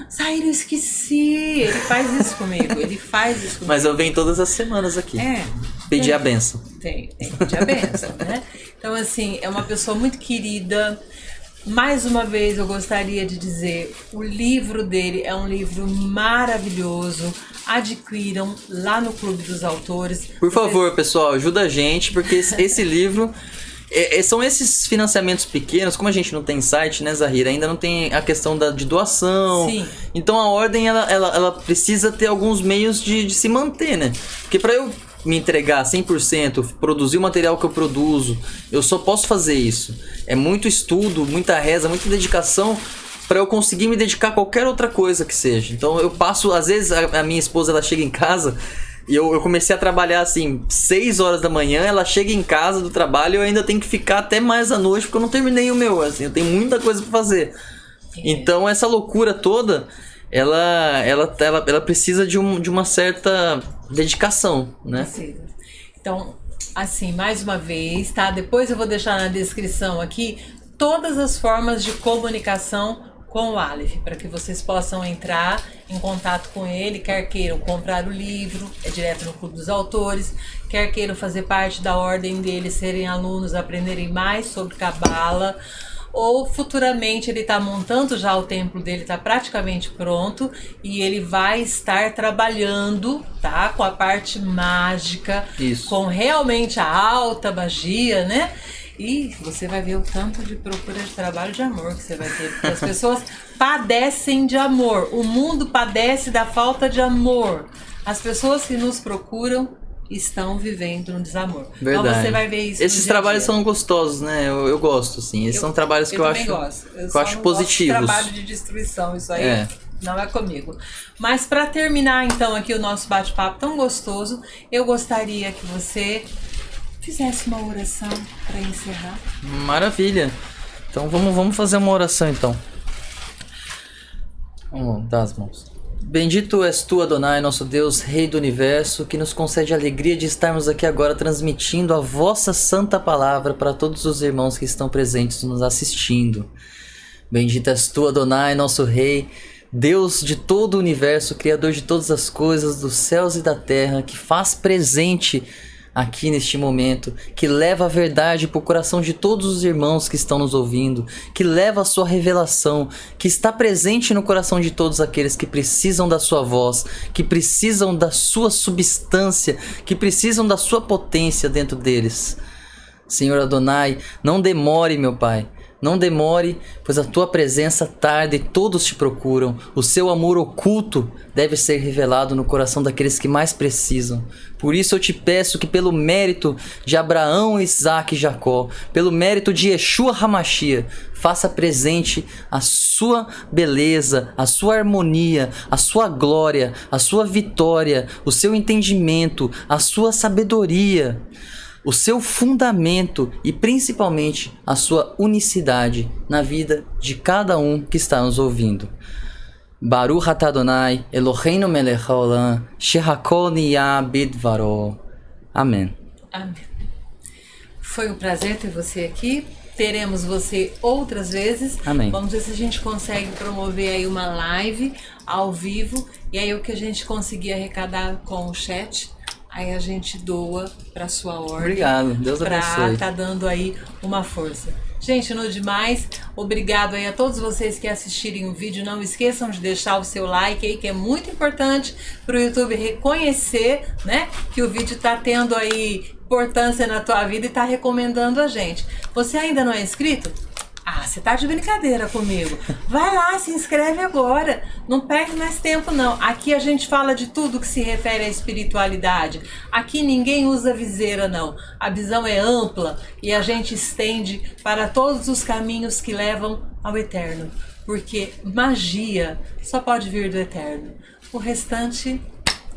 C: Sair, eu esqueci. Ele faz isso comigo.
B: Mas eu venho todas as semanas aqui. Pedir a benção.
C: Tem que pedir a benção, né? Então, assim, é uma pessoa muito querida. Mais uma vez, eu gostaria de dizer, o livro dele é um livro maravilhoso. Adquiram lá no Clube dos Autores.
B: Por favor, pessoal, ajuda a gente, porque esse livro... são esses financiamentos pequenos, como a gente não tem site, né, Zahira? Ainda não tem a questão de doação.
C: Sim.
B: Então a ordem, ela precisa ter alguns meios de se manter, né? Porque para eu me entregar 100%, produzir o material que eu produzo, eu só posso fazer isso. É muito estudo, muita reza, muita dedicação para eu conseguir me dedicar a qualquer outra coisa que seja. Então eu passo, às vezes a minha esposa, ela chega em casa... E eu comecei a trabalhar assim, 6 horas da manhã, ela chega em casa do trabalho e eu ainda tenho que ficar até mais à noite porque eu não terminei o meu, assim, eu tenho muita coisa pra fazer. Então essa loucura toda, ela precisa de uma certa dedicação, né?
C: Precisa. Então, assim, mais uma vez, tá? Depois eu vou deixar na descrição aqui todas as formas de comunicação com o Aleph, para que vocês possam entrar em contato com ele, quer queiram comprar o livro, é direto no Clube dos Autores, quer queiram fazer parte da ordem dele, serem alunos, aprenderem mais sobre Cabala, ou futuramente ele está montando já o templo dele, está praticamente pronto, e ele vai estar trabalhando, tá, com a parte mágica,
B: Isso.
C: Com realmente a alta magia, né? E você vai ver o tanto de procura de trabalho de amor que você vai ter. Porque as pessoas padecem de amor. O mundo padece da falta de amor. As pessoas que nos procuram estão vivendo um desamor.
B: Verdade.
C: Então você vai ver isso.
B: Esses trabalhos são gostosos, né? Eu gosto, assim. Esses são trabalhos que eu acho,
C: gosto.
B: eu acho positivos.
C: Trabalho de destruição, isso aí não é comigo. Mas para terminar então aqui o nosso bate-papo tão gostoso, eu gostaria que você fizesse uma oração para encerrar.
B: Maravilha. Então vamos fazer uma oração então. Vamos dar as mãos. Bendito és tu, Adonai, nosso Deus, Rei do Universo, que nos concede a alegria de estarmos aqui agora transmitindo a vossa santa palavra para todos os irmãos que estão presentes nos assistindo. Bendito és tu, Adonai, nosso Rei, Deus de todo o universo, Criador de todas as coisas, dos céus e da terra, que faz presente aqui neste momento, que leva a verdade para o coração de todos os irmãos que estão nos ouvindo, que leva a sua revelação, que está presente no coração de todos aqueles que precisam da sua voz, que precisam da sua substância, que precisam da sua potência dentro deles. Senhor Adonai, não demore, meu Pai. Não demore, pois a tua presença tarda e todos te procuram. O seu amor oculto deve ser revelado no coração daqueles que mais precisam. Por isso eu te peço que pelo mérito de Abraão, Isaac e Jacó, pelo mérito de Yeshua HaMashiach, faça presente a sua beleza, a sua harmonia, a sua glória, a sua vitória, o seu entendimento, a sua sabedoria, o seu fundamento e principalmente a sua unicidade na vida de cada um que está nos ouvindo. Baruch atah Adonai, Eloheinu melech haolam, shehakol niyah bidvaro. Amém.
C: Amém. Foi um prazer ter você aqui. Teremos você outras vezes.
B: Amém.
C: Vamos ver se a gente consegue promover aí uma live ao vivo. E aí o que a gente conseguir arrecadar com o chat, aí a gente doa para sua ordem.
B: Obrigado, Deus abençoe.
C: Tá dando aí uma força. Gente, no demais, obrigado aí a todos vocês que assistirem o vídeo. Não esqueçam de deixar o seu like aí, que é muito importante para o YouTube reconhecer, né, que o vídeo tá tendo aí importância na tua vida e tá recomendando a gente. Você ainda não é inscrito? Ah, você tá de brincadeira comigo. Vai lá, se inscreve agora. Não perde mais tempo, não. Aqui a gente fala de tudo que se refere à espiritualidade. Aqui ninguém usa viseira, não. A visão é ampla e a gente estende para todos os caminhos que levam ao eterno. Porque magia só pode vir do eterno. O restante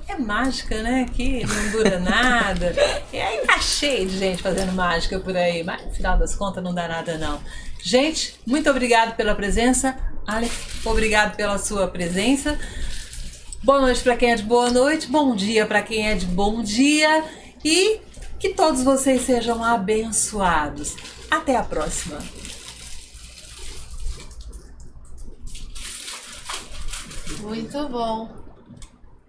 C: é mágica, né? Que não dura nada. E aí tá cheio de gente fazendo mágica por aí, mas no final das contas não dá nada não. Gente, muito obrigado pela presença. Alex, obrigado pela sua presença. Boa noite para quem é de boa noite, bom dia para quem é de bom dia e que todos vocês sejam abençoados. Até a próxima.
D: Muito bom.